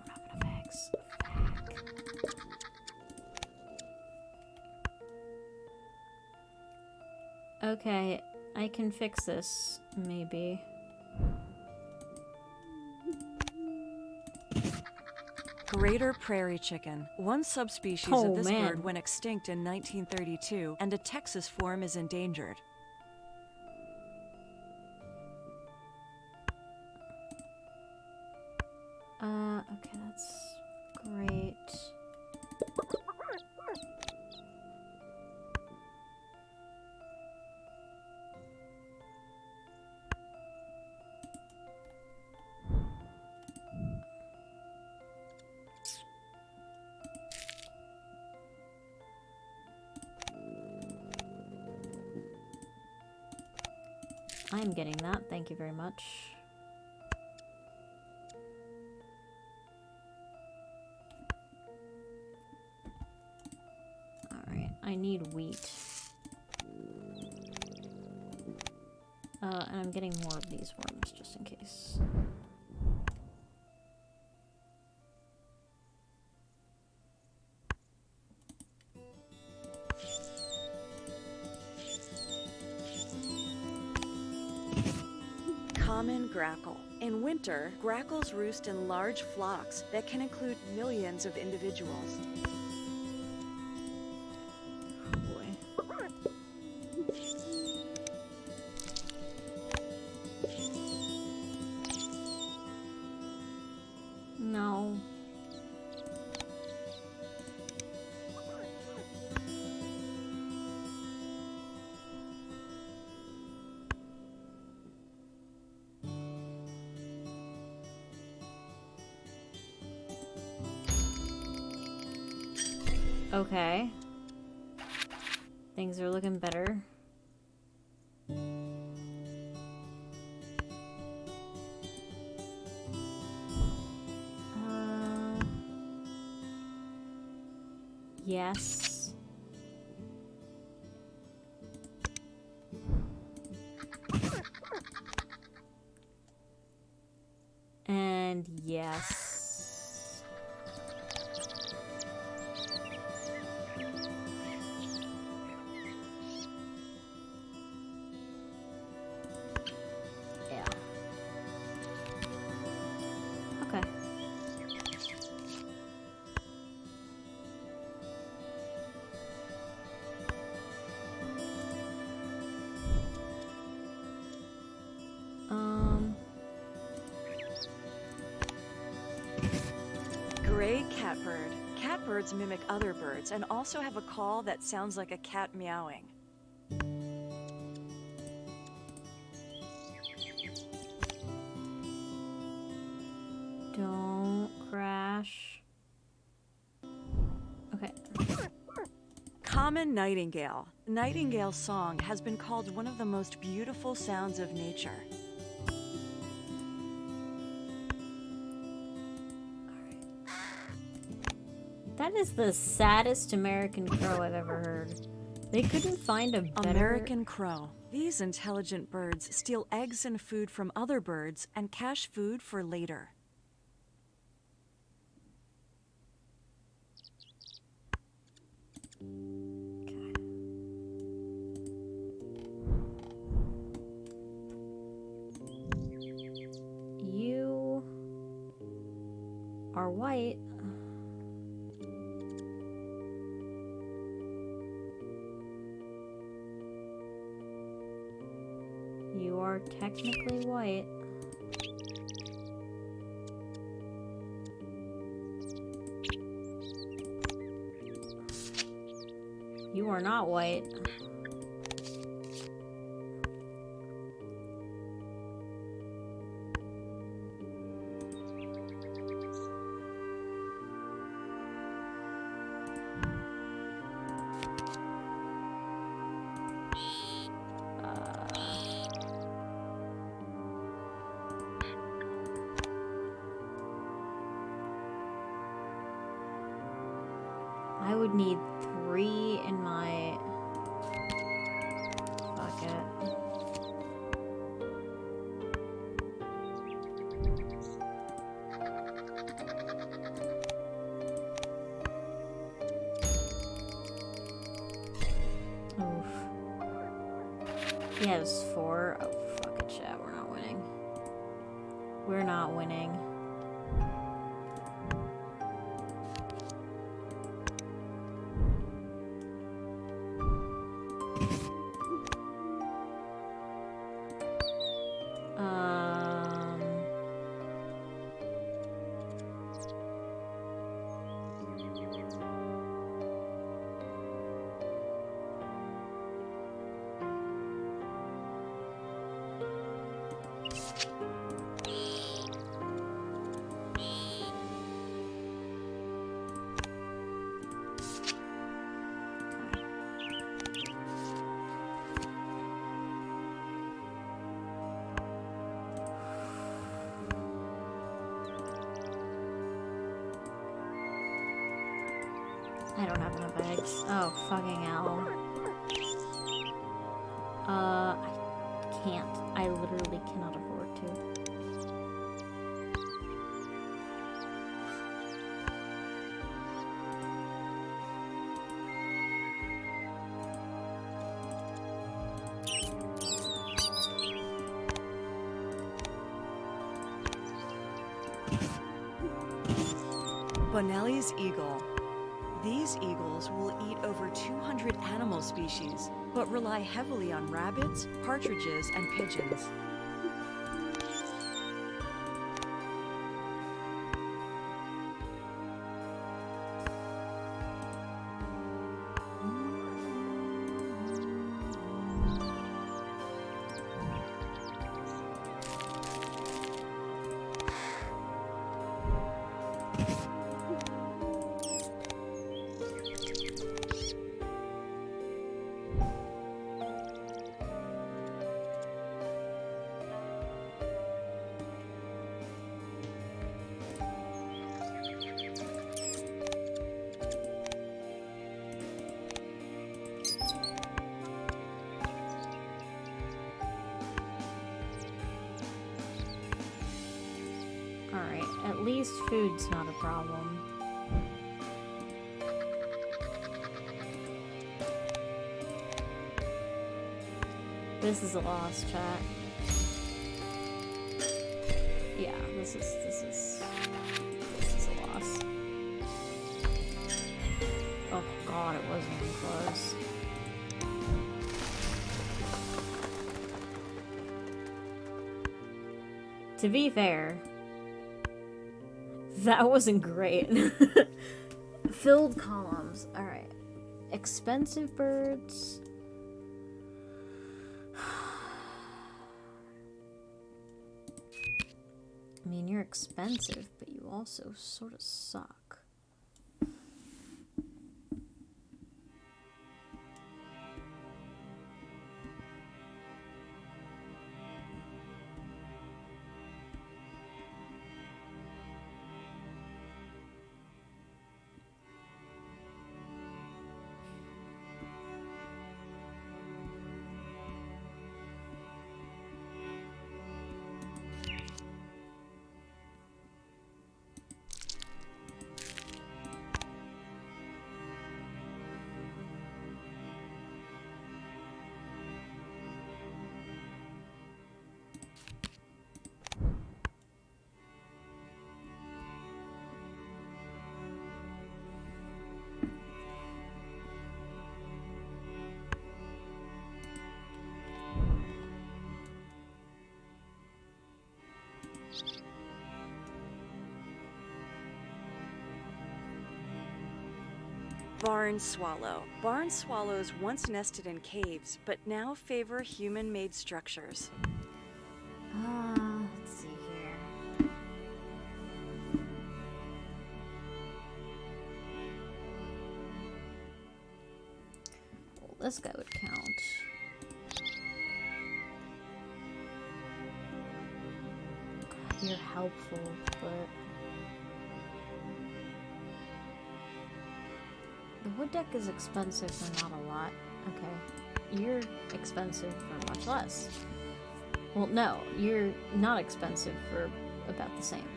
have enough eggs. Fuck. Okay, I can fix this, maybe. Greater prairie chicken. One subspecies Oh, of this man. bird went extinct in 1932, and a Texas form is endangered. Okay, that's great. I'm getting that, thank you very much. Alright, I need wheat. And I'm getting more of these worms, just in case. Common grackle. In winter, grackles roost in large flocks that can include millions of individuals. Oh boy. No. Okay. Things are looking better. Yes. And yes. Yeah. Okay. Gray catbird. Catbirds mimic other birds and also have a call that sounds like a cat meowing. Don't crash. Okay. Common nightingale. Nightingale's song has been called one of the most beautiful sounds of nature. That is the saddest American crow I've ever heard. They couldn't find a better... American crow. These intelligent birds steal eggs and food from other birds and cache food for later. You are white. You are technically white. You are not white. I would need 3 in my... Fuck. it. Oof. He has 4. Oh, fuck it, chat. We're not winning. We're not winning. I don't have enough eggs. Oh, fucking hell. I can't. I literally cannot afford to. Bonelli's eagle. These eagles will eat over 200 animal species, but rely heavily on rabbits, partridges, and pigeons. Alright, at least food's not a problem. This is a loss, chat. Yeah, this is a loss. Oh god, it wasn't even close. To be fair, that wasn't great. Filled columns. Alright. Expensive birds. I mean, you're expensive, but you also sort of suck. Barn swallow. Barn swallows once nested in caves, but now favor human-made structures. Let's see here. Well, this guy would count. You're helpful, but the wood deck is expensive for not a lot. Okay. you're expensive for much less. Well, no, you're not expensive for about the same.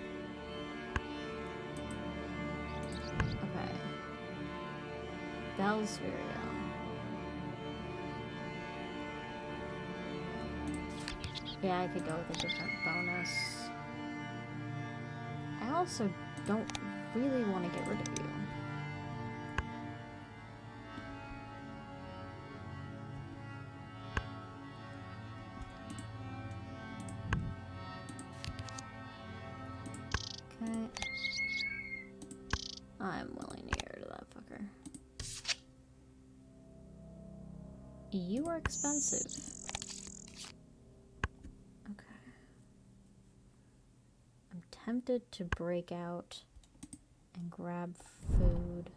Okay. Bell's Vireo. Yeah, I could go with a different bonus. I also don't really want to get rid of you. Okay. I'm willing to get rid of that fucker. You are expensive. Okay. I'm tempted to break out and grab food.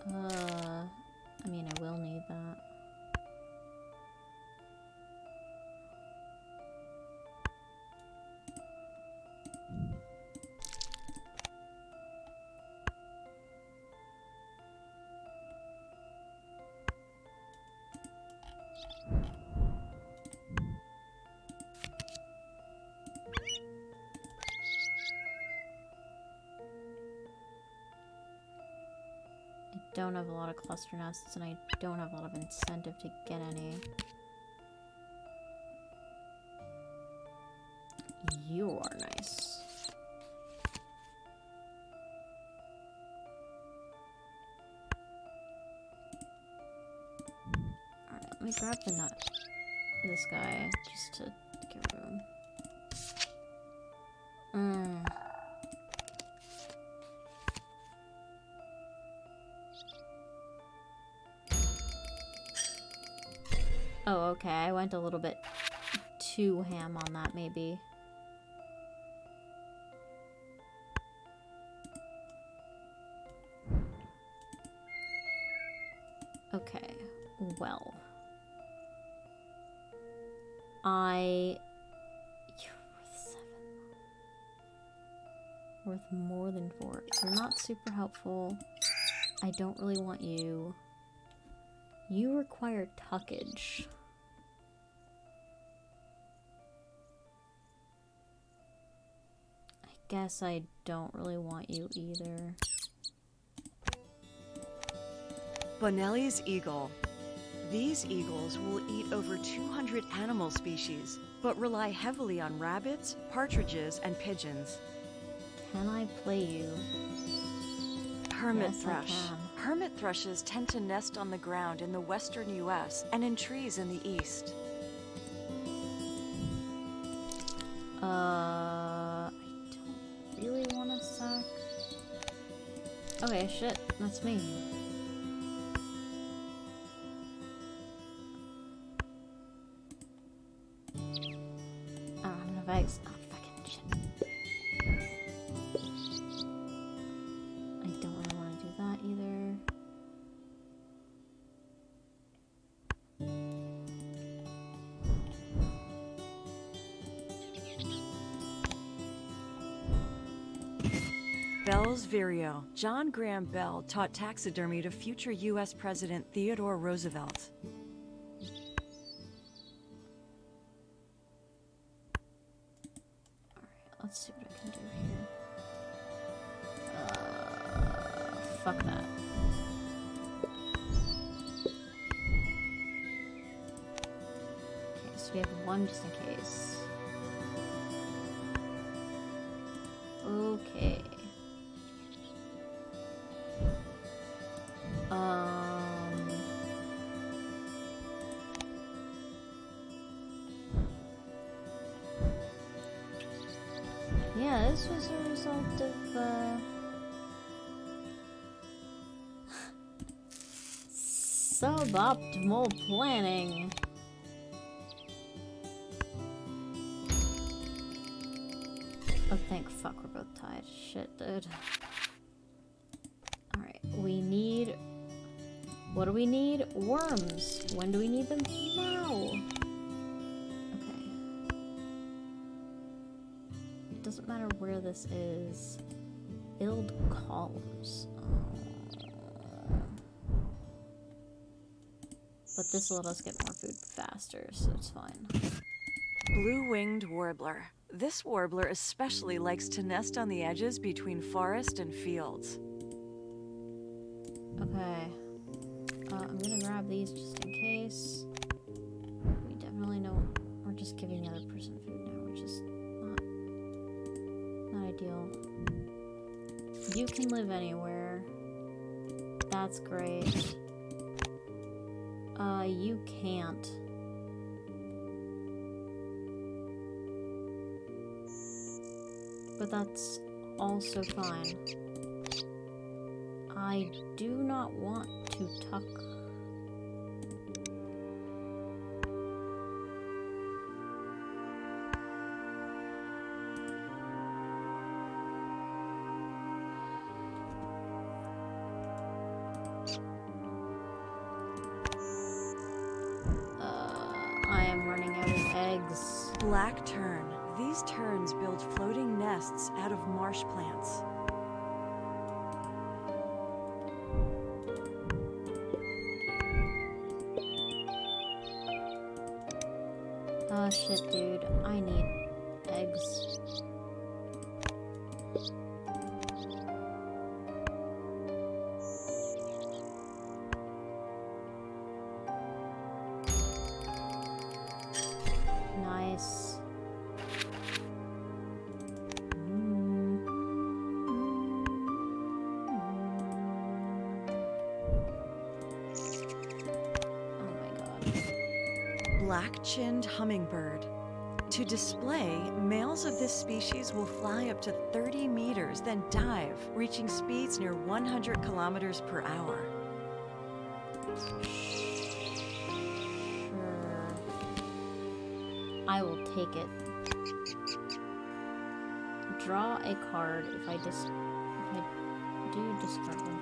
I mean, I will need that. I don't have a lot of cluster nests, and I don't have a lot of incentive to get any. You are nice. Alright, let me grab the nut. This guy, just to get rid of him. Oh, okay, I went a little bit too ham on that, maybe. Okay, well. You're worth 7. Worth more than 4. You're not super helpful. I don't really want you. You require tuckage. I guess I don't really want you either. Bonelli's eagle. These eagles will eat over 200 animal species, but rely heavily on rabbits, partridges, and pigeons. Can I play you? Hermit Yes, I thrush. can. Hermit thrushes tend to nest on the ground in the western U.S. and in trees in the east. I don't really want to sack. Okay, shit, that's me. I don't have enough eggs. Oh, fucking shit. I don't really want to do that either. Bell's Vireo. John Graham Bell taught taxidermy to future U.S. President Theodore Roosevelt. Alright, let's see what I can do here. Fuck that. Okay, so we have one just in case. Okay. Yeah, this was a result of, suboptimal planning. Oh, thank fuck we're both tied. Shit, dude. Alright, we need... What do we need? Worms. When do we need them? Now! Okay. It doesn't matter where this is. Build columns. But this will let us get more food faster, so it's fine. Blue-winged warbler. This warbler especially likes to nest on the edges between forest and fields. Okay. I'm gonna grab these just in case. We definitely know we're just giving the other person food now, which is not ideal. You can live anywhere. That's great. You can't. But that's also fine. I do not want to tuck. I am running out of eggs. Black tern. These terns build floating nests out of marsh plants. Oh shit, dude. I need eggs. Nice. Black-chinned hummingbird. To display, males of this species will fly up to 30 meters, then dive, reaching speeds near 100 kilometers per hour. Sure. I will take it. Draw a card if I do discard one.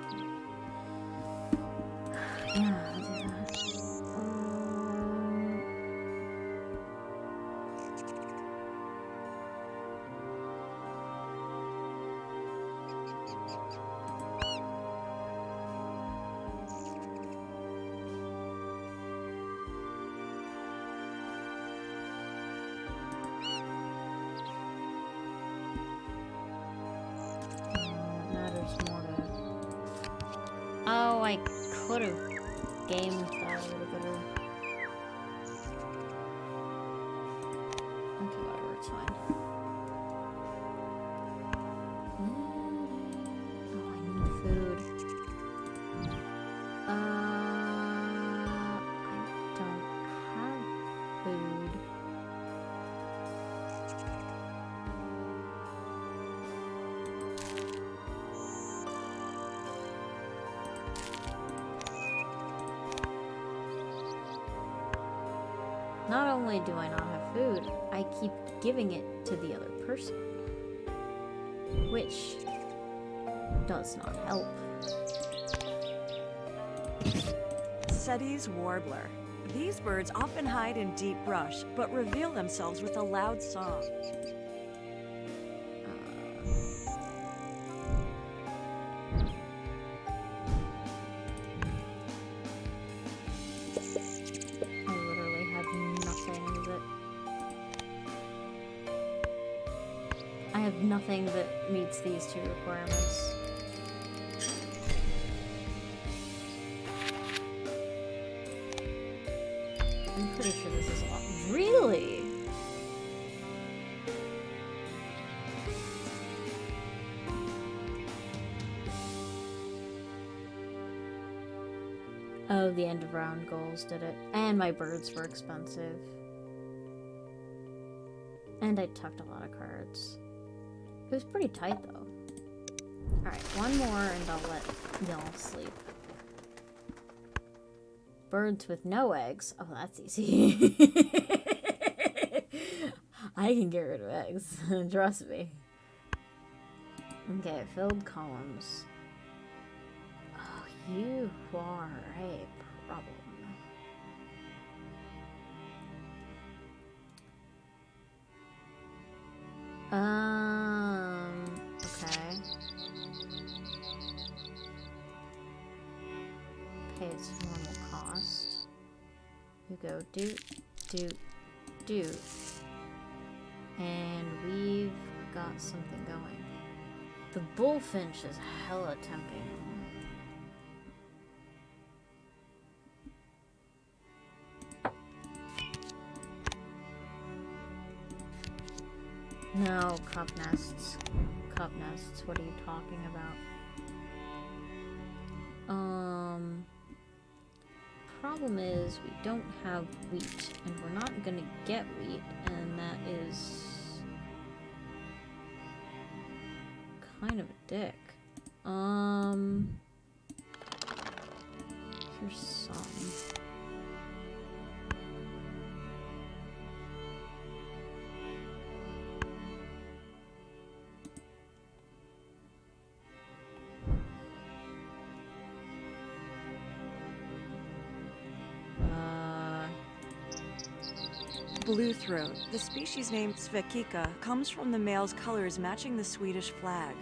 Yeah, I'll do that. Oh, I could have gamed that a little better. Okay, whatever, it's fine. Oh, I need food. I don't have food. Not only do I not have food, I keep giving it to the other person, which does not help. Seti's warbler. These birds often hide in deep brush, but reveal themselves with a loud song. I have nothing that meets these two requirements. I'm pretty sure this is a lot. Really? Oh, the end of round goals did it. And my birds were expensive. And I tucked a lot of cards. It was pretty tight, though. Alright, one more and I'll let y'all sleep. Birds with no eggs. Oh, that's easy. I can get rid of eggs. Trust me. Okay, filled columns. Oh, you are a problem. Okay. Pay its normal cost. You go doot, doot, doot. And we've got something going. The bullfinch is hella tempting. No, cup nests. Cup nests, what are you talking about? Problem is we don't have wheat, and we're not gonna get wheat, and that is kind of a dick. Here's some. Blue throat, the species name Svekika, comes from the male's colors matching the Swedish flag.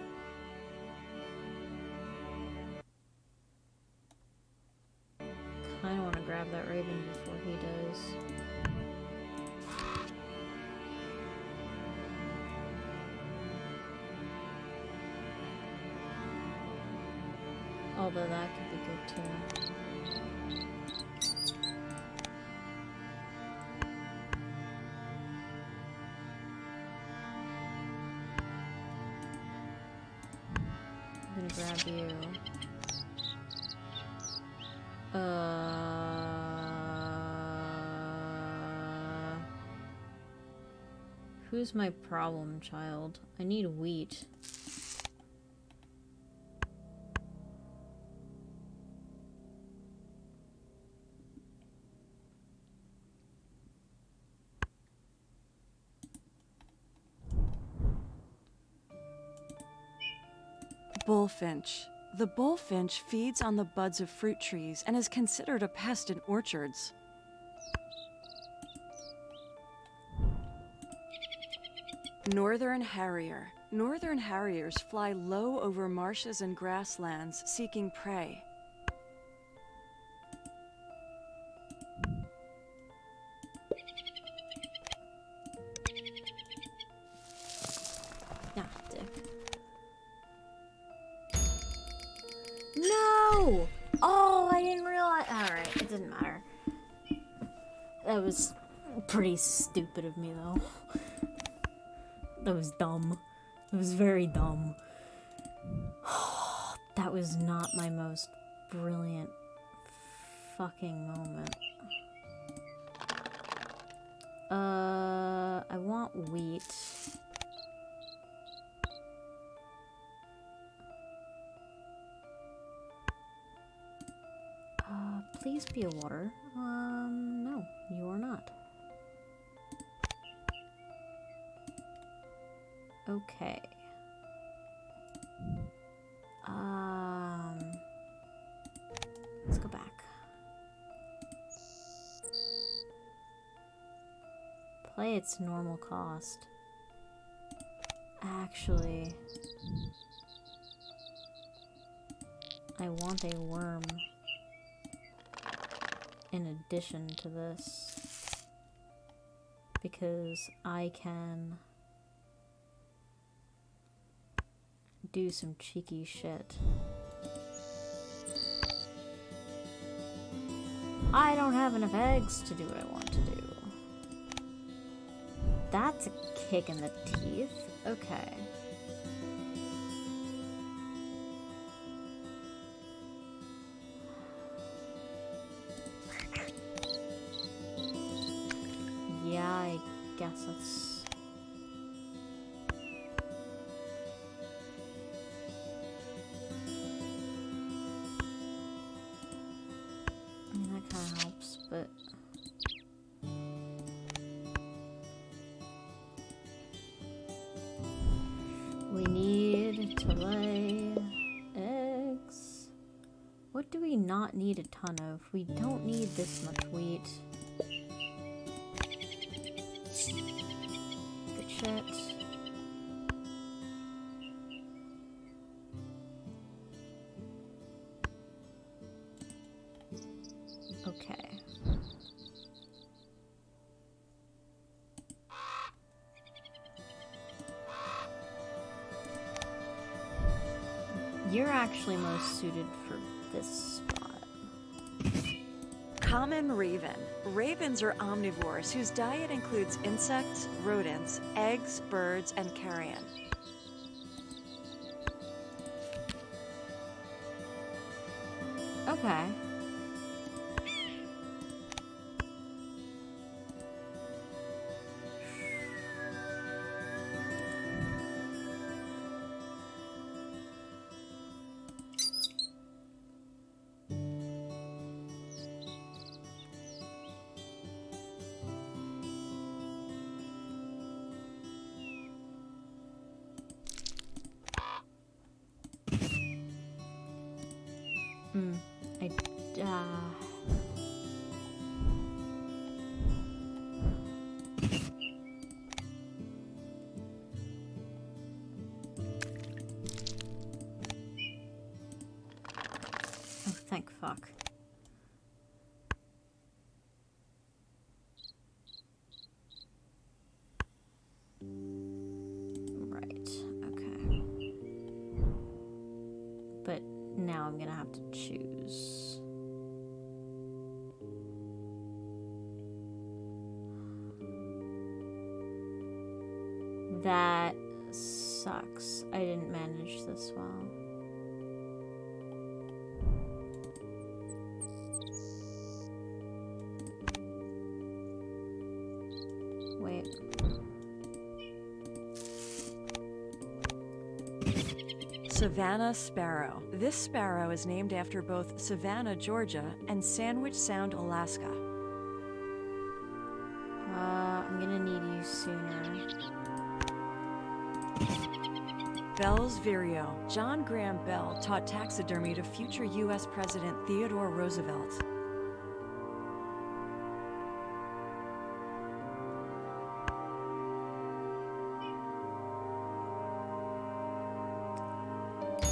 Kinda wanna grab that raven before he does. Although that could be good too. I'm gonna grab you. Who's my problem child? I need wheat. Bullfinch. The bullfinch feeds on the buds of fruit trees and is considered a pest in orchards. Northern harrier. Northern harriers fly low over marshes and grasslands seeking prey. Ah, dick. No! Oh, I didn't realize. Alright, it didn't matter. That was pretty stupid of me, though. That was dumb. It was very dumb. That was not my most brilliant fucking moment. I want wheat. Please be a water. No, you are not. Okay. Let's go back. Play its normal cost. Actually, I want a worm in addition to this, because I can do some cheeky shit. I don't have enough eggs to do what I want to do. That's a kick in the teeth. Okay. Yeah, I guess that's... I mean, that kind of helps, but... We need to lay eggs. What do we not need a ton of? We don't need this much wheat. Good shit. Okay. You're actually most suited for this spot. Common raven. Ravens are omnivores whose diet includes insects, rodents, eggs, birds, and carrion. Okay. Oh, thank fuck. Right, okay. But now I'm gonna have to choose. That sucks. I didn't manage this well. Wait. Savannah sparrow. This sparrow is named after both Savannah, Georgia, and Sandwich Sound, Alaska. I'm gonna need you sooner. Bell's vireo. John Graham Bell taught taxidermy to future U.S. President Theodore Roosevelt.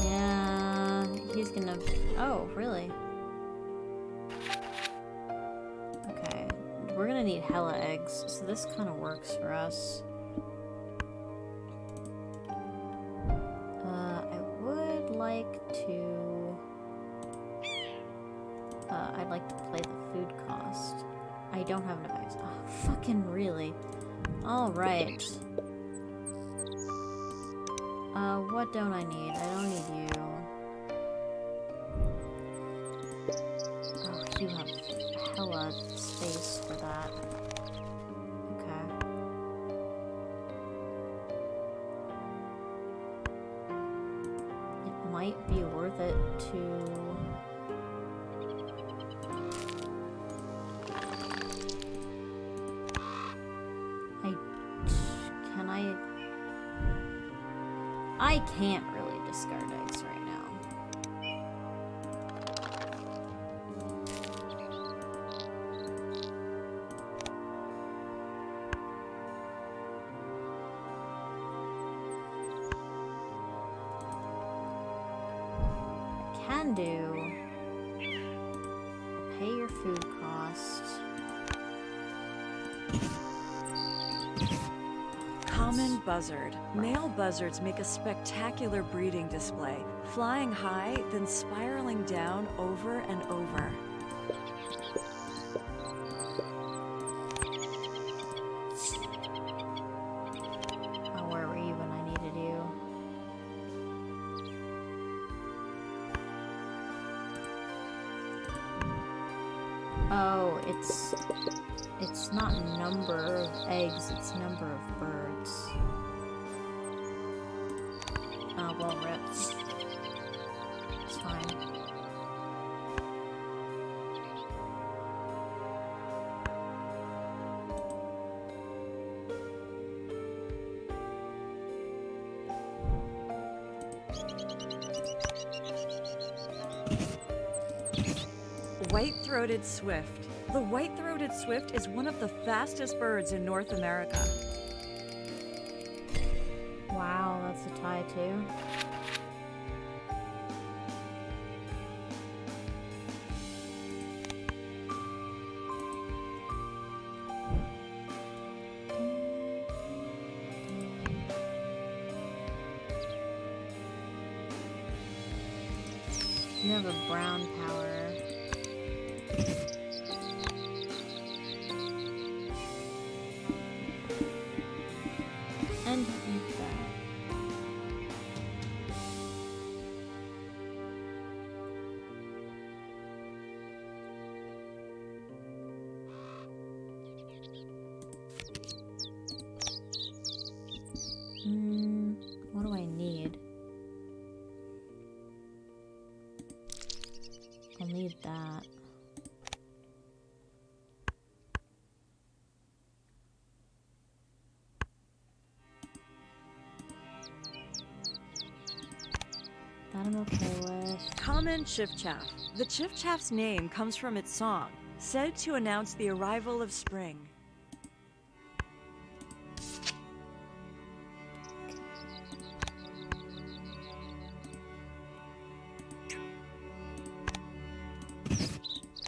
Yeah, he's gonna... Oh, really? Okay, we're gonna need hella eggs, so this kind of works for us. I would like to... I'd like to play the food cost. I don't have enough eggs. Oh, fucking really? Alright. What don't I need? I don't need you. Oh, you have hella space for that. Okay. It might be worth it to... I can't really discard eggs right now. Can do. Pay your food cost. Common buzzard. Male buzzards make a spectacular breeding display, flying high, then spiraling down over and over. Oh, where were you when I needed you? Oh, it's not number of eggs, it's number of birds. Oh, well, rip. It's fine. White-throated swift. The white-throated swift is one of the fastest birds in North America. Wow, that's a tie too. You have a brown power. And eat that. What do I need? I'll need that. That I'm okay with. Common chiffchaff. The chiffchaff's name comes from its song, said to announce the arrival of spring.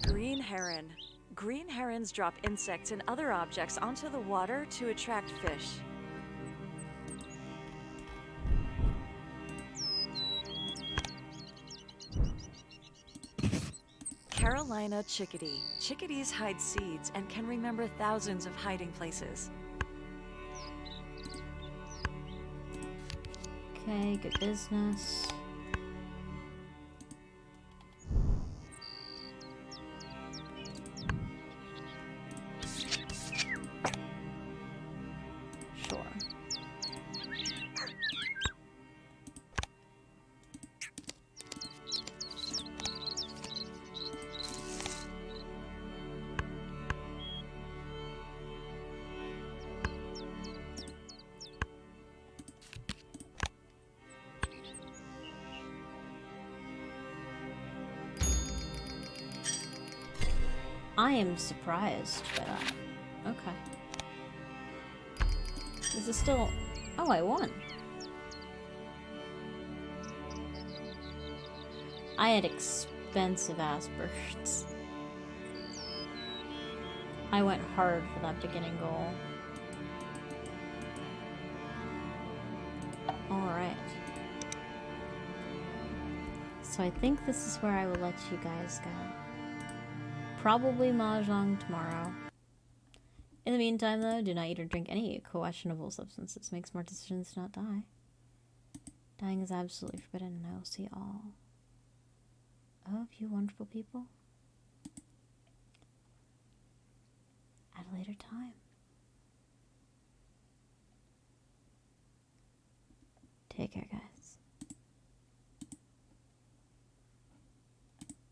Green heron. Green herons drop insects and other objects onto the water to attract fish. Carolina chickadee. Chickadees hide seeds and can remember thousands of hiding places. Okay, good business. Sure. I am surprised by that. Okay. Is it still... Oh, I won. I had expensive ass bursts. I went hard for that beginning goal. Alright. So I think this is where I will let you guys go. Probably mahjong tomorrow. In the meantime, though, do not eat or drink any questionable substances. Make smart decisions to not die. Dying is absolutely forbidden, and I will see all of you wonderful people at a later time. Take care, guys.